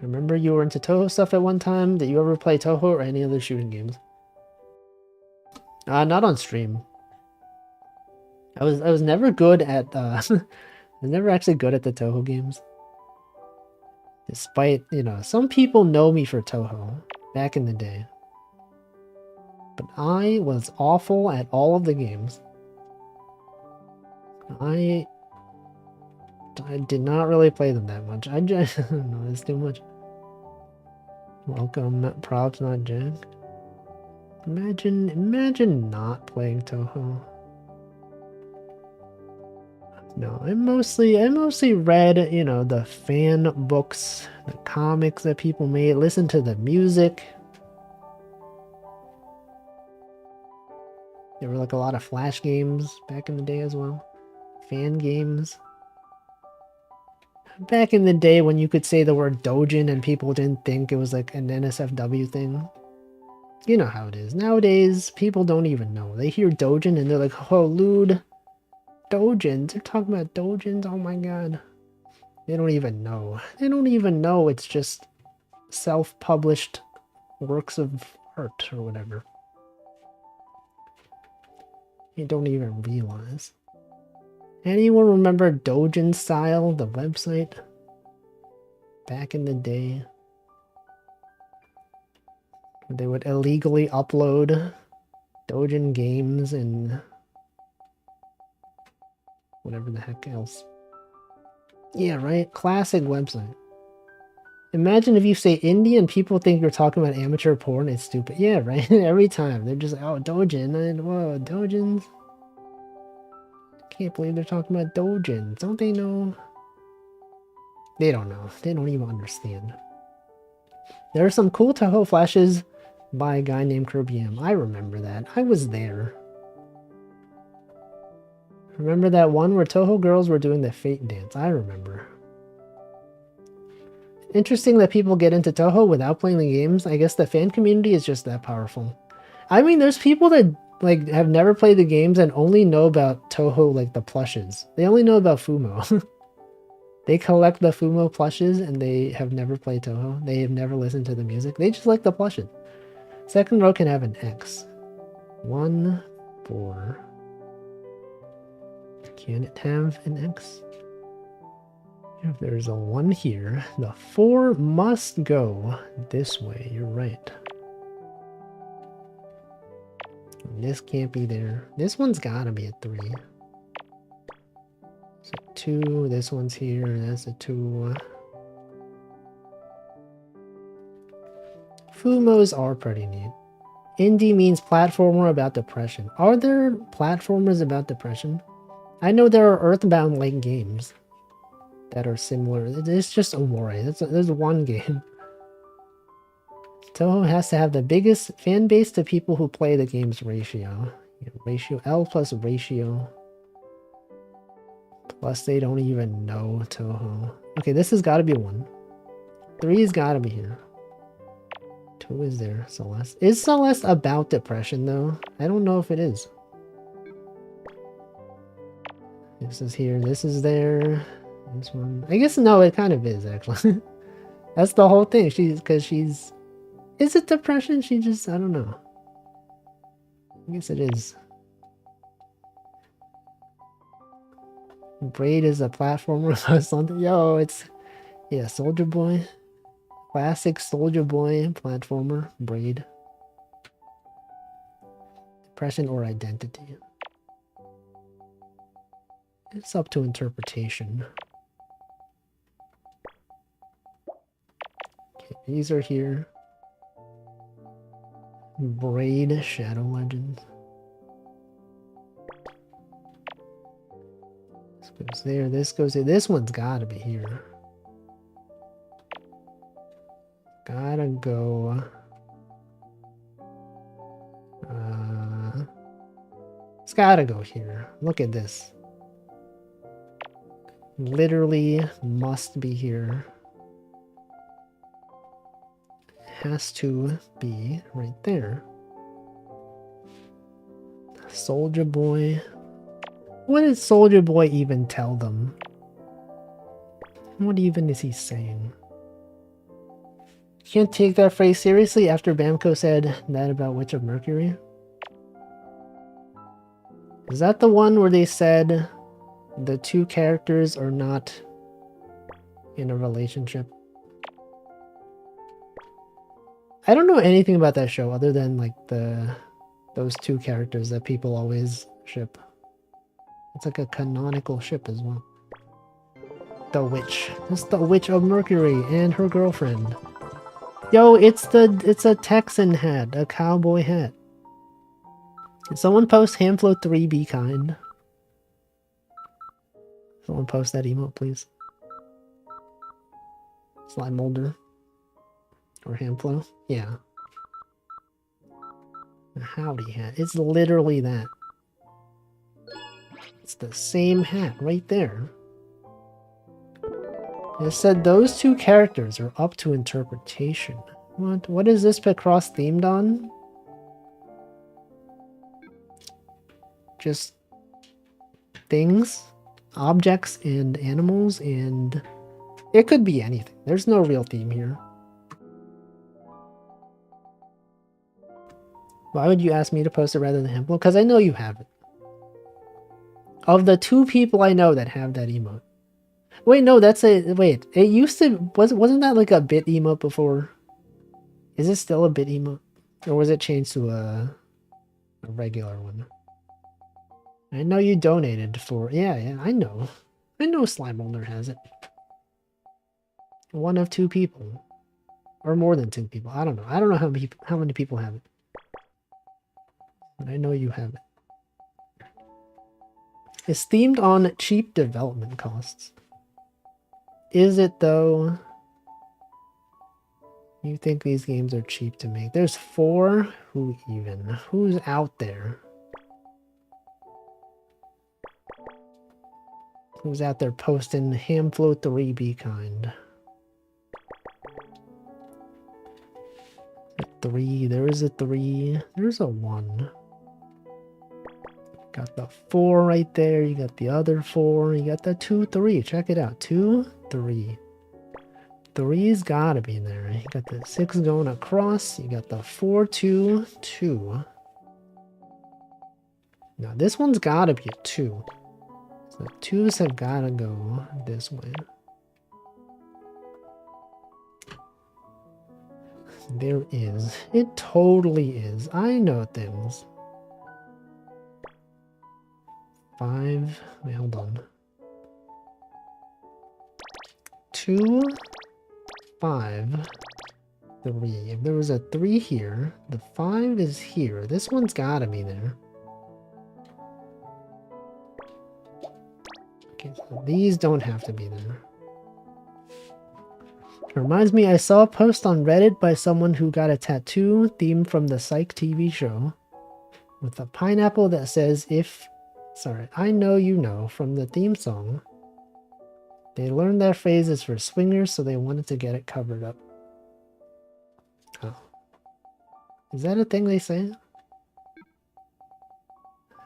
Remember you were into Toho stuff at one time? Did you ever play Toho or any other shooting games? Not on stream. I was never good at I was never actually good at the Toho games. Despite, you know, some people know me for Toho back in the day. But I was awful at all of the games. I did not really play them that much. I just don't know, it's too much. Welcome, props not Jack. Imagine not playing Toho. No, I mostly read, you know, the fan books, the comics that people made, listened to the music. There were like a lot of Flash games back in the day as well. Fan games. Back in the day when you could say the word Dojin and people didn't think it was like an NSFW thing. You know how it is. Nowadays, people don't even know. They hear Dojin and they're like, oh, lewd. Dojins. They're talking about Dojins. Oh my god. They don't even know. They don't even know it's just self-published works of art or whatever. You don't even realize. Anyone remember Dojin Style, the website? Back in the day. They would illegally upload Dojin games and whatever the heck else. Yeah, right? Classic website. Imagine if you say indie and people think you're talking about amateur porn. It's stupid. Yeah, right? Every time. They're just like, oh, Dojin. And whoa, Dojins. Can't believe they're talking about Dojins. Don't they know? They don't know. They don't even understand. There are some cool Toho flashes by a guy named Kirby M. I remember that. I was there. Remember that one where Toho girls were doing the Fate dance? I remember. Interesting that people get into Toho without playing the games. I guess the fan community is just that powerful. I mean, there's people that like have never played the games and only know about Toho, like the plushes. They only know about Fumo. They collect the Fumo plushes and they have never played Toho. They have never listened to the music. They just like the plushes. Second row can have an X. 1, 4. Can it have an X? If there's a 1 here, the 4 must go this way. You're right. This can't be there. This one's gotta be a 3. So 2, this one's here, that's a 2. Fumos are pretty neat. Indie means platformer about depression. Are there platformers about depression? I know there are Earthbound-like games that are similar. It's just Omori. There's one game. Toho has to have the biggest fan base to people who play the game's ratio. Ratio L plus ratio. Plus they don't even know Toho. Okay, this has got to be 1. 3 has got to be here. 2 is there. Celeste. Is Celeste about depression though? I don't know if it is. This is here. This is there. This one. I guess no, it kind of is actually. That's the whole thing. She's. Is it depression? She just, I don't know. I guess it is. Braid is a platformer or something. Yo, it's, yeah, Soldier Boy. Classic Soldier Boy platformer. Braid. Depression or identity. It's up to interpretation. Okay, these are here. Braid Shadow Legends. This goes there, this goes there. This one's gotta be here. Gotta go. It's gotta go here. Look at this. Literally must be here. Has to be right there. Soldier Boy. What did Soldier Boy even tell them? What even is he saying? Can't take that phrase seriously after Bamco said that about Witch of Mercury? Is that the one where they said the 2 characters are not in a relationship? I don't know anything about that show other than like those 2 characters that people always ship. It's like a canonical ship as well. The witch. It's the Witch of Mercury and her girlfriend. Yo, it's a Texan hat, a cowboy hat. Did someone post Hamflow 3 be kind? Someone post that emote, please. Slime molder. Or hand flow. Yeah. A howdy hat. It's literally that. It's the same hat right there. It said those two characters are up to interpretation. What is this Picross themed on? Just things, objects, and animals, and it could be anything. There's no real theme here. Why would you ask me to post it rather than him? Well, because I know you have it. Of the two people I know that have that emote. Wait, no, that's a... Wait, it used to... Wasn't that like a bit emote before? Is it still a bit emote? Or was it changed to a regular one? I know you donated for... Yeah, I know. I know Slime Molder has it. One of two people. Or more than two people. I don't know. I don't know how many people have it. But I know you have it. It's themed on cheap development costs. Is it though? You think these games are cheap to make? There's 4? Who even? Who's out there? Who's out there posting Hamflow 3 be kind? 3, there is a 3, there's a 1. Got the 4 right there, you got the other 4, you got the 2, 3, check it out, 2, 3. 3's gotta be there. You got the 6 going across, you got the 4, 2, 2. Now this one's gotta be a 2. So the 2's have gotta go this way. There is. It totally is. I know things. 5. Wait, hold on. 2, 5, 3. If there was a 3 here, the 5 is here. This one's gotta be there. Okay, so these don't have to be there. It reminds me, I saw a post on Reddit by someone who got a tattoo themed from the Psych TV show with a pineapple that says, I know you know, from the theme song. They learned that phrase is for swingers, so they wanted to get it covered up. Oh. Is that a thing they say?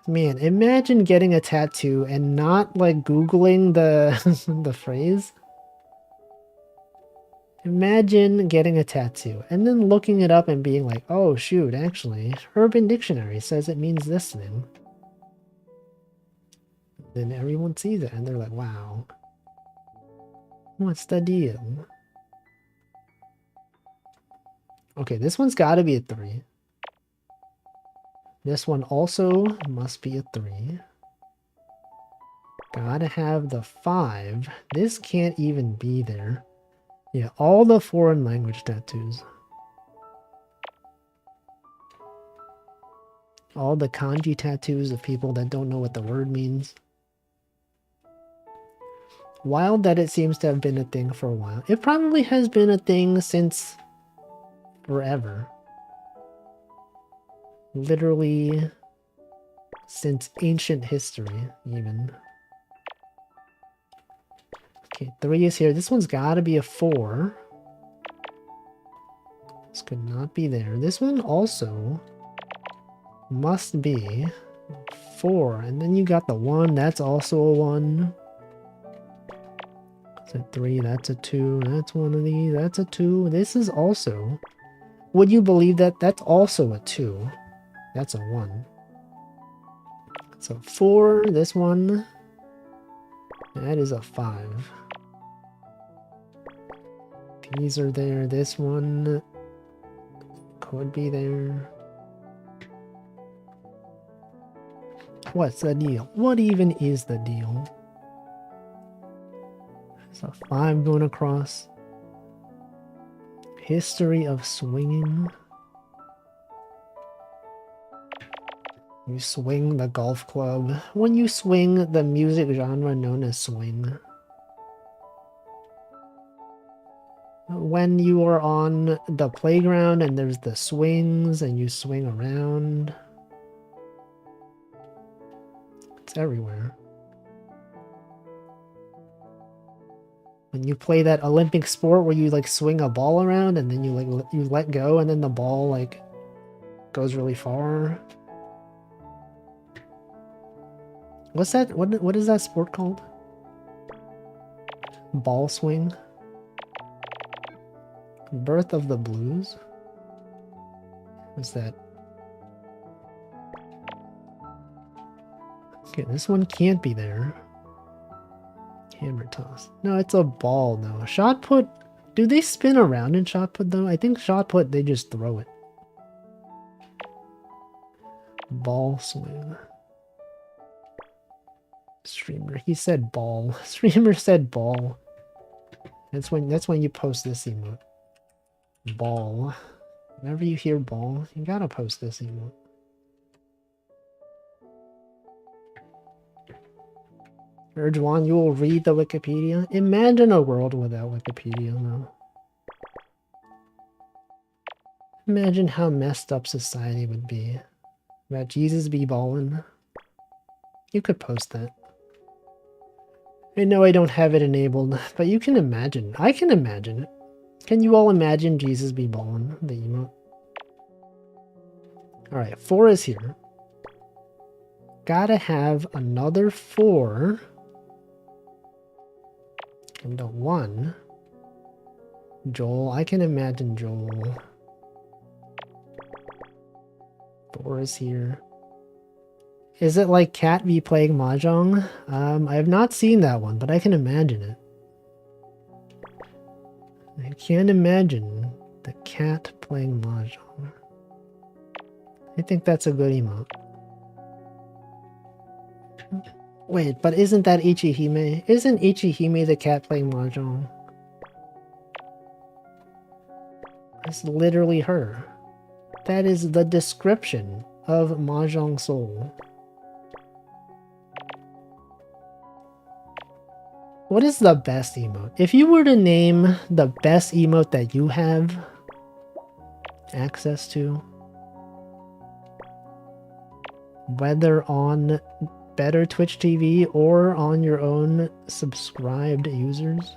Man, imagine getting a tattoo and not, like, Googling the, the phrase. Imagine getting a tattoo and then looking it up and being like, oh shoot, actually, Urban Dictionary says it means this thing. Then everyone sees it and they're like, wow. What's the deal? Okay, this one's gotta be a 3. This one also must be a 3. Gotta have the 5. This can't even be there. Yeah, all the foreign language tattoos. All the kanji tattoos of people that don't know what the word means. Wild that it seems to have been a thing for a while. It probably has been a thing since forever. Literally since ancient history, even. Okay, 3 is here. This one's gotta be a 4. This could not be there. This one also must be 4. And then you got the 1. That's also a 1. That's a 3. That's a 2. That's one of these. That's a 2. This is also... Would you believe that? That's also a 2. That's a 1. So 4. This one. That is a 5. These are there. This one could be there. What's the deal? What even is the deal? There's a 5 going across. History of swinging. You swing the golf club. When you swing the music genre known as swing. When you are on the playground and there's the swings and you swing around. It's everywhere. When you play that Olympic sport where you like swing a ball around and then you like you let go and then the ball like goes really far. What's that? What is that sport called? Ball swing? Birth of the Blues? What's that? Okay, this one can't be there. Hammer toss. No, it's a ball though. Shot put. Do they spin around in shot put though? I think shot put they just throw it. Ball swing. Streamer. He said ball. Streamer said ball. That's when you post this emote. Ball. Whenever you hear ball, you gotta post this emote. Urge1, you will read the Wikipedia? Imagine a world without Wikipedia, though. Imagine how messed up society would be. About Jesus be ballin'. You could post that. I know I don't have it enabled, but you can imagine. I can imagine it. Can you all imagine Jesus be ballin', the emote? Alright, 4 is here. Gotta have another 4. And a 1. Joel, I can imagine Joel. 4 is here. Is it like Cat V playing Mahjong? I have not seen that one, but I can imagine it. I can imagine the cat playing Mahjong. I think that's a good emote. Wait, but isn't that Ichihime? Isn't Ichihime the cat playing Mahjong? That's literally her. That is the description of Mahjong Soul. What is the best emote? If you were to name the best emote that you have access to, whether on Better Twitch TV or on your own subscribed users.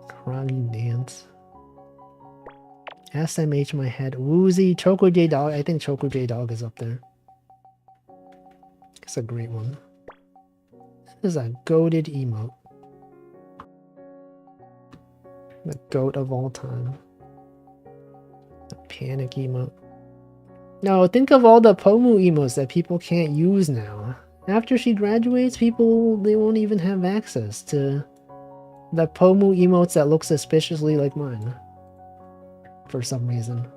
Kragi Dance. SMH my head. Woozy. Choco J Dog. I think Choco J Dog is up there. It's a great one. This is a goated emote. The goat of all time. The panic emote. No, think of all the Pomu emotes that people can't use now. After she graduates, they won't even have access to the Pomu emotes that look suspiciously like mine. For some reason.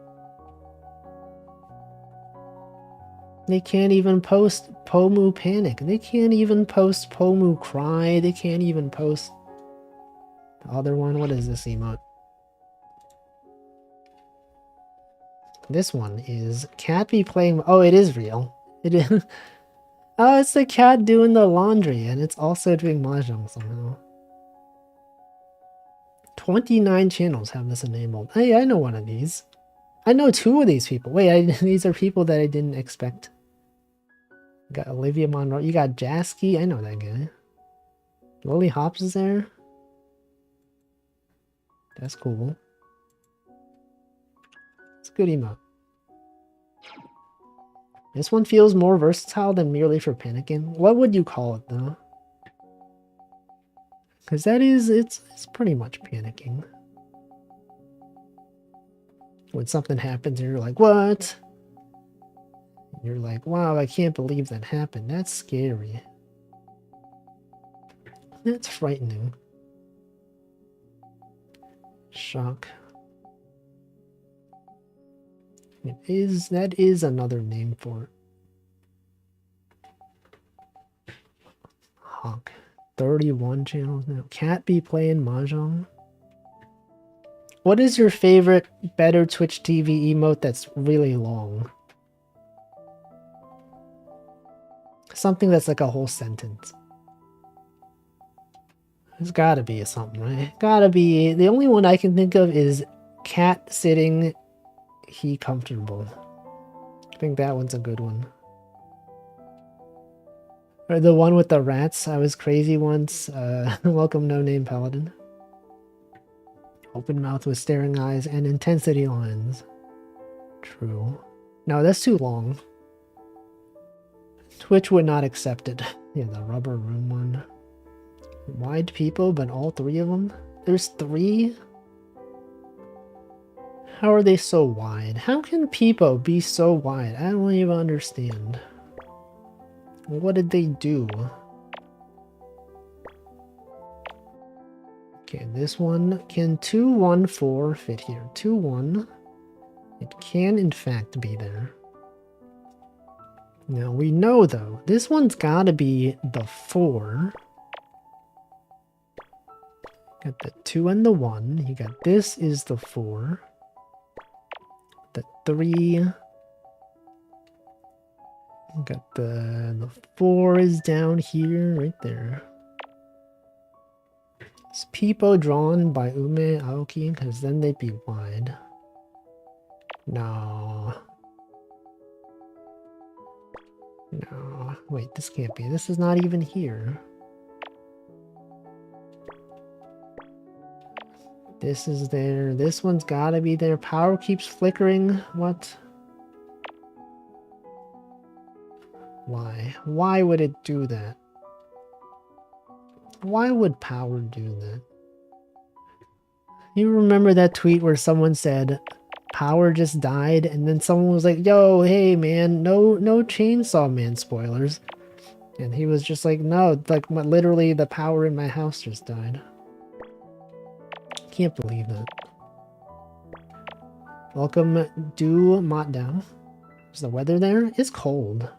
They can't even post Pomu Panic. They can't even post Pomu Cry. They can't even post the other one. What is this emote? This one is cat be playing. Oh, it is real. It is. Oh, it's the cat doing the laundry, and it's also doing mahjong somehow. 29 channels have this enabled. Hey, I know one of these. I know 2 of these people. Wait, these are people that I didn't expect. You got Olivia Monroe. You got Jasky. I know that guy. Lily Hops is there. That's cool. It's a good emote. This one feels more versatile than merely for panicking. What would you call it though? Because that is, it's pretty much panicking. When something happens and you're like, what? And you're like, wow, I can't believe that happened. That's scary. That's frightening. Shock. That is another name for it. Hawk. 31 channels now. Cat be playing mahjong. What is your favorite Better Twitch TV emote that's really long? Something that's like a whole sentence. There's gotta be something, right? Gotta be. The only one I can think of is cat sitting, he comfortable. I think that one's a good one. Or the one with the rats. I was crazy once. Welcome, no name paladin. Open mouth with staring eyes and intensity lines. True. No, that's too long. Twitch would not accept it. Yeah, the rubber room one. Wide people, but all three of them? There's three? How are they so wide? How can people be so wide? I don't even understand. What did they do? Okay, this one. Can 214 fit here? 2-1. It can in fact be there. Now we know though, this one's gotta be the 4. Got the 2 and the 1. You got this is the 4. The 3. You got the 4 is down here, right there. Is Peepo drawn by Ume Aoki? Because then they'd be wide. No. No. Wait, this can't be. This is not even here. This is there. This one's gotta be there. Power keeps flickering. What? Why? Why would it do that? Why would power do that? You remember that tweet where someone said power just died and then someone was like, yo, hey man, no Chainsaw Man spoilers. And he was just like, no, like literally the power in my house just died. Can't believe that. Welcome, Do Motdown. Is the weather there? It's cold.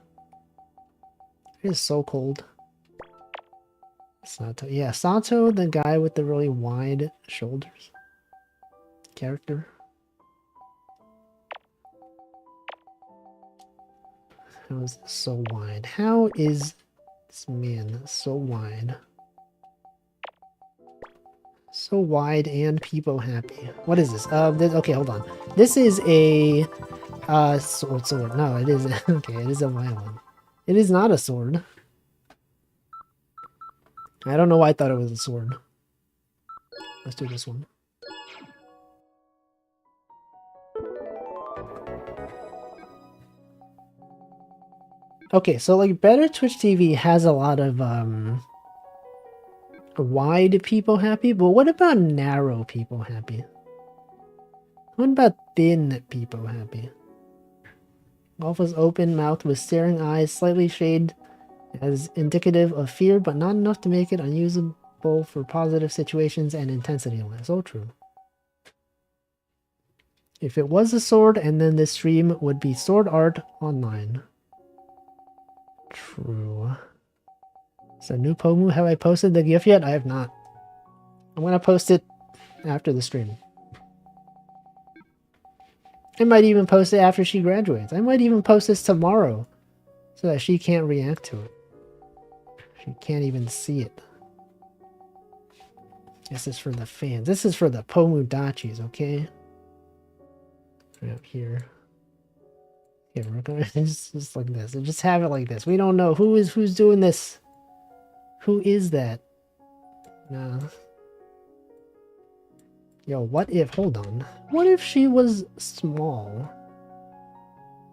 It is so cold. Sato. Yeah, Sato, the guy with the really wide shoulders. Character. How is this so wide? How is this man so wide? So wide and people happy. What is this? Okay, hold on. This is a sword. No, it isn't. Okay, it is a violin. It is not a sword. I don't know why I thought it was a sword. Let's do this one. Okay, so like Better Twitch TV has a lot of wide people happy, but what about narrow people happy? What about thin people happy? Alpha's open mouth with staring eyes, slightly shaded as indicative of fear, but not enough to make it unusable for positive situations and intensity. So true. If it was a sword, and then this stream would be Sword Art Online. True. So new Pomu, have I posted the GIF yet? I have not. I'm gonna post it after the stream. I might even post it after she graduates. I might even post this tomorrow so that she can't react to it. She can't even see it. This is for the fans. This is for the Pomudachis, okay? Right up here. Yeah, we're gonna just like this. And just have it like this. We don't know who's doing this. Who is that? No. Yo, what if, hold on. What if she was small?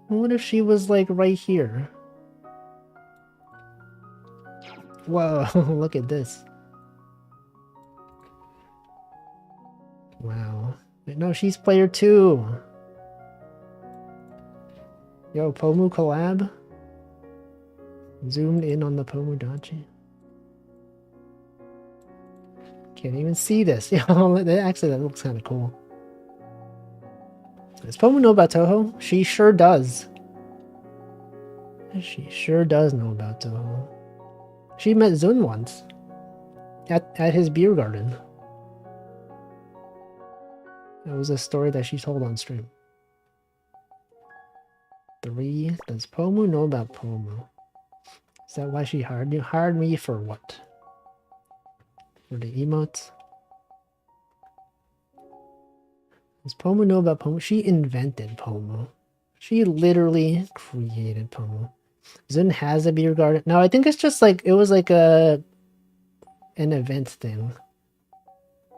What if she was like right here? Whoa, look at this. Wow. No, she's player 2. Yo, Pomu collab? Zoomed in on the Pomudachi. Can't even see this. Actually, that looks kind of cool. Does Pomu know about Toho? She sure does. She sure does know about Toho. She met Zun once. At his beer garden. That was a story that she told on stream. 3. Does Pomu know about Pomu? Is that why she hired you? Hired me for what? For the emotes? Does Pomu know about Pomu? She invented Pomu. She literally created Pomu. Zun has a beer garden. No, I think it's just like, it was like an event thing.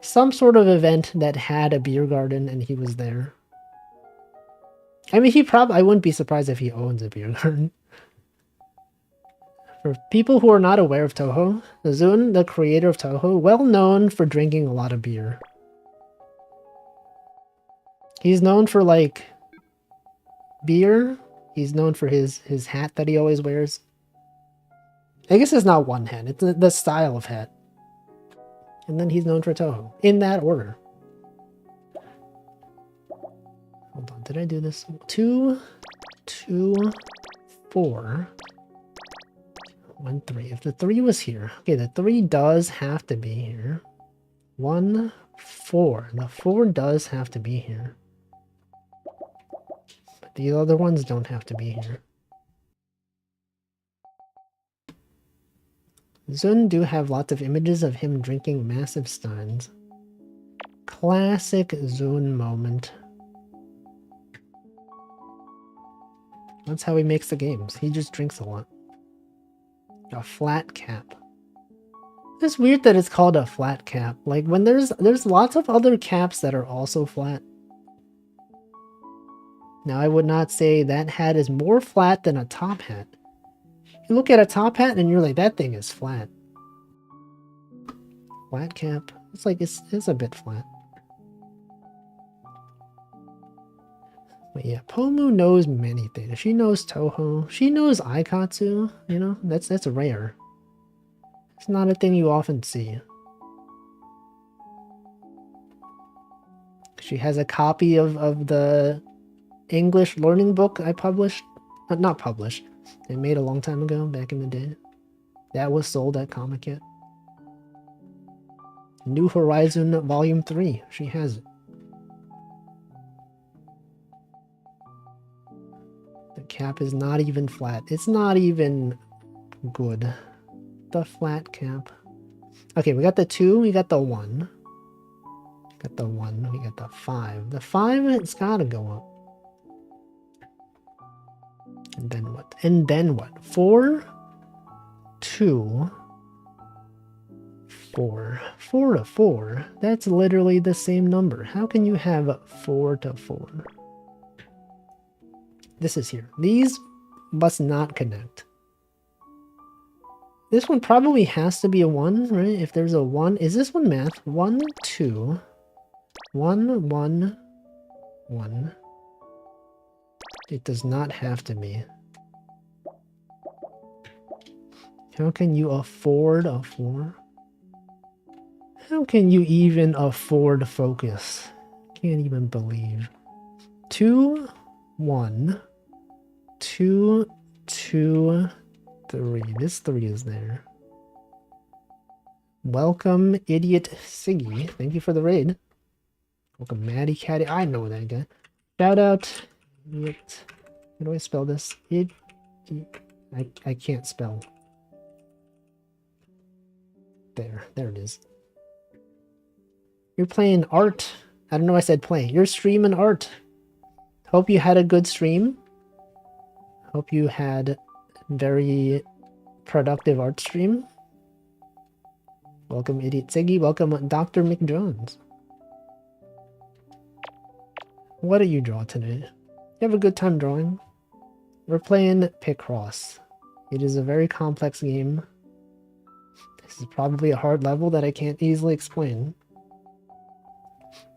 Some sort of event that had a beer garden and he was there. I mean, I wouldn't be surprised if he owns a beer garden. For people who are not aware of Toho, Zun, the creator of Toho, well known for drinking a lot of beer. He's known for, like, beer. He's known for his hat that he always wears. I guess it's not one hat. It's the style of hat. And then he's known for Toho. In that order. Hold on. Did I do this? 2, 2, 4, 1, 3. If the 3 was here. Okay, the 3 does have to be here. 1, 4. The 4 does have to be here. But the other ones don't have to be here. Zun do have lots of images of him drinking massive steins. Classic Zun moment. That's how he makes the games. He just drinks a lot. A flat cap. It's weird that it's called a flat cap. Like, when there's lots of other caps that are also flat. Now, I would not say that hat is more flat than a top hat. You look at a top hat and you're like, that thing is flat. Flat cap. It's like, it's a bit flat. But yeah, Pomu knows many things. She knows Toho. She knows Aikatsu. You know, that's rare. It's not a thing you often see. She has a copy of the English learning book I published. Not published. They made a long time ago, back in the day. That was sold at Comic Kit. New Horizon Volume 3. She has it. The cap is not even flat. It's not even good. The flat cap. Okay, we got the 2, we got the 1. Got the 1, we got the 5. The 5, it's gotta go up. And then what? And then what? 4, 2, 4. 4 to 4. That's literally the same number. How can you have 4 to 4? This is here. These must not connect. This one probably has to be a 1, right? If there's a 1. Is this one math? 1, 2, 1, 1, 1. It does not have to be. How can you afford a 4? How can you even afford focus? Can't even believe. 2, 1, 2, 2, 3. This 3 is there. Welcome, Idiot Siggy. Thank you for the raid. Welcome, Maddie Catty. I know that guy. Shout out. How do I spell this? I can't spell. There it is. You're playing art. I don't know why I said play. You're streaming art. Hope you had a good stream. Hope you had very productive art stream. Welcome, Idiot Siggy. Welcome, Dr. McJones. What do you draw today? You have a good time drawing? We're playing Picross. It is a very complex game. This is probably a hard level that I can't easily explain.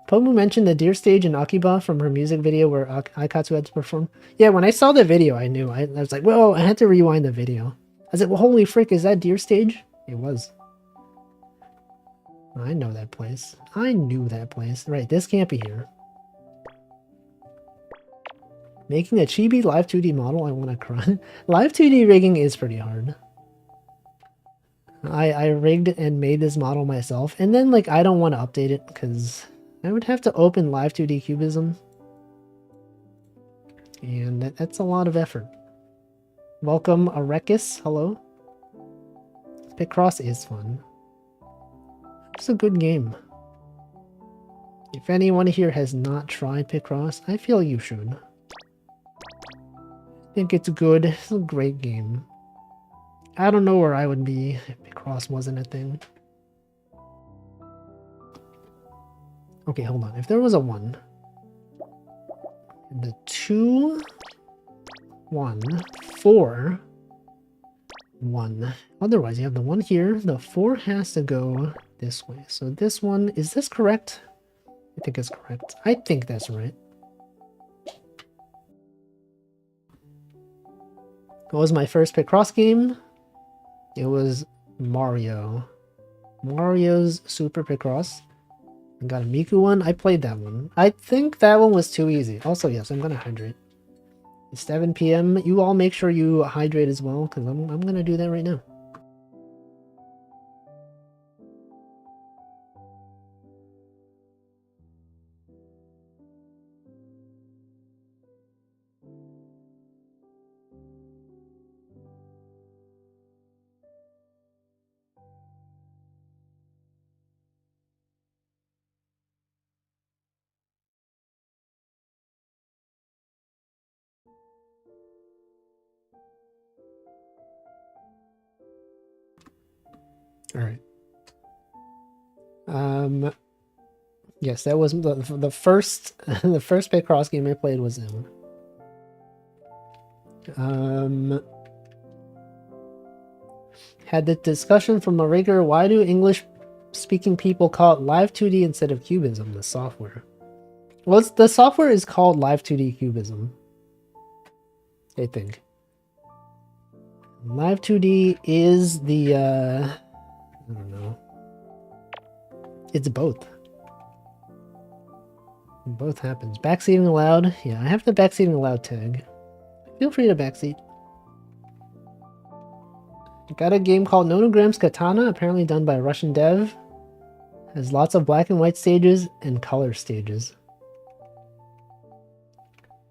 Pomu mentioned the deer stage in Akiba from her music video where Aikatsu had to perform. Yeah, when I saw the video, I knew. I was like, well, I had to rewind the video. I was like, well, holy frick, is that deer stage? It was. I know that place. I knew that place. Right, this can't be here. Making a chibi live 2D model, I want to cry. Live 2D rigging is pretty hard. I rigged and made this model myself, and then, like, I don't want to update it because I would have to open Live 2D Cubism. And that's a lot of effort. Welcome, Arekis. Hello. Picross is fun. It's a good game. If anyone here has not tried Picross, I feel you should. I think it's good. It's a great game. I don't know where I would be if Picross wasn't a thing. Okay, hold on. If there was a 1, the 2, 1, 4, 1. Otherwise, you have the 1 here. The 4 has to go this way. So this one, is this correct? I think it's correct. I think that's right. What was my first Picross game? It was Mario. Mario's Super Picross. I got a Miku one. I played that one. I think that one was too easy. Also, yes, I'm gonna hydrate. It's 7 p.m. You all make sure you hydrate as well, because I'm gonna do that right now. All right. Yes, that was the first the first Picross game I played was that one. Had the discussion from a rigor. Why do English-speaking people call it Live 2D instead of Cubism? The software. Well, the software is called Live 2D Cubism. I think. Live 2D is the I don't know. It's both. Both happens. Backseating allowed? Yeah, I have the backseating allowed tag. Feel free to backseat. Got a game called Nonogram's Katana, apparently done by a Russian dev. Has lots of black and white stages and color stages.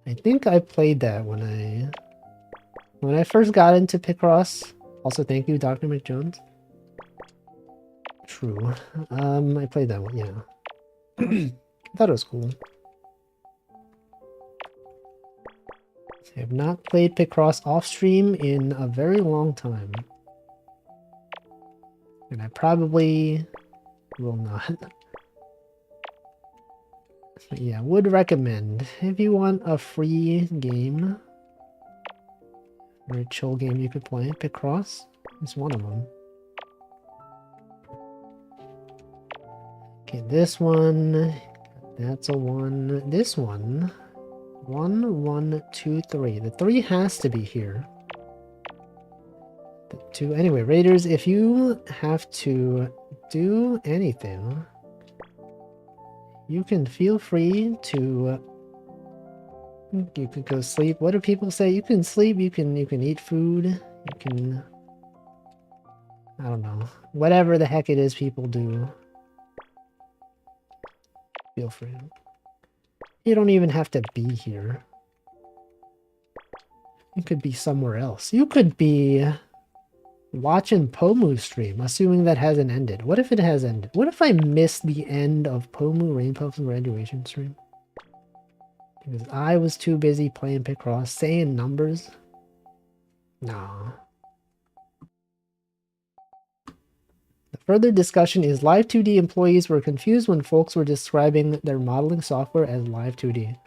I think I played that when I first got into Picross. Also, thank you, Dr. McJones. True. I played that one, yeah. I thought it was cool. I have not played Picross off stream in a very long time. And I probably will not. But yeah, would recommend. If you want a free game, or a chill game you could play, Picross is one of them. Okay, this one, that's a 1. This one, 1, 1, 2, 3. The 3 has to be here. The 2, anyway, Raiders, if you have to do anything, you can feel free to, you could go sleep. What do people say? You can sleep, you can eat food, you can, I don't know, whatever the heck it is people do. Feel free. You don't even have to be here. You could be somewhere else. You could be watching Pomu stream, assuming that hasn't ended. What if it has ended? What if I missed the end of Pomu Rainpuff's graduation stream? Because I was too busy playing Picross, saying numbers. Nah. The further discussion is Live 2D employees were confused when folks were describing their modeling software as Live 2D.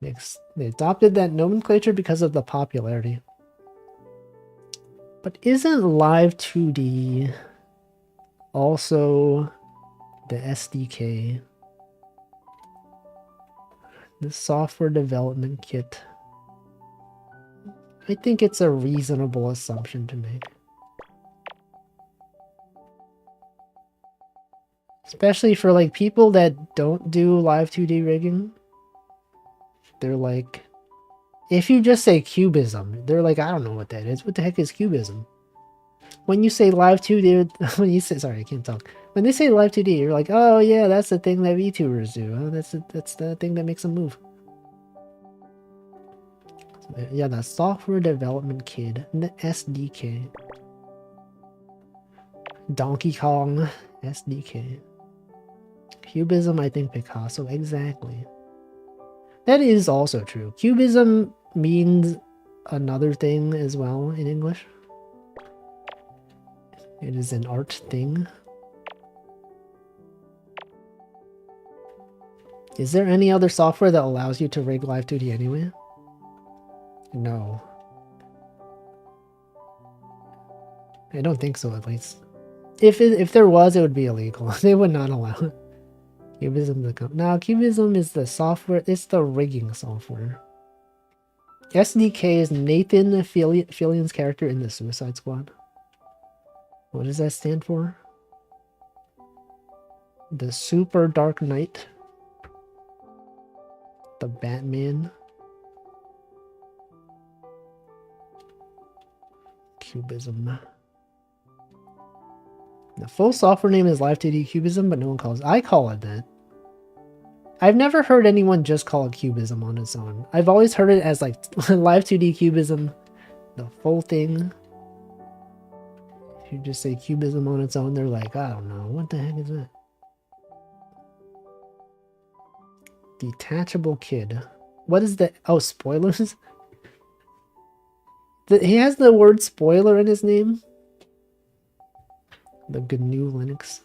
They adopted that nomenclature because of the popularity. But isn't Live 2D also the SDK? The software development kit? I think it's a reasonable assumption to make. Especially for like people that don't do Live 2D rigging. They're like, if you just say cubism, they're like, I don't know what that is. What the heck is cubism? When you say Live 2D, when you say, sorry, I can't talk. When they say Live 2D, you're like, oh yeah, that's the thing that VTubers do. Oh, that's the thing that makes them move. So, yeah, the software development kit, the SDK. Donkey Kong SDK. Cubism, I think Picasso. Exactly. That is also true. Cubism means another thing as well in English. It is an art thing. Is there any other software that allows you to rig Live 2D anyway? No. I don't think so, at least. If there was, it would be illegal. They would not allow it. Cubism to come. Now, Cubism is the software. It's the rigging software. SDK is Nathan Fillion's character in the Suicide Squad. What does that stand for? The Super Dark Knight. The Batman. Cubism. The full software name is Live 2D Cubism, but no one calls it. I call it that. I've never heard anyone just call it Cubism on its own. I've always heard it as like Live 2D Cubism, the full thing. If you just say Cubism on its own, they're like, I don't know, what the heck is that? Detachable Kid. What is that? Oh, spoilers? He has the word spoiler in his name. The GNU Linux.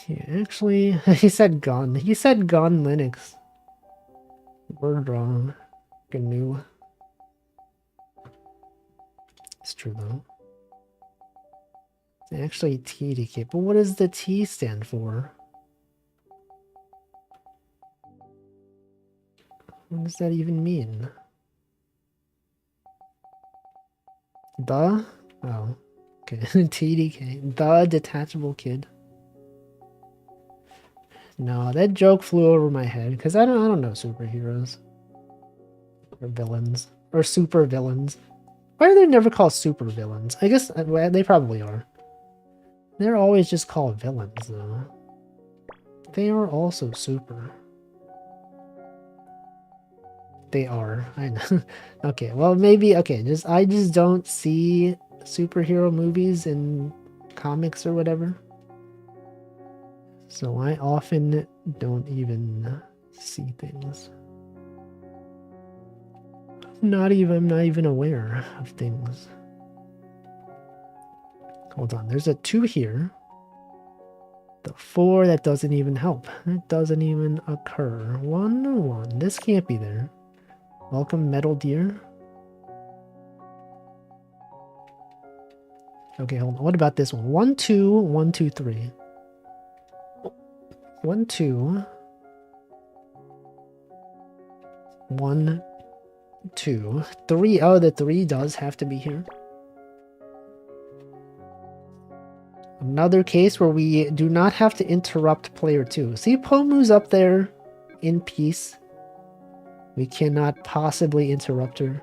Yeah, actually, he said gun. He said gun Linux. Word wrong. GNU. It's true though. It's actually TDK. But what does the T stand for? What does that even mean? The? Oh. Okay. TDK. The Detachable Kid. No, that joke flew over my head because I don't know superheroes or villains or super villains. Why are they never called super villains? I guess they probably are. They're always just called villains though. They are also super. They are. I know. Okay, well maybe I just don't see superhero movies in comics or whatever. So I often don't even see things. I'm not even aware of things. Hold on, there's a 2 here. The 4, that doesn't even help. That doesn't even occur. 1. This can't be there. Welcome, Metal Deer. Okay, hold on. What about this one? 1, 2, 1, 2, 3. 1, 2. 1, 2, 3. Oh, the 3 does have to be here. Another case where we do not have to interrupt player 2. See, Pomu's up there in peace. We cannot possibly interrupt her.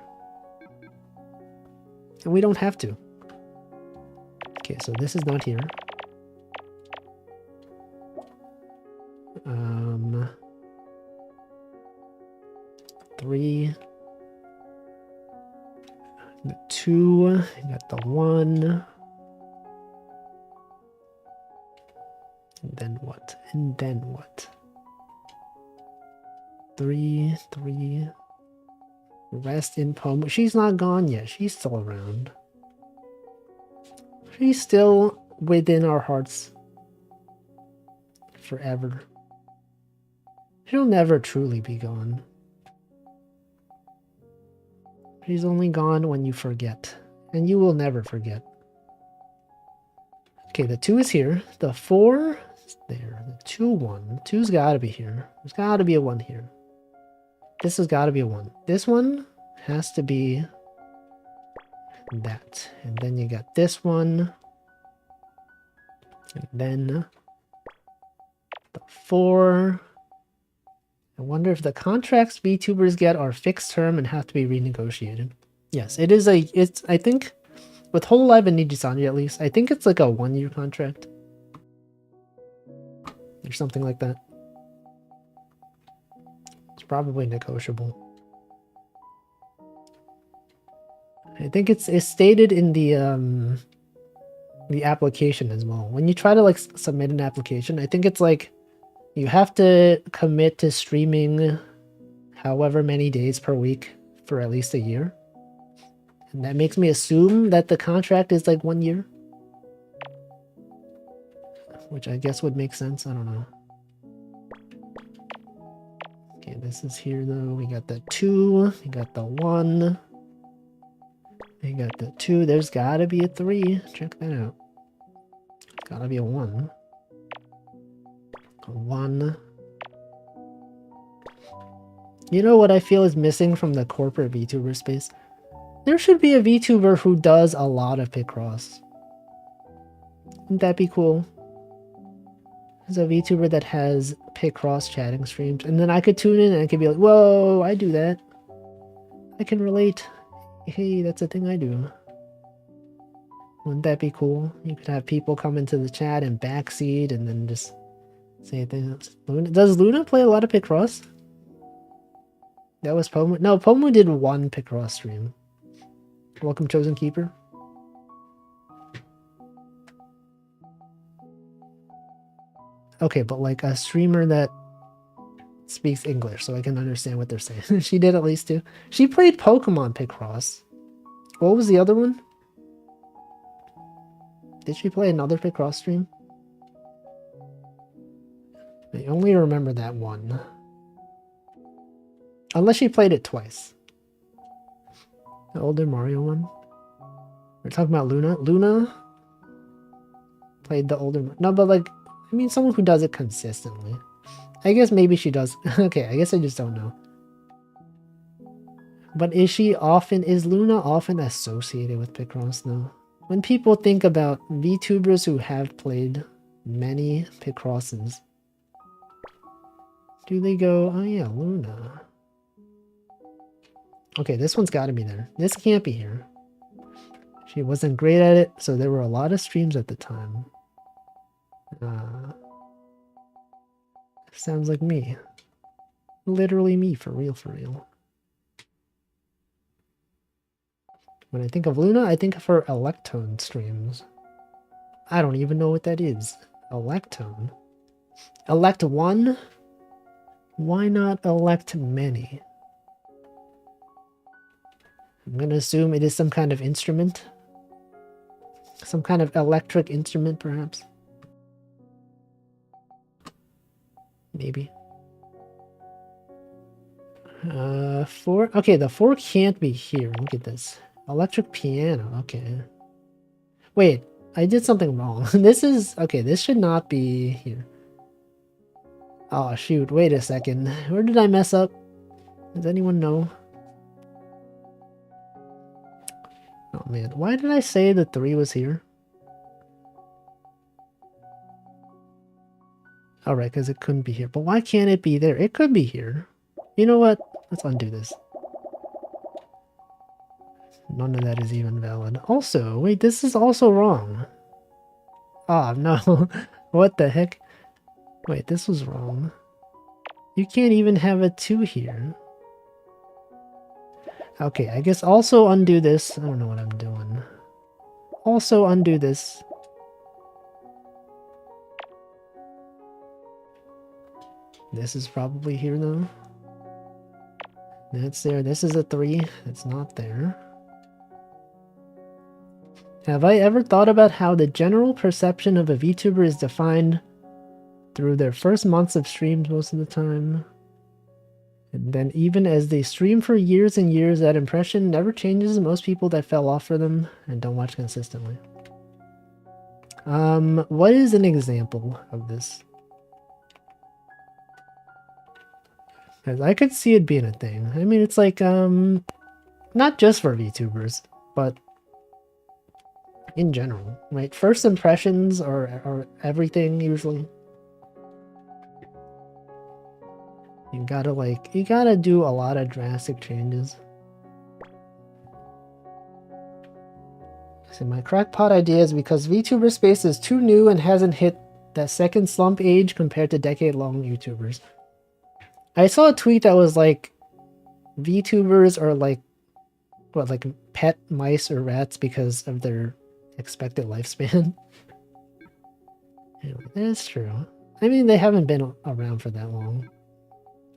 And we don't have to. Okay, so this is not here. 3. The 2. Got the 1. And then what? And then what? 3. Rest in Pomu. She's not gone yet. She's still around. She's still within our hearts. Forever. She'll never truly be gone. She's only gone when you forget. And you will never forget. Okay, the 2 is here. The 4 is there. The 2, 1. 2's gotta be here. There's gotta be a 1 here. This has gotta be a 1. This one has to be that. And then you got this one. And then the 4. I wonder if the contracts VTubers get are fixed term and have to be renegotiated. Yes, it is I think, with Hololive and Nijisandri at least, I think it's like a 1-year contract. Or something like that. It's probably negotiable. I think it's stated in the the application as well. When you try to like submit an application, I think it's like you have to commit to streaming however many days per week for at least a year. And that makes me assume that the contract is like 1 year. Which I guess would make sense. I don't know. Okay, this is here though. We got the 2. We got the 1. We got the 2. There's gotta be a 3. Check that out. Gotta be a 1. A 1. You know what I feel is missing from the corporate VTuber space? There should be a VTuber who does a lot of Picross. Wouldn't that be cool? There's a VTuber that has Picross chatting streams, and then I could tune in and I could be like, whoa, I do that. I can relate. Hey, that's a thing I do. Wouldn't that be cool? You could have people come into the chat and backseat and then just say things. Does Luna play a lot of Picross? That was Pomu. No, Pomu did 1 Picross stream. Welcome, Chosen Keeper. Okay, but like a streamer that speaks English so I can understand what they're saying. She did at least 2. She played Pokemon Picross. What was the other one? Did she play another Picross stream? I only remember that one. Unless she played it twice. The older Mario one? We're talking about Luna? Luna played the older... No, but like, I mean someone who does it consistently. I guess maybe she does. Okay, I guess I just don't know. But is Luna often associated with Picross though? When people think about VTubers who have played many Picrosses, do they go, oh yeah, Luna. Okay, this one's gotta be there. This can't be here. She wasn't great at it, so there were a lot of streams at the time. Sounds like me. Literally me, for real, for real. When I think of Luna, I think of her Electone streams. I don't even know what that is. Electone? Elect 1? Why not elect many? I'm gonna assume it is some kind of instrument. Some kind of electric instrument, perhaps. Maybe. 4? Okay, the 4 can't be here. Look at this. Electric piano, okay. Wait, I did something wrong. This is... Okay, this should not be here. Oh, shoot, wait a second. Where did I mess up? Does anyone know? Oh man, why did I say the 3 was here? Alright, because it couldn't be here. But why can't it be there? It could be here. You know what? Let's undo this. None of that is even valid. Also, wait, this is also wrong. Oh, no. What the heck? Wait, this was wrong. You can't even have a 2 here. Okay, I guess also undo this. I don't know what I'm doing. Also undo this. This is probably here though. That's there. This is a 3. It's not there. Have I ever thought about how the general perception of a VTuber is defined through their first months of streams most of the time? And then even as they stream for years and years, that impression never changes. Most people that fell off for them and don't watch consistently. What is an example of this? Because I could see it being a thing. I mean, it's like, not just for VTubers, but in general, right? First impressions are everything, usually. You gotta do a lot of drastic changes. So my crackpot idea is because VTuber space is too new and hasn't hit that second slump age compared to decade-long YouTubers. I saw a tweet that was like, VTubers are like, what, like pet mice or rats because of their expected lifespan. Anyway, that's true. I mean, they haven't been around for that long.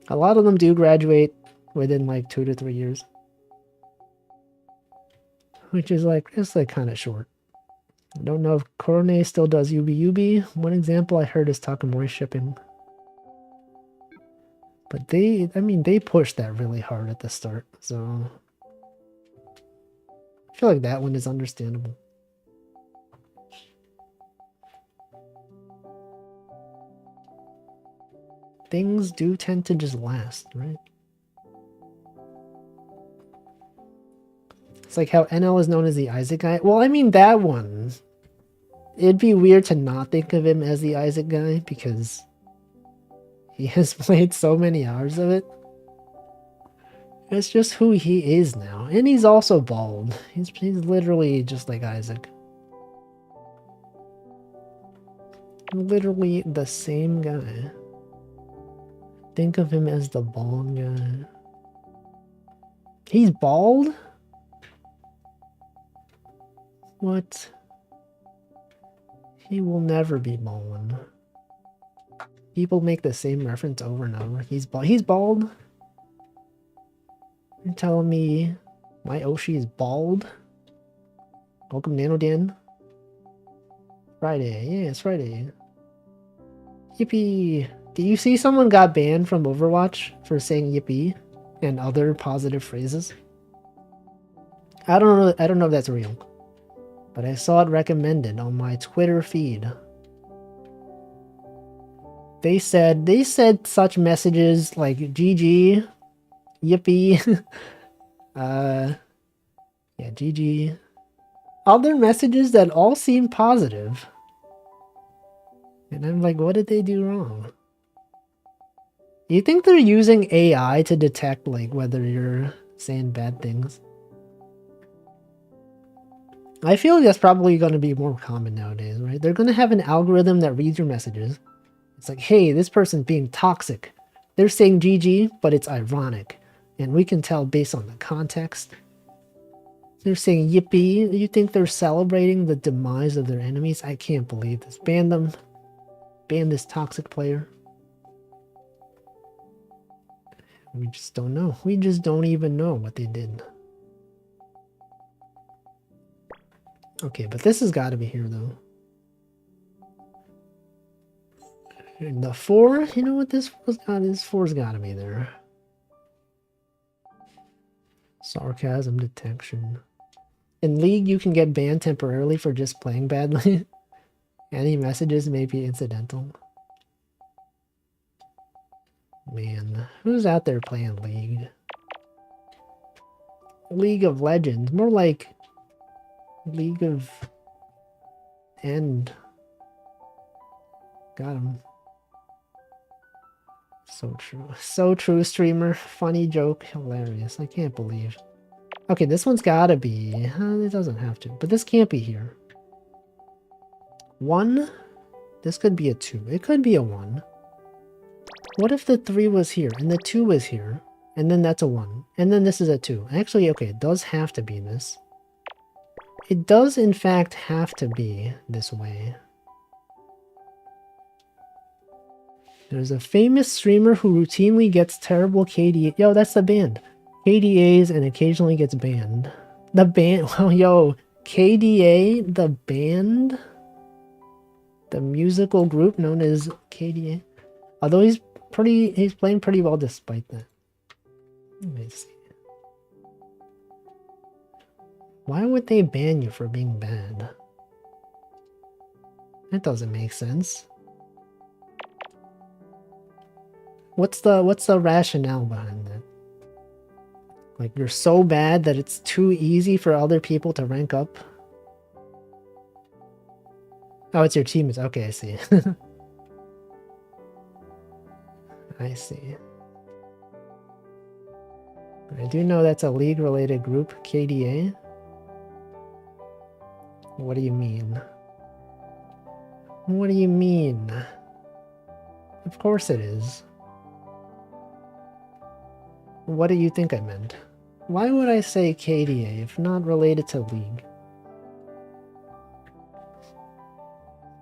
A lot of them do graduate within like 2 to 3 years. Which is like, it's like kind of short. I don't know if Corne still does UB. One example I heard is Takamori shipping. But they pushed that really hard at the start, so I feel like that one is understandable. Things do tend to just last, right? It's like how NL is known as the Isaac guy. Well, I mean, that one, it'd be weird to not think of him as the Isaac guy because he has played so many hours of it. It's just who he is now. And he's also bald. He's literally just like Isaac. Literally the same guy. Think of him as the bald guy. He's bald? What? He will never be bald. People make the same reference over and over. He's bald? You're telling me my Oshi is bald? Welcome, Nanodan. Friday. Yeah, it's Friday. Yippee. Do you see someone got banned from Overwatch for saying yippee and other positive phrases? I don't know if that's real. But I saw it recommended on my Twitter feed. They said such messages like GG, yippee, yeah, GG. Other messages that all seem positive. And I'm like, what did they do wrong? You think they're using AI to detect like whether you're saying bad things? I feel like that's probably going to be more common nowadays, right? They're going to have an algorithm that reads your messages. It's like, hey, this person's being toxic. They're saying GG, but it's ironic. And we can tell based on the context. They're saying yippee. You think they're celebrating the demise of their enemies? I can't believe this. Ban them. Ban this toxic player. We just don't know. We just don't even know what they did. Okay, but this has got to be here, though. And the 4, you know what this was? This 4's got to be there. Sarcasm detection. In League, you can get banned temporarily for just playing badly. Any messages may be incidental. Man, who's out there playing League? League of Legends. More like League of End. Got him. So true. So true, streamer. Funny joke. Hilarious. I can't believe. Okay, this one's gotta be... it doesn't have to. But this can't be here. 1? This could be a 2. It could be a 1. What if the 3 was here and the 2 was here? And then that's a 1. And then this is a 2. Actually, okay, it does have to be this. It does, in fact, have to be this way. There's a famous streamer who routinely gets terrible KDA. Yo, that's the band. KDAs and occasionally gets banned. The band. Well, yo, KDA, the band? The musical group known as KDA. Although he's playing pretty well despite that. Let me see. Why would they ban you for being bad? That doesn't make sense. What's the rationale behind that? Like, you're so bad that it's too easy for other people to rank up? Oh, it's your teammates. Okay, I see. I see. I do know that's a League-related group, KDA. What do you mean? What do you mean? Of course it is. What do you think I meant? Why would I say KDA if not related to League?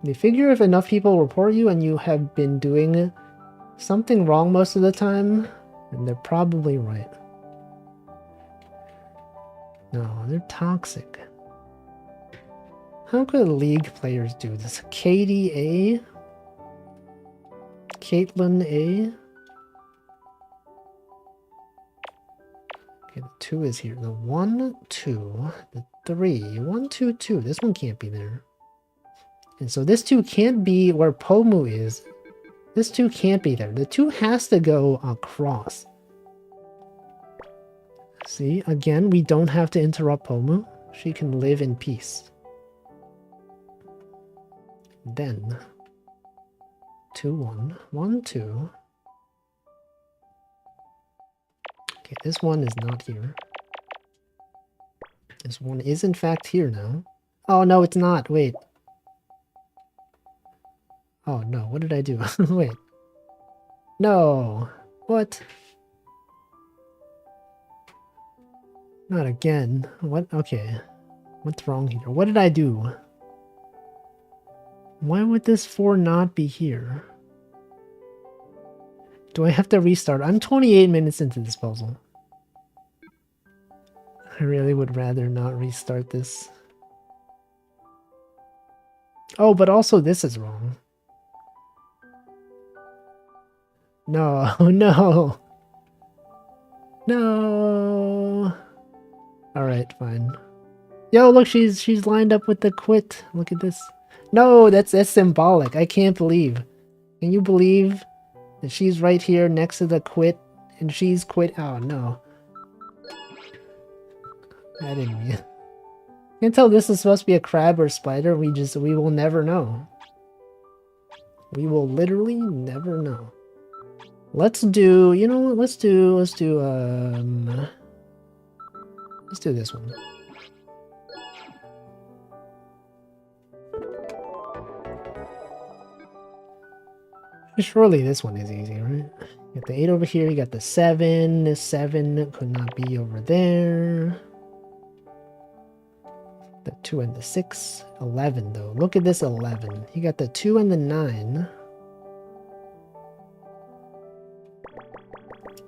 They figure if enough people report you and you have been doing something wrong most of the time, then they're probably right. No, they're toxic. How could League players do this? Katie A? Caitlin A? Okay, the 2 is here. The 1, 2, the 3. 1, 2, 2. This one can't be there. And so this 2 can't be where Pomu is. This 2 can't be there. The 2 has to go across. See, again, we don't have to interrupt Pomu. She can live in peace. Then 2, 1, 1, 2. Okay, this one is not here. This one is in fact here now. Oh no, it's not. Wait. Oh no, what did I do? Wait. No. What? Not again. What? Okay. What's wrong here? What did I do? Why would this 4 not be here? Do I have to restart? I'm 28 minutes into this puzzle. I really would rather not restart this. Oh, but also this is wrong. No, no. No. Alright, fine. Yo, look, she's lined up with the quit. Look at this. No, that's symbolic. I can't believe. Can you believe that she's right here next to the quit and she's quit? Oh no. I didn't mean. You can tell this is supposed to be a crab or spider. We will never know. We will literally never know. Let's do, you know what? Let's do this one. Surely this one is easy, right? You got the 8 over here, you got the 7. This 7 could not be over there. The 2 and the 6. 11 though. Look at this 11. You got the 2 and the 9.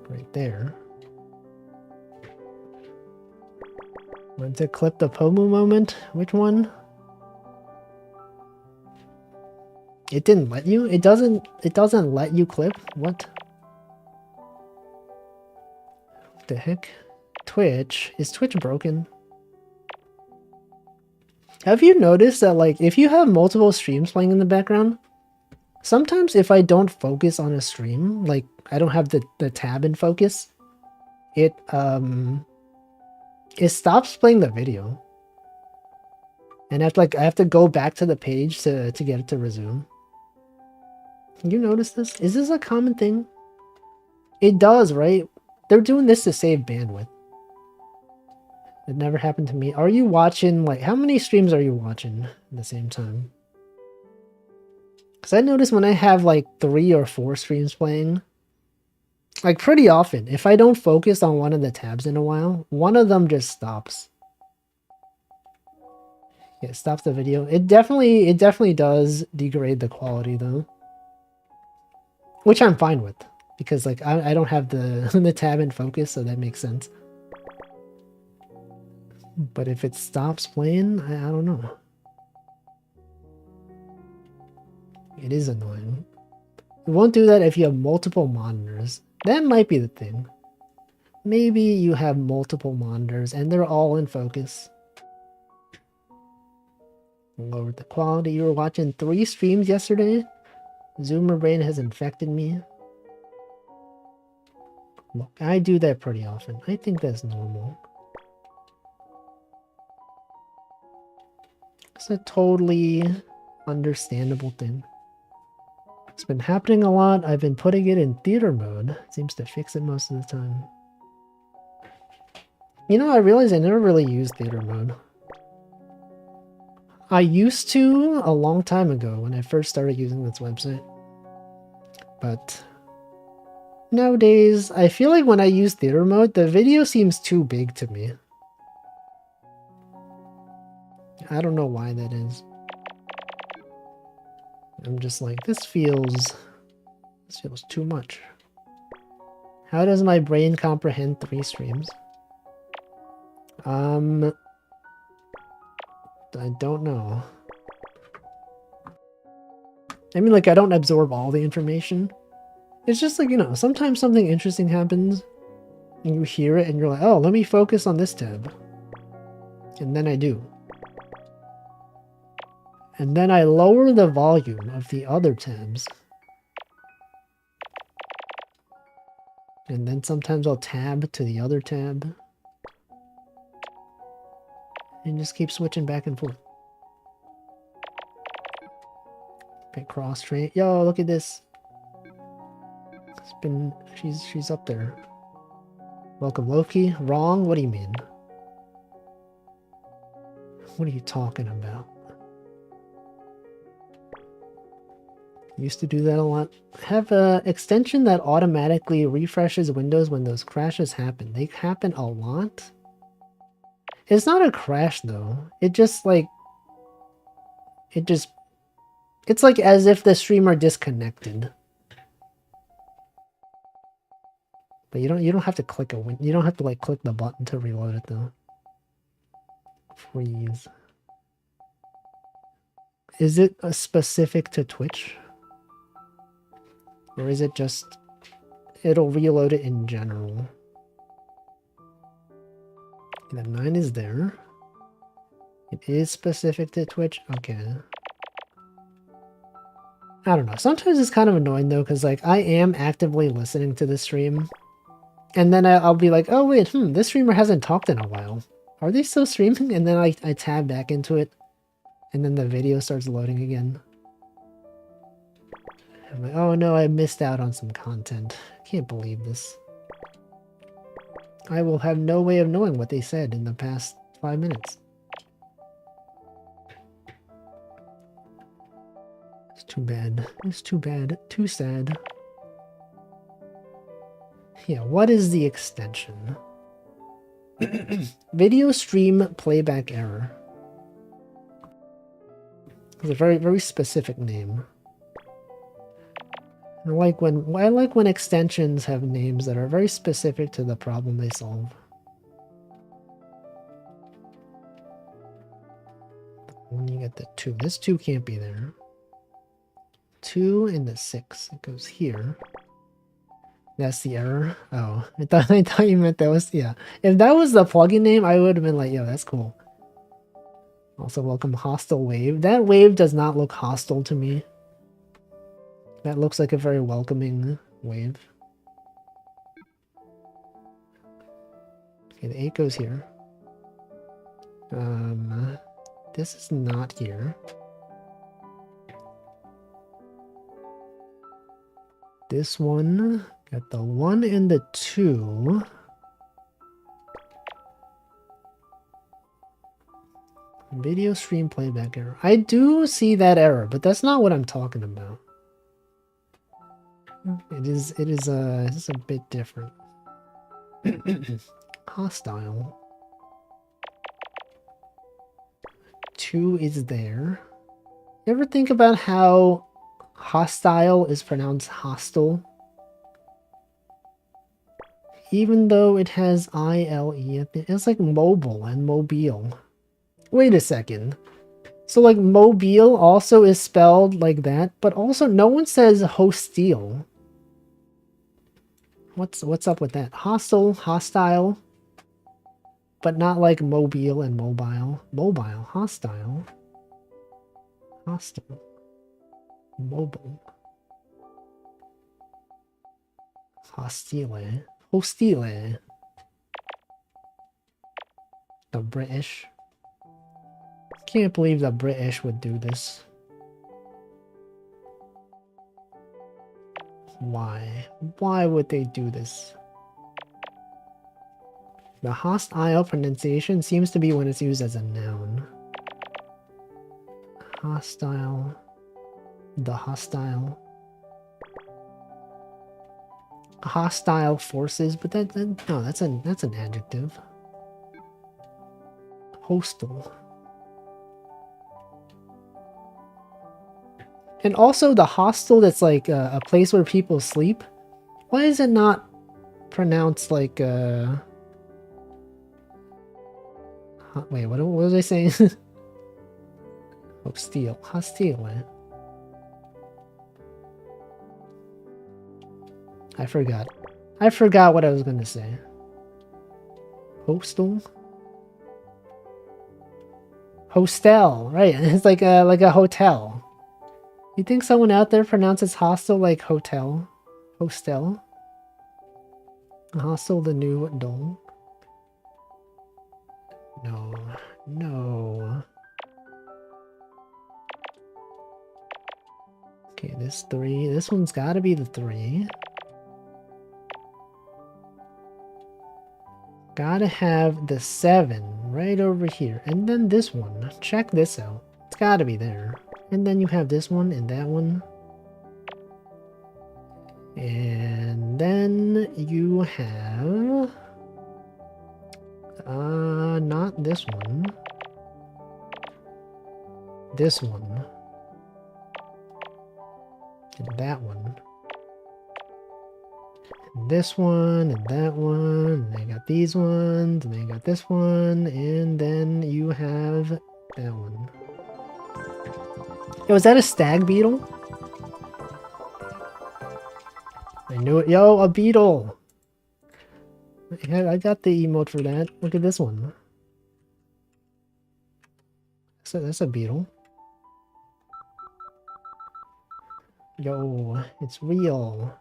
Right there. Want to clip the Pomu moment? Which one? It didn't let you? It doesn't let you clip? What? What the heck? Twitch? Is Twitch broken? Have you noticed that, like, if you have multiple streams playing in the background, sometimes if I don't focus on a stream, like, I don't have the tab in focus, it stops playing the video. And I have to go back to the page to get it to resume. Can you notice this? Is this a common thing? It does, right? They're doing this to save bandwidth. It never happened to me. Are you watching, like, how many streams are you watching at the same time? Because I notice when I have, like, 3 or 4 streams playing, like, pretty often, if I don't focus on one of the tabs in a while, one of them just stops. Yeah, it stops the video. It definitely does degrade the quality, though. Which I'm fine with, because, like, I don't have the, the tab in focus, so that makes sense. But if it stops playing, I don't know. It is annoying. It won't do that if you have multiple monitors. That might be the thing. Maybe you have multiple monitors and they're all in focus. Lower the quality. You were watching 3 streams yesterday? Zoomer brain has infected me. Look, I do that pretty often. I think that's normal. It's a totally understandable thing. It's been happening a lot. I've been putting it in theater mode. It seems to fix it most of the time. You know, I realized I never really used theater mode. I used to a long time ago when I first started using this website. But nowadays, I feel like when I use theater mode, the video seems too big to me. I don't know why that is. I'm just like, this feels too much. How does my brain comprehend 3 streams? I don't know. I mean, like, I don't absorb all the information. It's just like, you know, sometimes something interesting happens and you hear it and you're like, oh, let me focus on this tab. And then I do. And then I lower the volume of the other tabs. And then sometimes I'll tab to the other tab. And just keep switching back and forth. Picross train. Yo, look at this. It's been, she's up there. Welcome, Loki. Wrong? What do you mean? What are you talking about? Used to do that a lot. Have an extension that automatically refreshes Windows when those crashes happen. They happen a lot. It's not a crash though. It just like... It's like as if the streamer disconnected. But you don't have to click you don't have to like click the button to reload it though. Freeze. Is it specific to Twitch? Or is it just it'll reload it in general? The 9 is there. It is specific to Twitch. Okay. I don't know. Sometimes it's kind of annoying though, because like I am actively listening to the stream. And then I'll be like, oh wait, this streamer hasn't talked in a while. Are they still streaming? And then I tab back into it. And then the video starts loading again. I'm like, oh no, I missed out on some content. I can't believe this. I will have no way of knowing what they said in the past 5 minutes. It's too bad. It's too bad. Too sad. Yeah, what is the extension? Video stream playback error. It's a very, very specific name. I like when extensions have names that are very specific to the problem they solve. When you get the 2, this 2 can't be there. 2 and the 6, it goes here. That's the error. Oh, I thought you meant that was, yeah. If that was the plugin name, I would have been like, yo, that's cool. Also, welcome Hostile Wave. That wave does not look hostile to me. That looks like a very welcoming wave. Okay, the 8 goes here. This is not here. This one, got the 1 and the 2. Video stream playback error. I do see that error, but that's not what I'm talking about. It is a bit different. Hostile. 2 is there. You ever think about how hostile is pronounced hostile? Even though it has I-L-E at the end. It's like mobile and mobile. Wait a second. So like mobile also is spelled like that, but also no one says hostile. What's up with that? Hostile, hostile, but not like mobile and mobile. Mobile, hostile, hostile, mobile, hostile, hostile. The British. Can't believe the British would do this. Why? Why would they do this? The hostile pronunciation seems to be when it's used as a noun. Hostile. The hostile. Hostile forces, but no, that's an adjective. Hostile. And also the hostel that's like a place where people sleep. Why is it not pronounced like wait, what was I saying? Hostile. Hostile. I forgot. I forgot what I was gonna say. Hostel? Hostel, right. It's like a hotel. You think someone out there pronounces hostel like hotel? Hostel? Hostel the new dome? No. No. Okay, this 3. This one's gotta be the 3. Gotta have the 7 right over here. And then this one. Check this out. It's gotta be there. And then you have this one and that one. And then you have... not this one. This one. And that one. And this one, and that one, and I got these ones, and I got this one, and then you have that one. Yo, is that a stag beetle? I knew it. Yo, a beetle! I got the emote for that. Look at this one. So that's a beetle. Yo, it's real.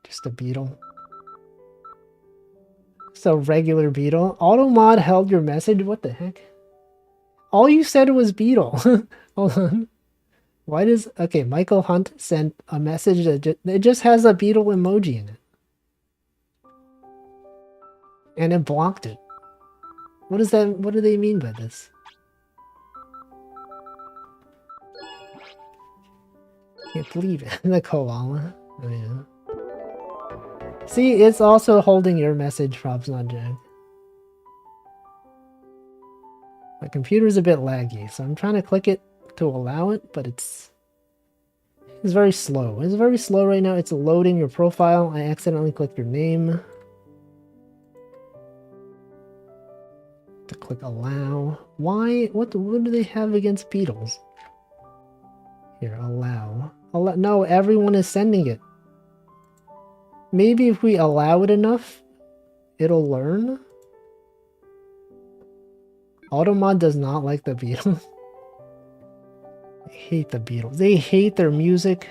Just a beetle. It's a regular beetle. Automod held your message? What the heck? All you said was beetle. Hold on. Why does... Okay, Michael Hunt sent a message that it just has a beetle emoji in it. And it blocked it. What is that? What do they mean by this? Can't believe it. The koala. Oh yeah. See, it's also holding your message, props not Jack. My computer's a bit laggy, so I'm trying to click it to allow it, but it's very slow. It's very slow right now. It's loading your profile. I accidentally clicked your name. To click allow. Why? What do they have against beetles? Here, allow. No, everyone is sending it. Maybe if we allow it enough, it'll learn. Automod does not like the Beatles. They hate the Beatles. They hate their music.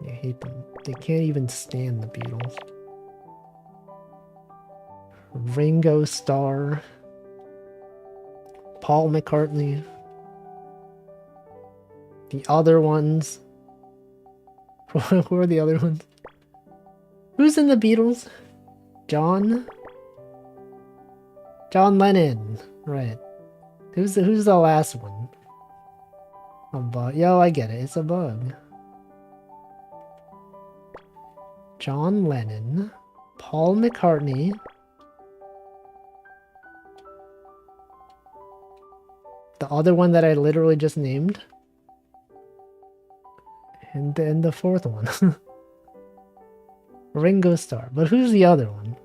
They hate them. They can't even stand the Beatles. Ringo Starr. Paul McCartney. The other ones. Who are the other ones? Who's in the Beatles? John Lennon. Right. Who's the last one? A bug. Yo, I get it. It's a bug. John Lennon. Paul McCartney. The other one that I literally just named. And then the fourth one. Ringo Starr. But who's the other one?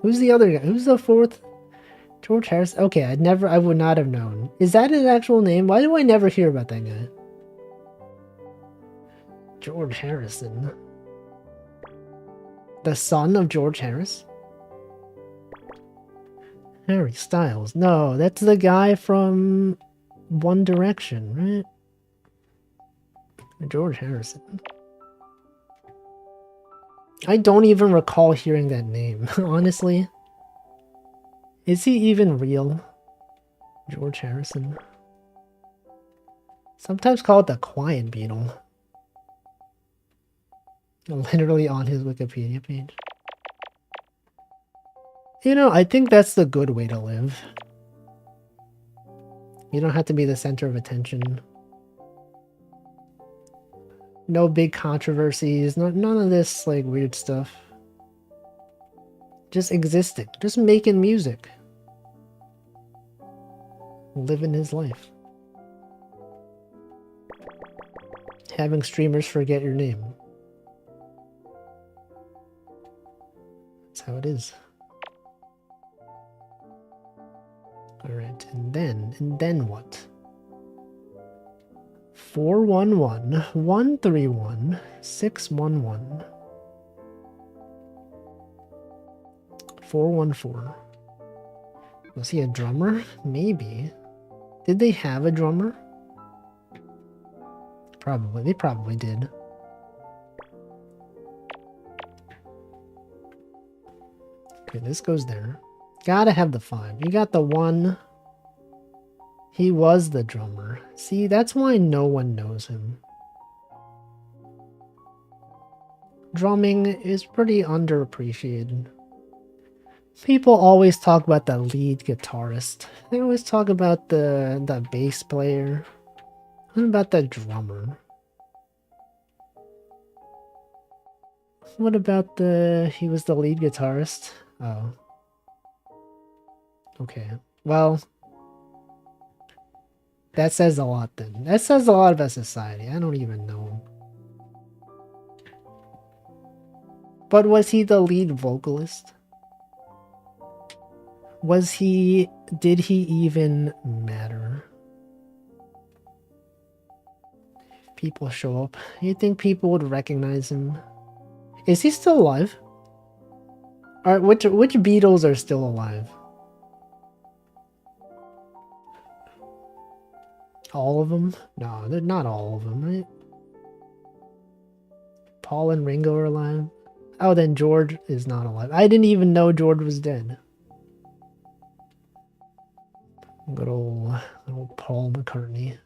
Who's the other guy? Who's the fourth? George Harrison? Okay, I would not have known. Is that his actual name? Why do I never hear about that guy? George Harrison. The son of George Harris? Harry Styles. No, that's the guy from One Direction, right? George Harrison. I don't even recall hearing that name, honestly. Is he even real? George Harrison. Sometimes called the Quiet Beetle. Literally on his Wikipedia page. You know, I think that's the good way to live. You don't have to be the center of attention. No big controversies, none of this like weird stuff. Just existing, just making music. living his life. Having streamers forget your name. That's how it is. Alright, and then what? 411 131 611 414. Was he a drummer? Maybe. Did they have a drummer? Probably. They probably did. Okay, this goes there. Gotta have the 5. You got the 1. He was the drummer. See, that's why no one knows him. Drumming is pretty underappreciated. People always talk about the lead guitarist. They always talk about the bass player. What about the drummer? What about he was the lead guitarist? Oh. Okay. Well, that says a lot then. That says a lot about society. I don't even know. But was he the lead vocalist? Did he even matter? People show up. You think people would recognize him? Is he still alive? Alright, which Beatles are still alive? All of them? No, they're not all of them, right? Paul and Ringo are alive. Oh, then George is not alive. I didn't even know George was dead. Good old Paul McCartney.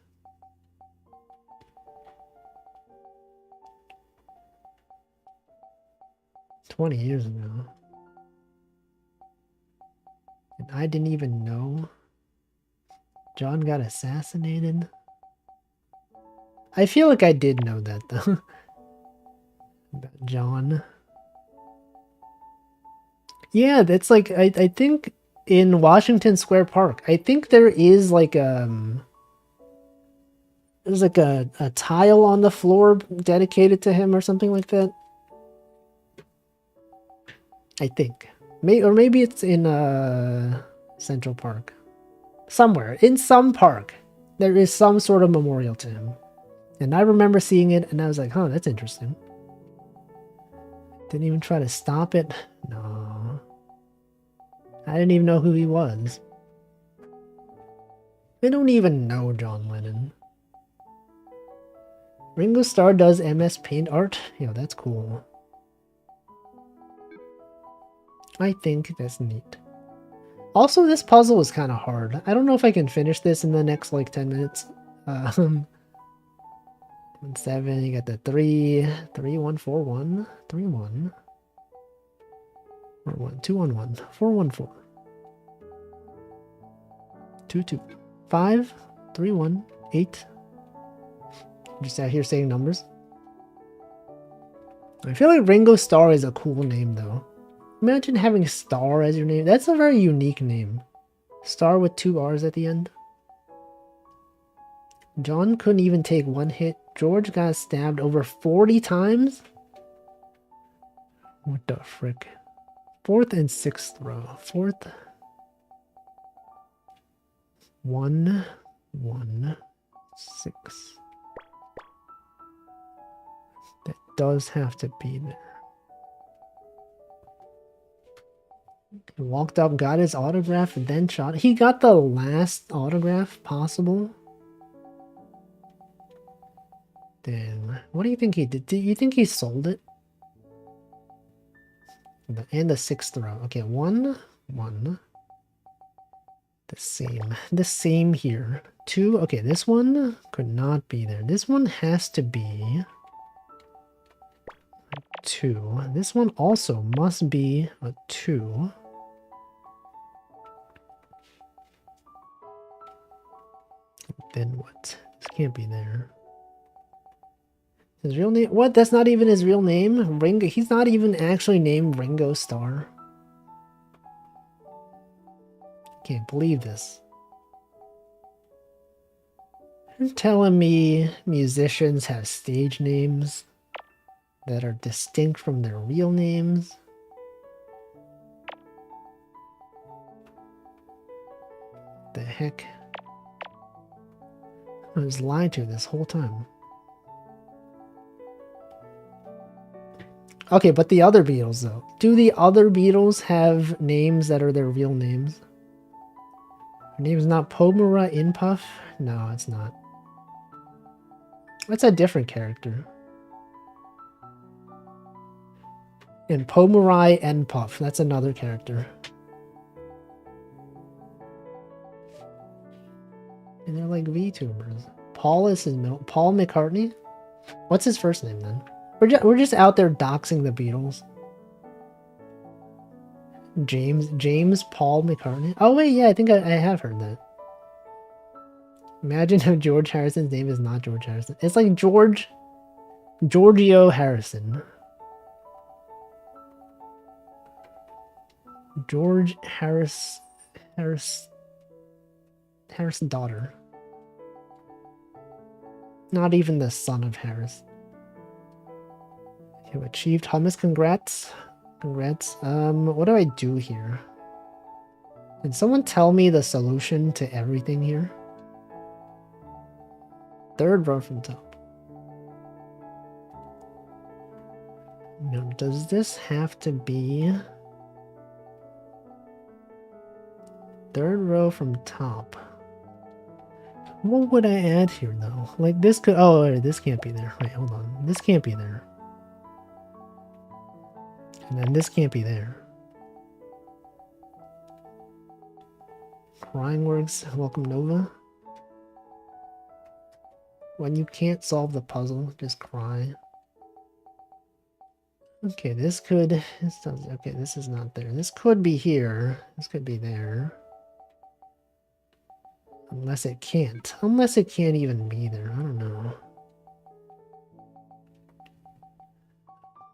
"20 years ago. And I didn't even know John got assassinated." I feel like I did know that though. About John. Yeah, that's like I think in Washington Square Park, I think there is like there's like a tile on the floor dedicated to him or something like that. I think. Or maybe it's in Central Park. Somewhere. In some park. There is some sort of memorial to him. And I remember seeing it and I was like, huh, that's interesting. Didn't even try to stop it. No. I didn't even know who he was. I don't even know John Lennon. Ringo Starr does MS Paint art? Yo, that's cool. I think that's neat. Also, this puzzle was kind of hard. I don't know if I can finish this in the next, like, 10 minutes. 7, you got the 3, 3, 1, 4, 1, 3, 1. 4, 1, 2, 1, 1, 4, 1, 4. 2, 2. 5, 3, 1, 8. Just out here saying numbers. I feel like Ringo Starr is a cool name, though. Imagine having Star as your name. That's a very unique name. Star with 2 R's at the end. John couldn't even take 1 hit. George got stabbed over 40 times? What the frick? 4th and 6th row. 4th. 1, 1, 6. That does have to be there. He walked up, got his autograph, and then shot. He got the last autograph possible. Damn. What do you think he did? Do you think he sold it? And the 6th row. Okay, 1, 1. The same. The same here. 2. Okay, this one could not be there. This one has to be 2. This one also must be a 2. Then what? This can't be there. His real name? What? That's not even his real name? Ringo? He's not even actually named Ringo Starr. Can't believe this. You're telling me musicians have stage names that are distinct from their real names? The heck? I was lied to this whole time. Okay, but the other Beatles, though. Do the other Beatles have names that are their real names? Her name's not Pomera Inpuff? No, it's not. That's a different character. And Pomerai Enpuff, that's another character. And they're like VTubers. Paul is his middle. Paul McCartney? What's his first name then? We're just out there doxing the Beatles. James Paul McCartney? Oh wait, yeah, I think I have heard that. Imagine if George Harrison's name is not George Harrison. It's like Giorgio Harrison. George Harrison's daughter. Not even the son of Harris. You achieved hummus, congrats. Congrats. What do I do here? Can someone tell me the solution to everything here? Third row from top. Now, does this have to be third row from top? What would I add here though? Like this could, oh, wait, this can't be there. Wait, hold on. This can't be there. And then this can't be there. Crying Works, welcome Nova. When you can't solve the puzzle, just cry. Okay, this does, okay, this is not there. This could be here. This could be there. Unless it can't. Unless it can't even be there. I don't know.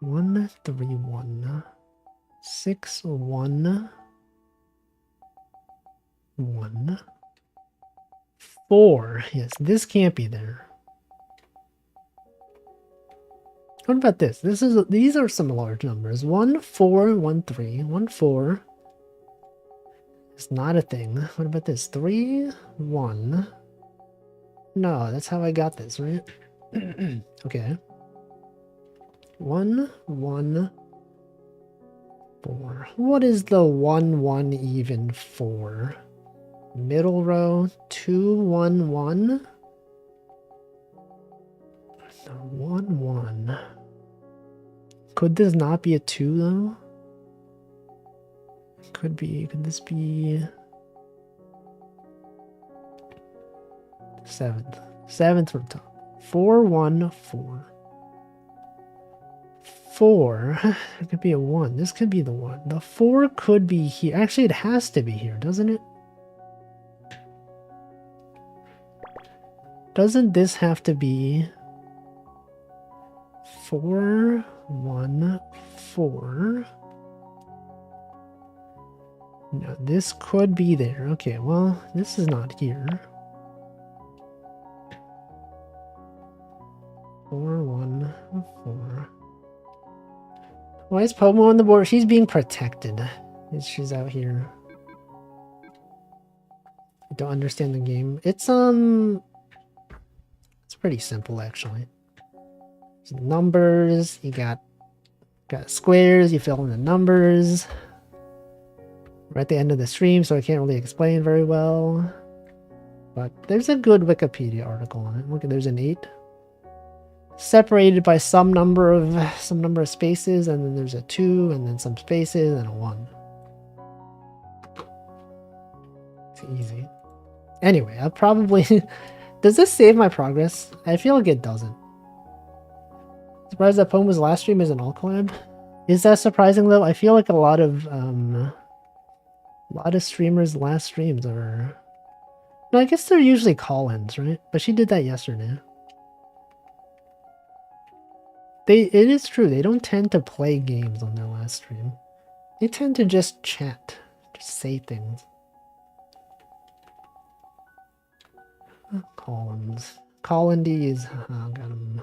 1, 3, 1. 6, 1. 1. 4. Yes, this can't be there. What about this? These are some large numbers. 1, 4, 1, 3. 1, 4. It's not a thing. What about this? 3, 1. No, that's how I got this, right? Okay. 1, 1, 4. What is the 1, 1 even for? Middle row, 2, 1, 1. No, 1, 1. Could this not be a 2 though? Could this be 7th? 7th from top. 4, 1, 4. 4. It could be a 1. This could be the 1. The 4 could be here. Actually, it has to be here, doesn't it? Doesn't this have to be 4, 1, 4? No, this could be there. Okay, well, this is not here. 4, 1, 4. Why is Pomo on the board? She's being protected. She's out here. I don't understand the game. It's pretty simple actually. Numbers, you got squares, you fill in the numbers. We're at the end of the stream, so I can't really explain very well. But there's a good Wikipedia article on it. Look, there's an 8. Separated by some number of spaces, and then there's a 2, and then some spaces, and a 1. It's easy. Anyway, I'll probably... Does this save my progress? I feel like it doesn't. Surprised that Poma's last stream is an all collab. Is that surprising though? I feel like a lot of streamers' last streams are... No, I guess they're usually call-ins, right? But she did that yesterday. It is true, they don't tend to play games on their last stream. They tend to just chat, just say things. Collins. Collindies. Oh, got him.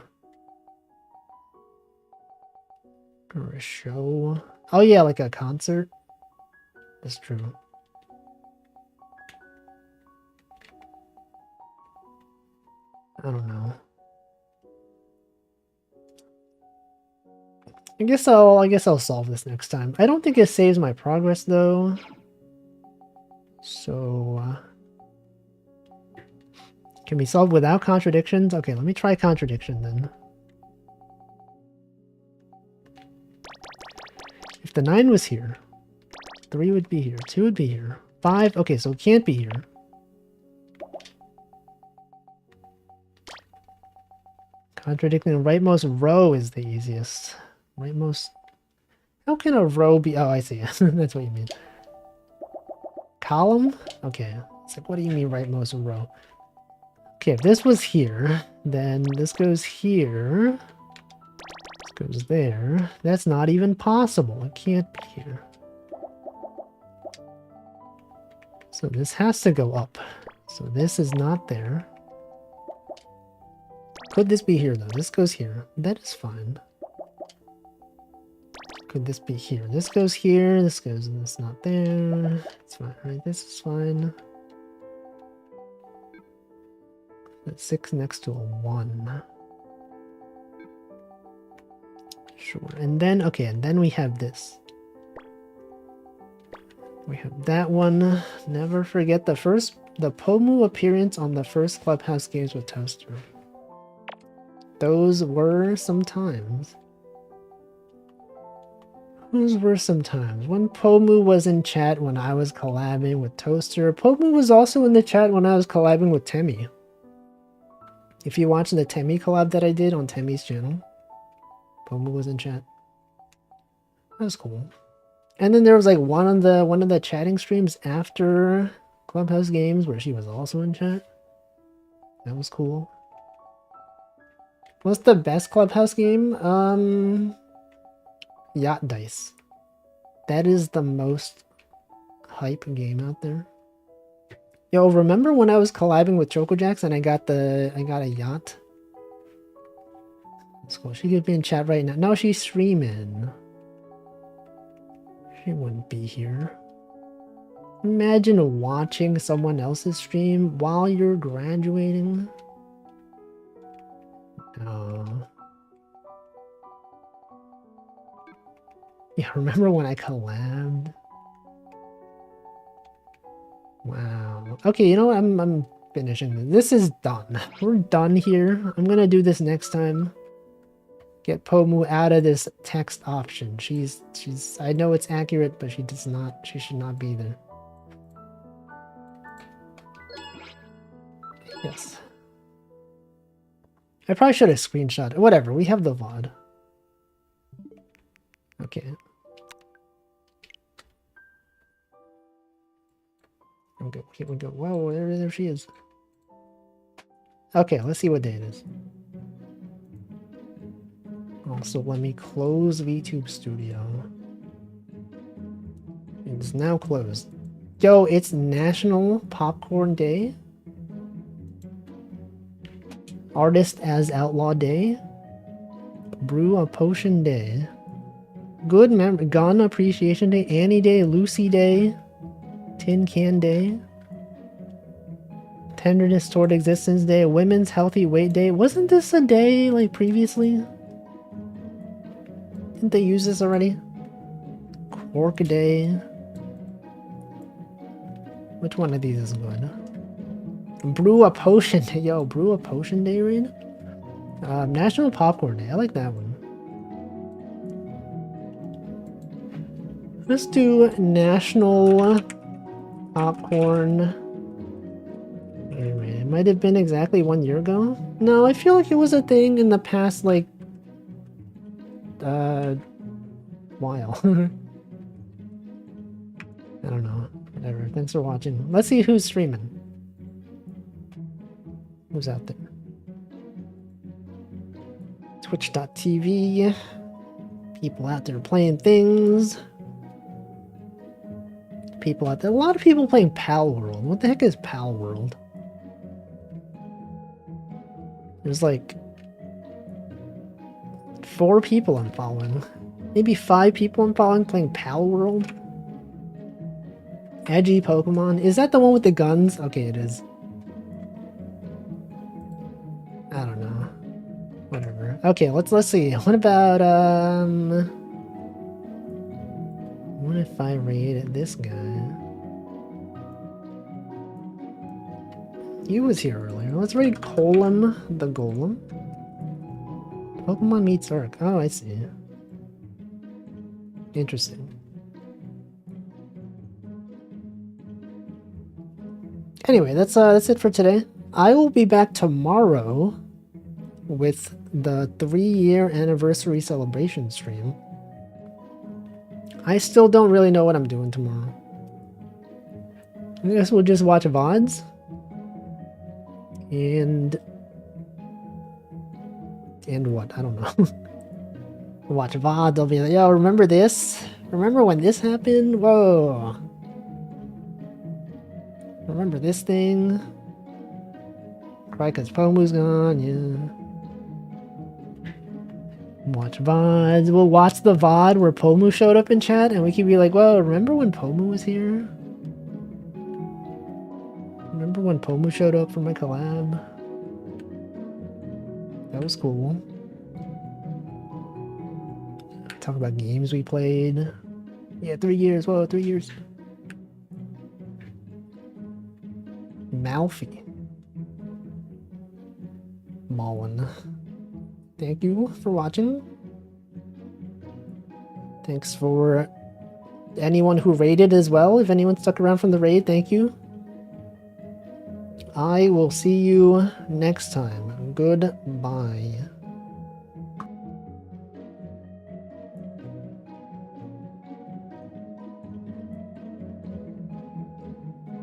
Or a show. Oh yeah, like a concert. That's true. I don't know. I guess I'll solve this next time. I don't think it saves my progress though. So can be solved without contradictions? Okay, let me try contradiction then. If the 9 was here, 3 would be here, 2 would be here, 5, okay, so it can't be here. Contradicting the rightmost row is the easiest. Rightmost... How can a row be... Oh, I see. That's what you mean. Column? Okay. It's like, what do you mean rightmost row? Okay, if this was here, then this goes here. This goes there. That's not even possible. It can't be here. So this has to go up. So this is not there. Could this be here though? This goes here. That is fine. Could this be here? This goes here. This goes and it's not there. It's fine, right? This is fine. That's 6 next to a 1. Sure. And then, okay, and then we have this. We have that one. Never forget the Pomu appearance on the first Clubhouse games with Toaster. Those were some times. Those were some times. When Pomu was in chat when I was collabing with Toaster. Pomu was also in the chat when I was collabing with Temmie. If you watch the Temmie collab that I did on Temmie's channel, Pomu was in chat. That was cool. And then there was like one of the chatting streams after Clubhouse games where she was also in chat. That was cool. What's the best Clubhouse game? Yacht Dice. That is the most hype game out there. Yo, remember when I was collabing with ChocoJax and I got a yacht? That's cool. She could be in chat right now. No, she's streaming. She wouldn't be here. Imagine watching someone else's stream while you're graduating. No. Yeah, remember when I collabed? Wow. Okay, you know what? I'm finishing this. This is done. We're done here. I'm gonna do this next time. Get Pomu out of this text option. She's I know it's accurate, but she should not be there. Yes. I probably should have screenshot. Whatever, we have the VOD. Okay. Here we go. Whoa, there she is. Okay, let's see what day it is. Also, let me close VTube Studio. It's now closed. Yo, it's National Popcorn Day. Artist as Outlaw Day. Brew a Potion Day. Good memory. Gun Appreciation Day. Annie Day. Lucy Day. Tin Can Day. Tenderness Toward Existence Day. Women's Healthy Weight Day. Wasn't this a day like previously? Didn't they use this already? Quark Day. Which one of these is good? Brew a Potion Day. Yo, Brew a Potion Day, Rain? National Popcorn Day. I like that one. Let's do National Popcorn. Anyway, it might have been exactly 1 year ago. No, I feel like it was a thing in the past, like, while. I don't know. Whatever. Thanks for watching. Let's see who's streaming. Who's out there? Twitch.tv. People out there playing things. People out there. A lot of people playing Pal World. What the heck is Pal World? There's like 4 people I'm following. Maybe 5 people I'm following playing Pal World. Edgy Pokemon. Is that the one with the guns? Okay, it is. I don't know. Whatever. Okay, let's see. What about what if I raid this guy? He was here earlier. Let's raid Colum the Golem. Pokemon meets Arc. Oh, I see. Interesting. Anyway, that's it for today. I will be back tomorrow with the 3-year anniversary celebration stream. I still don't really know what I'm doing tomorrow. I guess we'll just watch VODs. And what? I don't know. Watch VODs, they'll be like, yo, remember this? Remember when this happened? Whoa. Remember this thing? Cry cause Pomu's gone, yeah. Watch VODs. We'll watch the VOD where Pomu showed up in chat and we can be like, whoa, remember when Pomu was here? Remember when Pomu showed up for my collab? That was cool. Talk about games we played. Yeah, 3 years. Whoa, 3 years. Malfi. Mullen. Thank you for watching. Thanks for anyone who raided as well. If anyone stuck around from the raid, thank you. I will see you next time. Goodbye.